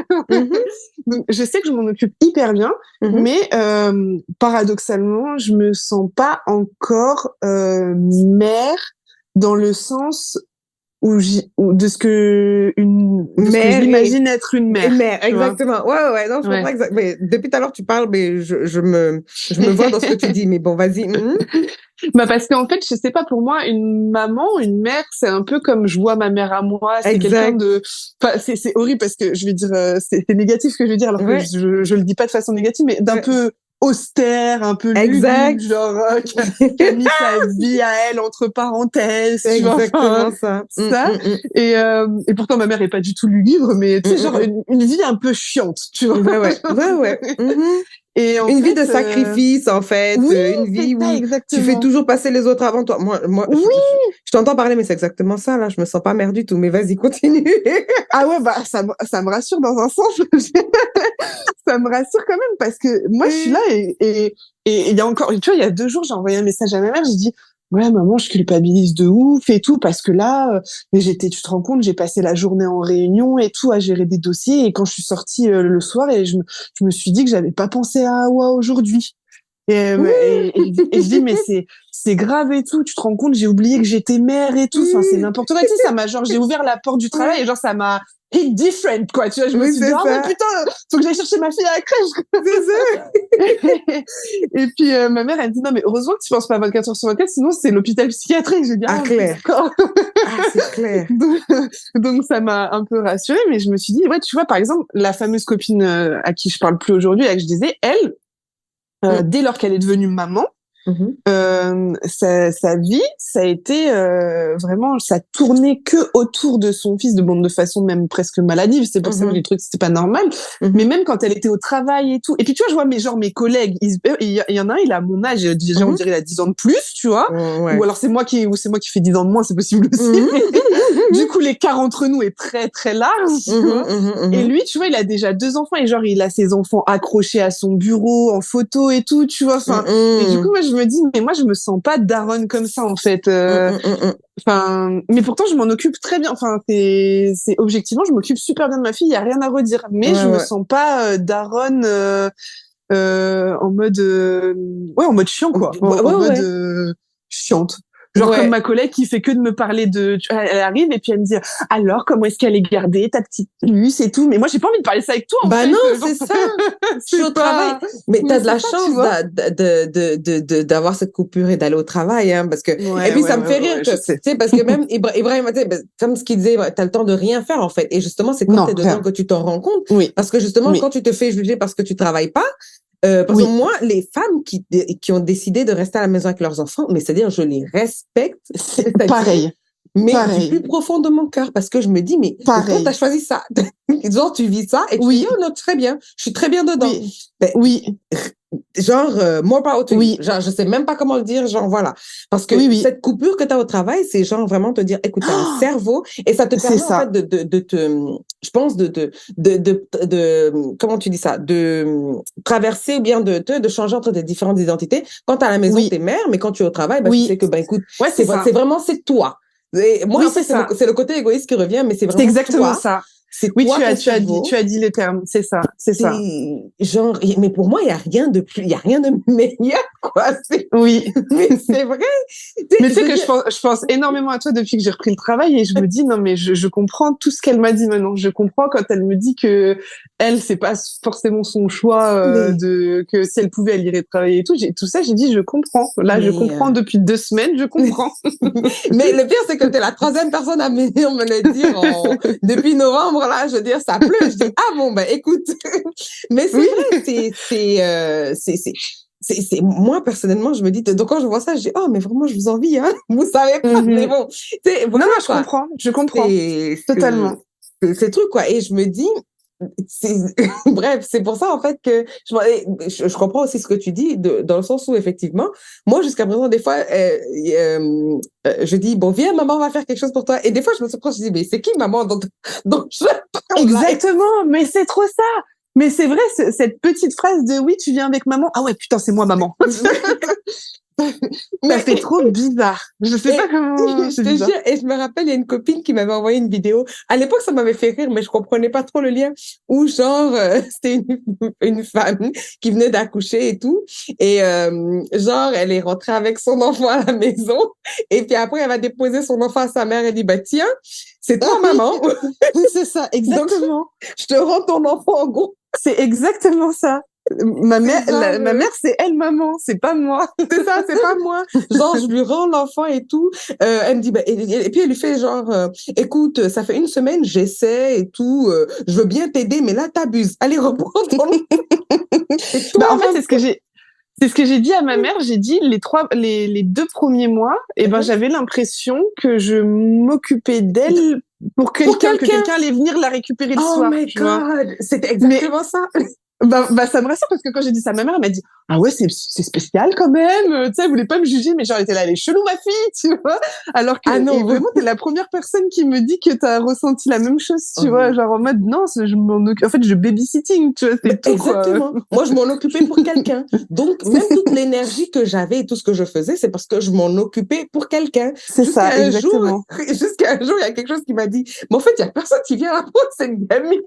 Donc je sais que je m'en occupe hyper bien, mais paradoxalement, je me sens pas encore mère dans le sens de ce que je m'imagine être une mère. Une mère, exactement. Ouais, non, je comprends exactement. Mais depuis tout à l'heure, tu parles, mais je me vois dans ce que tu dis. Mais bon, vas-y. Bah parce qu'en fait, je sais pas, pour moi, une maman, une mère, c'est un peu comme je vois ma mère à moi. C'est quelqu'un de, enfin, c'est horrible parce que je vais dire, c'est négatif ce que je vais dire, alors que je le dis pas de façon négative, mais d'un peu austère, un peu lugubre, genre qui a mis sa vie à elle entre parenthèses. C'est exactement ça. Et pourtant ma mère est pas du tout lugubre, mais tu sais genre une vie un peu chiante, tu vois. Ouais. Et une vie de sacrifice, en fait. Une vie où tu fais toujours passer les autres avant toi. Moi, je t'entends parler, mais c'est exactement ça, là. Je me sens pas mère du tout. Mais vas-y, continue. Ah ouais, bah, ça me rassure dans un sens. Ça me rassure quand même parce que moi, je suis là et il y a encore, tu vois, il y a 2 jours, j'ai envoyé un message à ma mère, j'ai dit, ouais, maman, je culpabilise de ouf et tout, parce que là, tu te rends compte, j'ai passé la journée en réunion et tout, à gérer des dossiers, et quand je suis sortie le soir, et je me suis dit que j'avais pas pensé à Awa aujourd'hui. Et je dis, mais c'est grave et tout, tu te rends compte, j'ai oublié que j'étais mère et tout, enfin, c'est n'importe quoi, tu sais, j'ai ouvert la porte du travail, et genre, ça m'a hit different, quoi, tu vois, je me suis dit, ah ouais, putain, faut que j'aille chercher ma fille à la crèche. C'est ça. Et puis, ma mère, elle dit, non, mais heureusement que tu penses pas 24 heures sur 24, sinon c'est l'hôpital psychiatrique. Je dis, clair. C'est clair. Donc, ça m'a un peu rassurée, mais je me suis dit, ouais, tu vois, par exemple, la fameuse copine à qui je parle plus aujourd'hui, là, que je disais, elle, dès lors qu'elle est devenue maman, sa vie, ça a été vraiment, ça tournait que autour de son fils, de façon même presque maladive. C'est pour ça que les trucs, c'était pas normal. Mais même quand elle était au travail et tout. Et puis tu vois, je vois mes collègues, il y en a un, il a mon âge, déjà on dirait il a 10 ans de plus, tu vois. Ou alors c'est moi qui fais 10 ans de moins, c'est possible aussi. Du coup, l'écart entre nous est très très large. Tu vois. Et lui, tu vois, il a déjà 2 enfants et genre il a ses enfants accrochés à son bureau en photo et tout, tu vois. Enfin, et du coup, moi je me dis, mais moi je me sens pas daronne comme ça en fait. Enfin, mais pourtant je m'en occupe très bien. Enfin, c'est objectivement, je m'occupe super bien de ma fille, il y a rien à redire. Mais je me sens pas daronne en mode en mode chiant quoi. En mode chiante. Genre comme ma collègue qui fait que de me parler elle arrive et puis elle me dit alors comment est-ce qu'elle est gardée ta petite puce et tout, mais moi j'ai pas envie de parler ça avec toi en fait. Non, c'est ça. Je suis au travail, mais t'as de la chance d'avoir cette coupure et d'aller au travail, hein, parce que et puis ça me fait rire, tu sais, parce que même Ibrahim, comme ce qu'il disait, t'as le temps de rien faire en fait, et justement c'est quand t'es dedans que tu t'en rends compte, parce que justement quand tu te fais juger parce que tu travailles pas. Parce que moi, les femmes qui ont décidé de rester à la maison avec leurs enfants, mais c'est-à-dire, je les respecte. C'est pareil. mais du Pareil. plus profond de mon cœur, parce que je me dis, mais pourquoi Pareil. t'as choisi ça? Genre, tu vis ça et tu Oui. dis, oh non, très bien, je suis très bien dedans. Oui. Ben, Oui. genre, more power to you. Oui. Genre, je sais même pas comment le dire, genre, voilà. Parce que Oui, oui. cette coupure que tu as au travail, c'est genre vraiment te dire, écoute, tu as un Oh, cerveau et ça te c'est permet, en fait, ça. de te, je pense, comment tu dis ça, de traverser ou bien de changer entre tes différentes identités. Quand tu à la maison, tu es Oui. mère, mais quand tu es au travail, bah, tu sais Oui. que, ben, écoute, Ouais, c'est ça. c'est vraiment, c'est toi. Et moi, Oui, en fait, c'est ça. c'est le côté égoïste qui revient, mais c'est C'est vraiment exactement toi. ça. C'est Oui, toi, ton tu cerveau. as dit les termes. C'est ça. C'est ça. C'est genre, mais pour moi, il n'y a rien de plus, il n'y a rien de meilleur, quoi. Oui. Mais c'est vrai. Mais tu Je sais veux que dire, je pense énormément à toi depuis que j'ai repris le travail et je me dis, non, mais je comprends tout ce qu'elle m'a dit maintenant. Je comprends quand elle me dit que elle, c'est pas forcément son choix, mais, que si elle pouvait, elle irait travailler et tout. Tout ça, j'ai dit, je comprends. Là, je mais, comprends depuis 2 semaines, je comprends. mais le pire, c'est que tu es la troisième personne à venir me le dire depuis novembre, là. Je veux dire, ça pleut. Je dis, ah bon, ben, écoute. Mais c'est Oui. vrai, moi, personnellement, je me dis, donc quand je vois ça, je dis, oh, mais vraiment, je vous envie, hein. Vous savez pas, mais Mhm. bon, c'est Non, vraiment, non, quoi. je comprends C'est, totalement. c'est truc, quoi. Et je me dis, bref, c'est pour ça, en fait, que je comprends aussi ce que tu dis, dans le sens où, effectivement, moi, jusqu'à présent, des fois, je dis, bon, viens, maman, on va faire quelque chose pour toi. Et des fois, je me surprends, je dis, mais c'est qui, maman, dont je parle là? Exactement, mais c'est trop ça. Mais c'est vrai, cette petite phrase de oui, tu viens avec maman. Ah ouais, putain, c'est moi, maman. Ça Mais, fait trop bizarre. Je sais pas et, comment, je c'est te bizarre. jure, et je me rappelle, il y a une copine qui m'avait envoyé une vidéo. À l'époque, ça m'avait fait rire, mais je comprenais pas trop le lien. Où, genre, c'était une femme qui venait d'accoucher et tout. Et, genre, elle est rentrée avec son enfant à la maison. Et puis après, elle va déposer son enfant à sa mère. Elle dit, bah, tiens, c'est Ah toi, oui, maman. c'est ça, Donc, exactement. je te rends ton enfant en gros. C'est exactement ça. C'est genre, Ma mère, c'est elle, maman, c'est pas moi. c'est ça, c'est pas moi. Genre, je lui rends l'enfant et tout. Elle me dit, bah, et puis elle lui fait genre, écoute, ça fait une semaine, j'essaie et tout. Je veux bien t'aider, mais là, t'abuses. Allez, reprends ton enfant. C'est Bah, toi, en fait, maman. c'est ce que j'ai dit à ma mère. J'ai dit les 2 premiers mois, eh ben, j'avais l'impression que je m'occupais d'elle Pour que quelqu'un. quelqu'un allait venir la récupérer le Oh soir, my tu vois. God. C'était Mais exactement ça. ça me rassure parce que quand j'ai dit ça à ma mère, elle m'a dit ah ouais c'est spécial quand même, tu sais, elle voulait pas me juger, mais genre elle était là, elle est chelou ma fille, tu vois. Alors que Ah et non. vraiment t'es la première personne qui me dit que t'as ressenti la même chose, tu vois, Oh, genre en mode non, je m'en occupe, en fait je babysitting, tu vois, mais c'est tout quoi. exactement. Moi, je m'en occupais pour quelqu'un. Donc, même toute l'énergie que j'avais et tout ce que je faisais, c'est parce que je m'en occupais pour quelqu'un. C'est ça, exactement. Jusqu'à un jour, il y a quelque chose qui m'a dit, mais en fait, il n'y a personne qui vient apprendre cette gamine.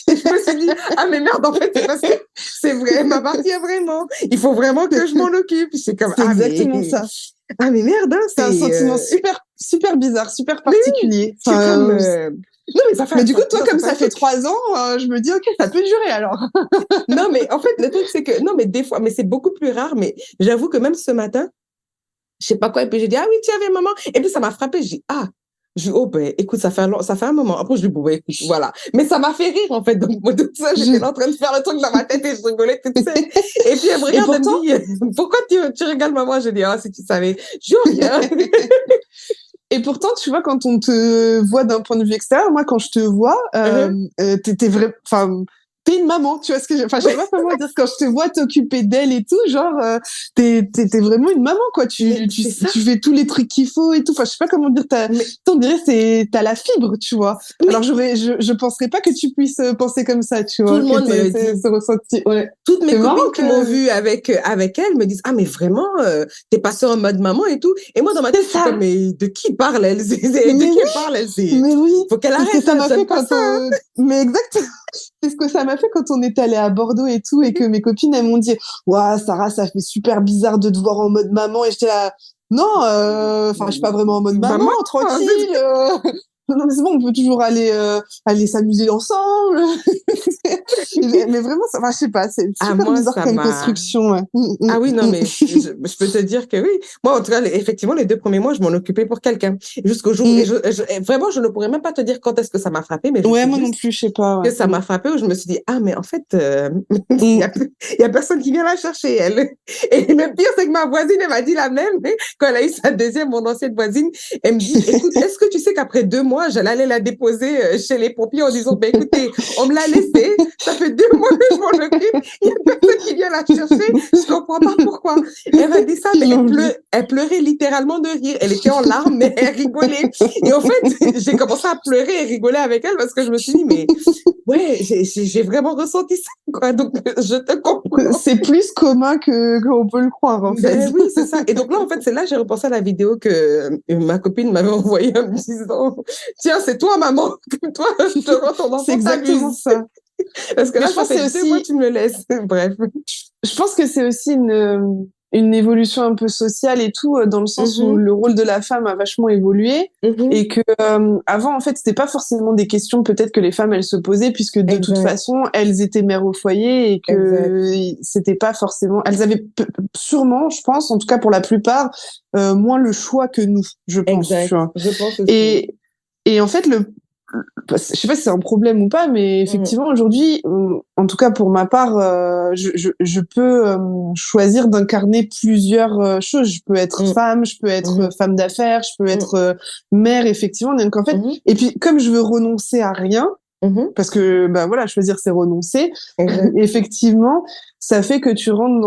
Et je me suis dit, ah mais merde, en fait, c'est parce que c'est vrai, elle m'appartient vraiment. Il faut vraiment que je m'en occupe. C'est comme, C'est exactement ça. ah mais merde, hein, C'est un c'est, sentiment super bizarre, super mais oui, particulier. je suis comme, Enfin, non mais ça fait, mais du coup toi non, ça comme fait ça un fait truc. 3 ans, je me dis ok ça peut durer alors. Non mais en fait, le truc c'est que, non mais des fois, mais c'est beaucoup plus rare, mais j'avoue que même ce matin, je sais pas quoi, et puis j'ai dit, ah oui, tu avais maman. Et puis ça m'a frappé, j'ai dit, ah. Je dis, oh ben, écoute, ça fait un moment. Après, je dis, bon, ben, écoute, voilà. Mais ça m'a fait rire, en fait. Donc, moi, toute seule, j'étais Je... là en train de faire le truc dans ma tête et je rigolais toute seule. Et puis, elle me Et regarde, elle pourtant, me dit, pourquoi tu rigoles, maman? Je dis, ah, si tu savais. Je dis, oh, rien. et pourtant, tu vois, quand on te voit d'un point de vue extérieur, moi, quand je te vois, t'es vrai, enfin, t'es une maman, tu vois ce que enfin, je sais pas comment dire, quand je te vois t'occuper d'elle et tout, genre, t'es vraiment une maman, quoi. Mais c'est ça. Tu fais tous les trucs qu'il faut et tout. Enfin, je sais pas comment dire, Mais, on dirait, t'as la fibre, tu vois. mais Alors, je penserais pas que tu puisses penser comme ça, tu tout vois, le que monde me le t'aies dit. ce ressenti. Ouais. Toutes mes C'est marrant copines qui m'ont que, vue avec elle me disent, ah, mais vraiment, t'es passée en mode maman et tout. Et moi, dans ma c'est tête, je suis comme, ça. mais de qui parle elle? De Mais qui oui, elle parle elle? mais oui. Faut qu'elle C'est ce que arrête, ça là. m'a fait J'aime pas quand ça, hein. mais exactement. C'est ce que ça m'a fait quand on est allé à Bordeaux et tout, et que mes copines, elles m'ont dit, ouah, Sarah, ça fait super bizarre de te voir en mode maman. Et j'étais là, non, enfin, je suis pas vraiment en mode maman, Maman, tranquille. non, mais c'est bon, on peut toujours aller s'amuser ensemble. Mais vraiment, je sais pas, c'est Ah, super moi, bizarre ça comme m'a... construction, ouais. Ah oui, non, mais je peux te dire que oui. Moi, en tout cas, effectivement, les 2 premiers mois, je m'en occupais pour quelqu'un. Jusqu'au jour, et vraiment, je ne pourrais même pas te dire quand est-ce que ça m'a frappé, mais je Ouais, sais moi non juste plus, je sais pas, que ouais. ça m'a frappé où je me suis dit, ah, mais en fait, il y a personne qui vient la chercher, elle. Et le pire, c'est que ma voisine, elle m'a dit la même, quand elle a eu sa deuxième, mon ancienne voisine, elle me dit, écoute, est-ce que tu sais qu'après 2 mois, j'allais aller la déposer chez les pompiers en disant, ben écoutez, on me l'a laissée, ça fait 2 mois que je m'en occupe, il n'y a personne qui vient la chercher, je comprends pas pourquoi. Elle m'a dit ça, mais elle pleurait littéralement de rire. Elle était en larmes, mais elle rigolait. Et en fait, j'ai commencé à pleurer et rigoler avec elle parce que je me suis dit, mais ouais, j'ai vraiment ressenti ça, quoi. Donc, je te comprends. C'est plus commun qu'on peut le croire, en fait. Ben oui, c'est ça. Et donc là, en fait, c'est là que j'ai repensé à la vidéo que ma copine m'avait envoyée en me disant, tiens, c'est toi, maman, comme toi, je te rends ton C'est enfant exactement t'amuse. ça. Parce que Mais là, je ça pense que fait c'est 2 mois, aussi, tu me le laisses. Bref. je pense que c'est aussi une évolution un peu sociale et tout, dans le sens où Mhm, le rôle de la femme a vachement évolué mhm. et que avant, en fait, c'était pas forcément des questions peut-être que les femmes elles se posaient puisque de toute Exact, façon elles étaient mères au foyer et exact, que c'était pas forcément, elles avaient sûrement, je pense, en tout cas pour la plupart, moins le choix que nous, je pense, tu exact. vois. Je pense aussi. Et et en fait je sais pas si c'est un problème ou pas, mais Mhm, effectivement aujourd'hui, en tout cas pour ma part, je peux choisir d'incarner plusieurs choses. Je peux être mhm, femme, je peux être mhm, femme d'affaires, je peux mhm, être mère, effectivement. Donc en fait, mhm, et puis comme je veux renoncer à rien, mhm. parce que bah voilà, choisir c'est renoncer. Exact. Effectivement, ça fait que tu rentres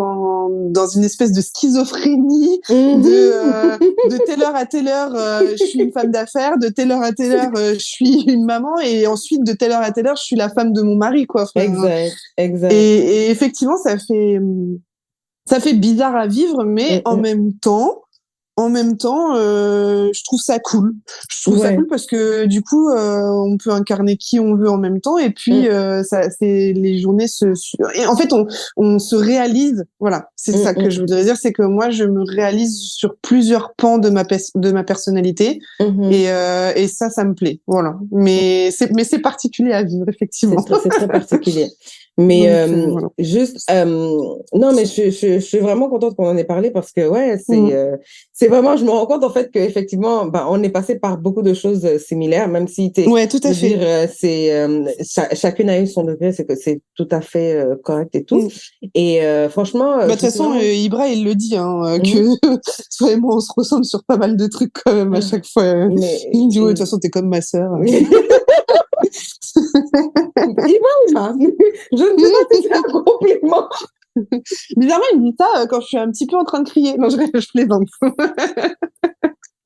dans une espèce de schizophrénie Mhm. de telle heure à telle heure, je suis une femme d'affaires, de telle heure à telle heure, je suis une maman, et ensuite de telle heure à telle heure, je suis la femme de mon mari, quoi. Enfin, Exact, exact. et effectivement, ça fait bizarre à vivre, mais Mhm. en même temps, je trouve ça cool. Je trouve ça Ouais. cool parce que du coup, on peut incarner qui on veut en même temps, et puis Mhm, ça, c'est les journées et en fait, on se réalise. Voilà, c'est ça que je mhm, voudrais dire, c'est que moi, je me réalise sur plusieurs pans de ma personnalité, mhm. et ça me plaît. Voilà, mais c'est particulier à vivre effectivement. C'est très particulier. Mais Donc voilà. juste, non, mais je suis vraiment contente qu'on en ait parlé parce que, ouais, Mm. c'est vraiment, je me rends compte en fait qu'effectivement, bah, on est passé par beaucoup de choses similaires, même si Ouais, tout je à veux dire, fait. chacune a eu son degré, c'est que c'est tout à fait correct et tout. Mm. Et franchement, Bah, de je toute suis façon, vraiment. Ibra, il le dit, hein, que Mhm. toi et moi, on se ressemble sur pas mal de trucs quand même à Ah, chaque fois. mais Il me dit, ouais, de toute façon, t'es comme ma sœur. il va ou pas? Je ne sais pas si c'est un compliment. Bizarrement, il me dit ça quand je suis un petit peu en train de crier. Non, je plaisante.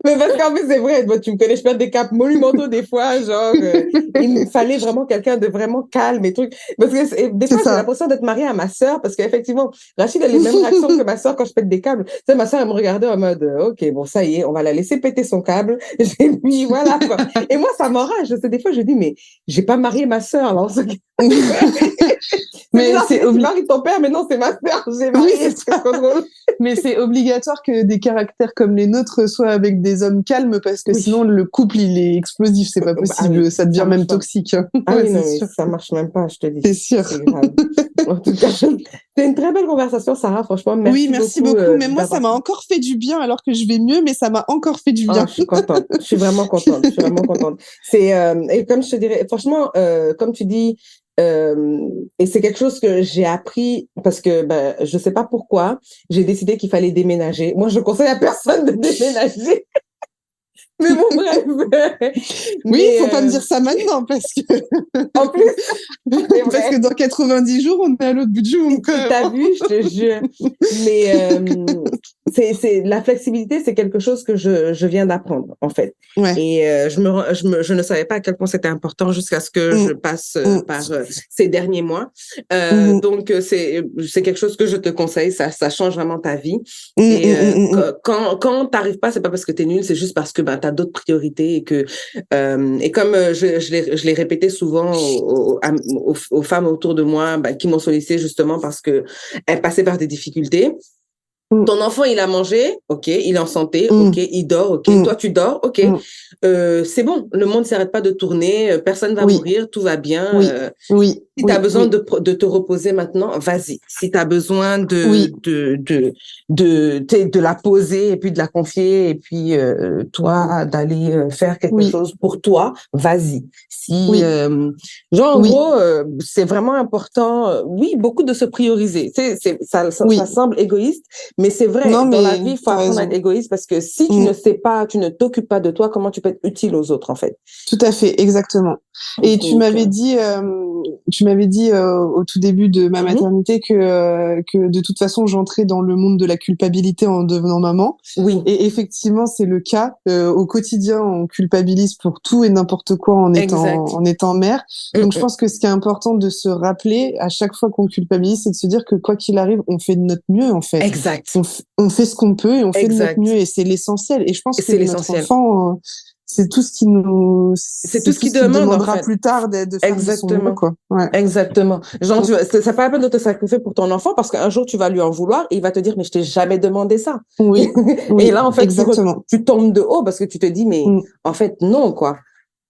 Mais parce qu'en fait, c'est vrai, moi, tu me connais, je perds des caps monumentaux des fois, genre, il me fallait vraiment quelqu'un de vraiment calme et trucs. Parce que des C'est fois, j'ai ça. l'impression d'être mariée à ma sœur, parce qu'effectivement, Rachid a les mêmes réactions que ma sœur quand je pète des câbles. Tu sais, ma sœur, elle me regardait en mode, OK, bon, ça y est, on va la laisser péter son câble. Et puis, voilà, quoi. Et moi, ça m'enrage. C'est des fois, je dis, mais j'ai pas marié ma sœur, là, en ce cas. C'est Mais bizarre, tu c'est dis, tu maries ton père, mais non, c'est ma sœur, j'ai oui, marié, c'est c'est ça. trop drôle. Mais c'est obligatoire que des caractères comme les nôtres soient avec des hommes calmes parce que Oui. sinon le couple il est explosif, c'est pas Ah oui, possible, ça devient ça marche même pas. toxique, hein. Ah Ouais, oui, c'est non, mais sûr, ça marche même pas, je te c'est dis. sûr. C'est grave. En tout cas, c'est une très belle conversation, Sarah. Franchement, Oui, merci merci beaucoup beaucoup. Mais moi, ça d'avoir. m'a encore fait du bien alors que je vais mieux, mais ça m'a encore fait du Ah, bien. je suis contente. Je suis vraiment contente. Je suis vraiment contente. Et comme je te dirais, franchement, comme tu dis, et c'est quelque chose que j'ai appris parce que ben, je sais pas pourquoi, j'ai décidé qu'il fallait déménager. Moi, je conseille à personne de déménager. Mais bon, bref. Oui, il Mais faut pas me dire ça maintenant en plus, c'est parce que vrai. dans 90 jours, on est à l'autre bout du monde quand même, T'as hein. vu, je te jure. Mais la flexibilité, c'est quelque chose que je viens d'apprendre, en fait. Ouais. Et je ne savais pas à quel point c'était important jusqu'à ce que je Mm, passe mm, par ces derniers mois. mhm, Donc, c'est quelque chose que je te conseille. Ça change vraiment ta vie. mm, Et mm, mm, mm, quand t'arrives pas, c'est pas parce que t'es nul, c'est juste parce que ben, t'as d'autres priorités et que et comme je l'ai répété souvent aux femmes autour de moi ben, qui m'ont sollicité justement parce que elles passaient par des difficultés. Mm. Ton enfant, il a mangé, ok, il est en santé, Mm. ok, il dort, ok, Mm. toi tu dors, ok, Mm. c'est bon, le monde ne s'arrête pas de tourner, personne va Oui, mourir, tout va bien. oui, oui, Si tu as oui, besoin oui, de te reposer maintenant, vas-y. Si tu as besoin oui, de la poser et puis de la confier et puis toi d'aller faire quelque oui, chose pour toi, vas-y. Si, oui, genre en oui, gros, c'est vraiment important, oui, beaucoup de se prioriser. Tu sais, ça oui. semble égoïste, mais c'est vrai, Non, dans la mais vie, il faut t'as apprendre à être raison. égoïste parce que si tu Mm. ne sais pas, tu ne t'occupes pas de toi, comment tu peux être utile aux autres en fait. Tout à fait, exactement. Et Donc, tu m'avais dit au tout début de ma mhm, maternité que de toute façon j'entrais dans le monde de la culpabilité en devenant maman. oui, Et effectivement, c'est le cas. Au quotidien, on culpabilise pour tout et n'importe quoi exact. en étant mère. Mm, Donc, je mm. pense que ce qui est important de se rappeler à chaque fois qu'on culpabilise, c'est de se dire que quoi qu'il arrive, on fait de notre mieux en fait. Exact. On fait ce qu'on peut et on fait de notre mieux Exact. et c'est l'essentiel. Et je pense que C'est notre l'essentiel. enfant, C'est c'est tout ce tout qu'il ce qu'il demande, en demandera fait. plus tard de faire de son mieux, Exactement. quoi. Ouais. Exactement. Genre, Mm. ça pas la peine de te sacrifier pour ton enfant parce qu'un jour, tu vas lui en vouloir et il va te dire, mais je t'ai jamais demandé ça. Oui, Et oui, là, en fait, exactement. tu tombes de haut parce que tu te dis, mais Mm. en fait, non, quoi.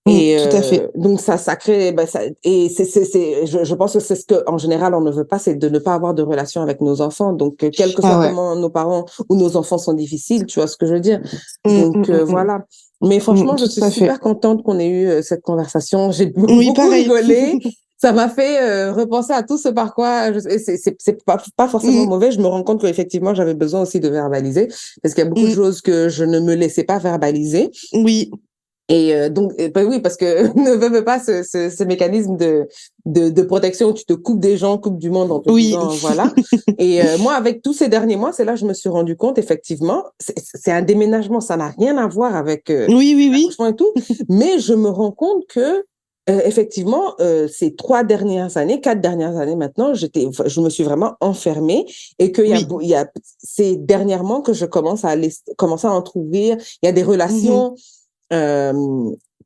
Mm, Et tout à fait. donc, ça crée, ben, ça, et je pense que c'est ce que, en général, on ne veut pas, c'est de ne pas avoir de relation avec nos enfants. Donc, quel que soit Ah ouais. comment nos parents ou nos enfants sont difficiles, tu vois ce que je veux dire. Mm, Donc, mm, mm, mm. voilà. Mais franchement, je Tout suis à fait. super contente qu'on ait eu cette conversation. J'ai Oui, beaucoup pareil. rigolé. Ça m'a fait repenser à tout ce par quoi et c'est pas forcément Mm, mauvais. Je me rends compte qu'effectivement, j'avais besoin aussi de verbaliser parce qu'il y a beaucoup de mm. choses que je ne me laissais pas verbaliser. Oui, Et donc, ben oui, parce que ne veut pas ce mécanisme de protection où tu te coupes des gens, coupes du monde en te oui. disant, voilà. Et moi, avec tous ces derniers mois, c'est là que je me suis rendu compte, effectivement, c'est un déménagement, ça n'a rien à voir avec Oui, oui, oui. l'accouchement et tout, mais je me rends compte que, effectivement, ces 3 dernières années, 4 dernières années maintenant, je me suis vraiment enfermée et Oui. c'est dernièrement que je commencer à en trouver, il y a des Mhm. relations euh,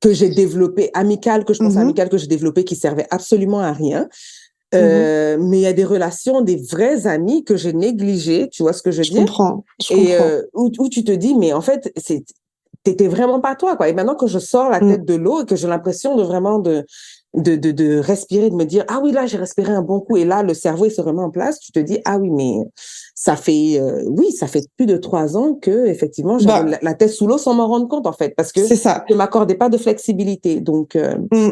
que j'ai développé amicales, que je pensais Mhm. amicales, que j'ai développées qui servaient absolument à rien. Mhm. Mais il y a des relations, des vrais amis que j'ai négligés, tu vois ce que je veux Je dire? comprends. Je Et comprends. où tu te dis, mais en fait, t'étais vraiment pas toi, quoi. Et maintenant que je sors la Mm. tête de l'eau et que j'ai l'impression de vraiment de respirer, de me dire, ah oui, là, j'ai respiré un bon coup et là, le cerveau, il se remet en place, tu te dis, ah oui, mais oui, ça fait plus de 3 ans que, effectivement, j'avais Bah, la tête sous l'eau sans m'en rendre compte, en fait, parce que c'est ça. je m'accordais pas de flexibilité. Donc, Mm.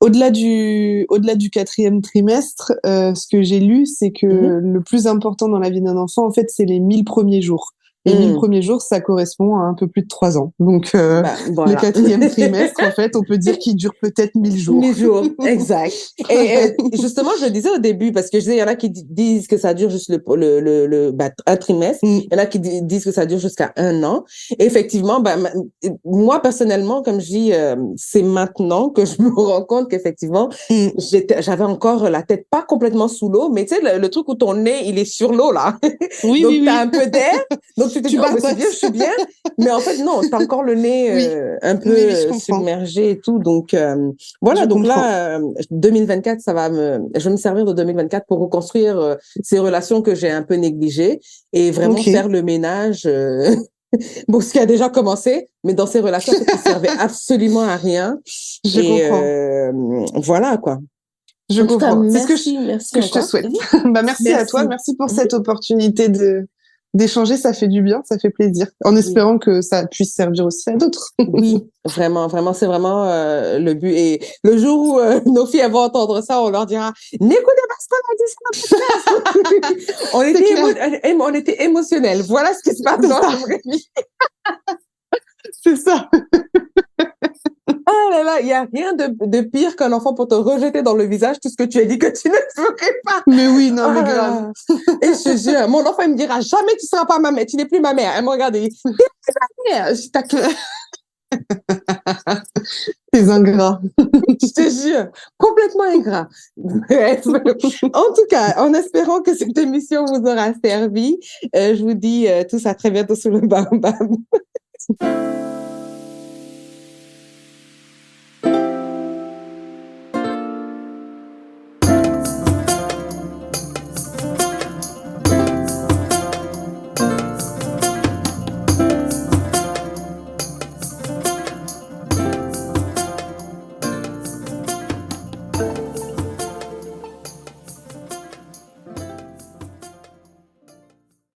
Au-delà du quatrième trimestre, ce que j'ai lu, c'est que mhm. le plus important dans la vie d'un enfant, en fait, c'est les 1000 premiers jours. Les 1000 premiers jours, ça correspond à un peu plus de 3 ans. Donc, Ben, le voilà. quatrième trimestre, en fait, on peut dire qu'il dure peut-être 1000 jours. 1000 jours, exact. Et justement, je le disais au début, parce que je disais, il y en a qui disent que ça dure juste un trimestre, Mm. il y en a qui disent que ça dure jusqu'à 1 an. Et effectivement, moi, personnellement, comme je dis, c'est maintenant que je me rends compte qu'effectivement, Mm. j'avais encore la tête pas complètement sous l'eau, mais tu sais, le truc où ton nez, il est sur l'eau, là. Oui, oui, Donc, tu as un oui. peu d'air. Donc, tu te Tu dis, oh, ben, c'est bien, barbotes. je suis bien. Mais en fait, non, tu as encore le nez Oui, un peu oui, oui, je comprends. submergé et tout. Donc, Je voilà, donc comprends. là, 2024, je vais me servir de 2024 pour reconstruire ces relations que j'ai un peu négligées et vraiment Ok. faire le ménage. Bon, ce qui a déjà commencé, mais dans ces relations en fait, qui servaient absolument à rien. Je Et comprends. voilà, quoi. Je En tout cas, comprends. C'est merci, ce merci que je te encore. souhaite. Mhm. Bah, merci à toi. Merci. Merci pour Mhm. cette opportunité d'échanger. Ça fait du bien, ça fait plaisir. En Oui. espérant que ça puisse servir aussi à d'autres. Oui, vraiment, vraiment, c'est vraiment le but. Et le jour où nos filles elles vont entendre ça, on leur dira, n'écoutez pas ce qu'on a dit sur le podcast. C'est clair. On était émotionnels. Voilà ce qui se passe C'est dans la ça. vraie vie. C'est ça. Ah là là, il n'y a rien de pire qu'un enfant pour te rejeter dans le visage tout ce que tu as dit que tu ne ferais pas. Mais oui, non, Oh mais là grave. là. Et je te jure, mon enfant, il me dira jamais tu ne seras pas ma mère, tu n'es plus ma mère. Elle me regarde et dit, t'es plus ma mère. Je t'accuse. Les ingrats. Je te jure, complètement ingrat. Bref, en tout cas, en espérant que cette émission vous aura servi, je vous dis tous à très bientôt sur le baobab.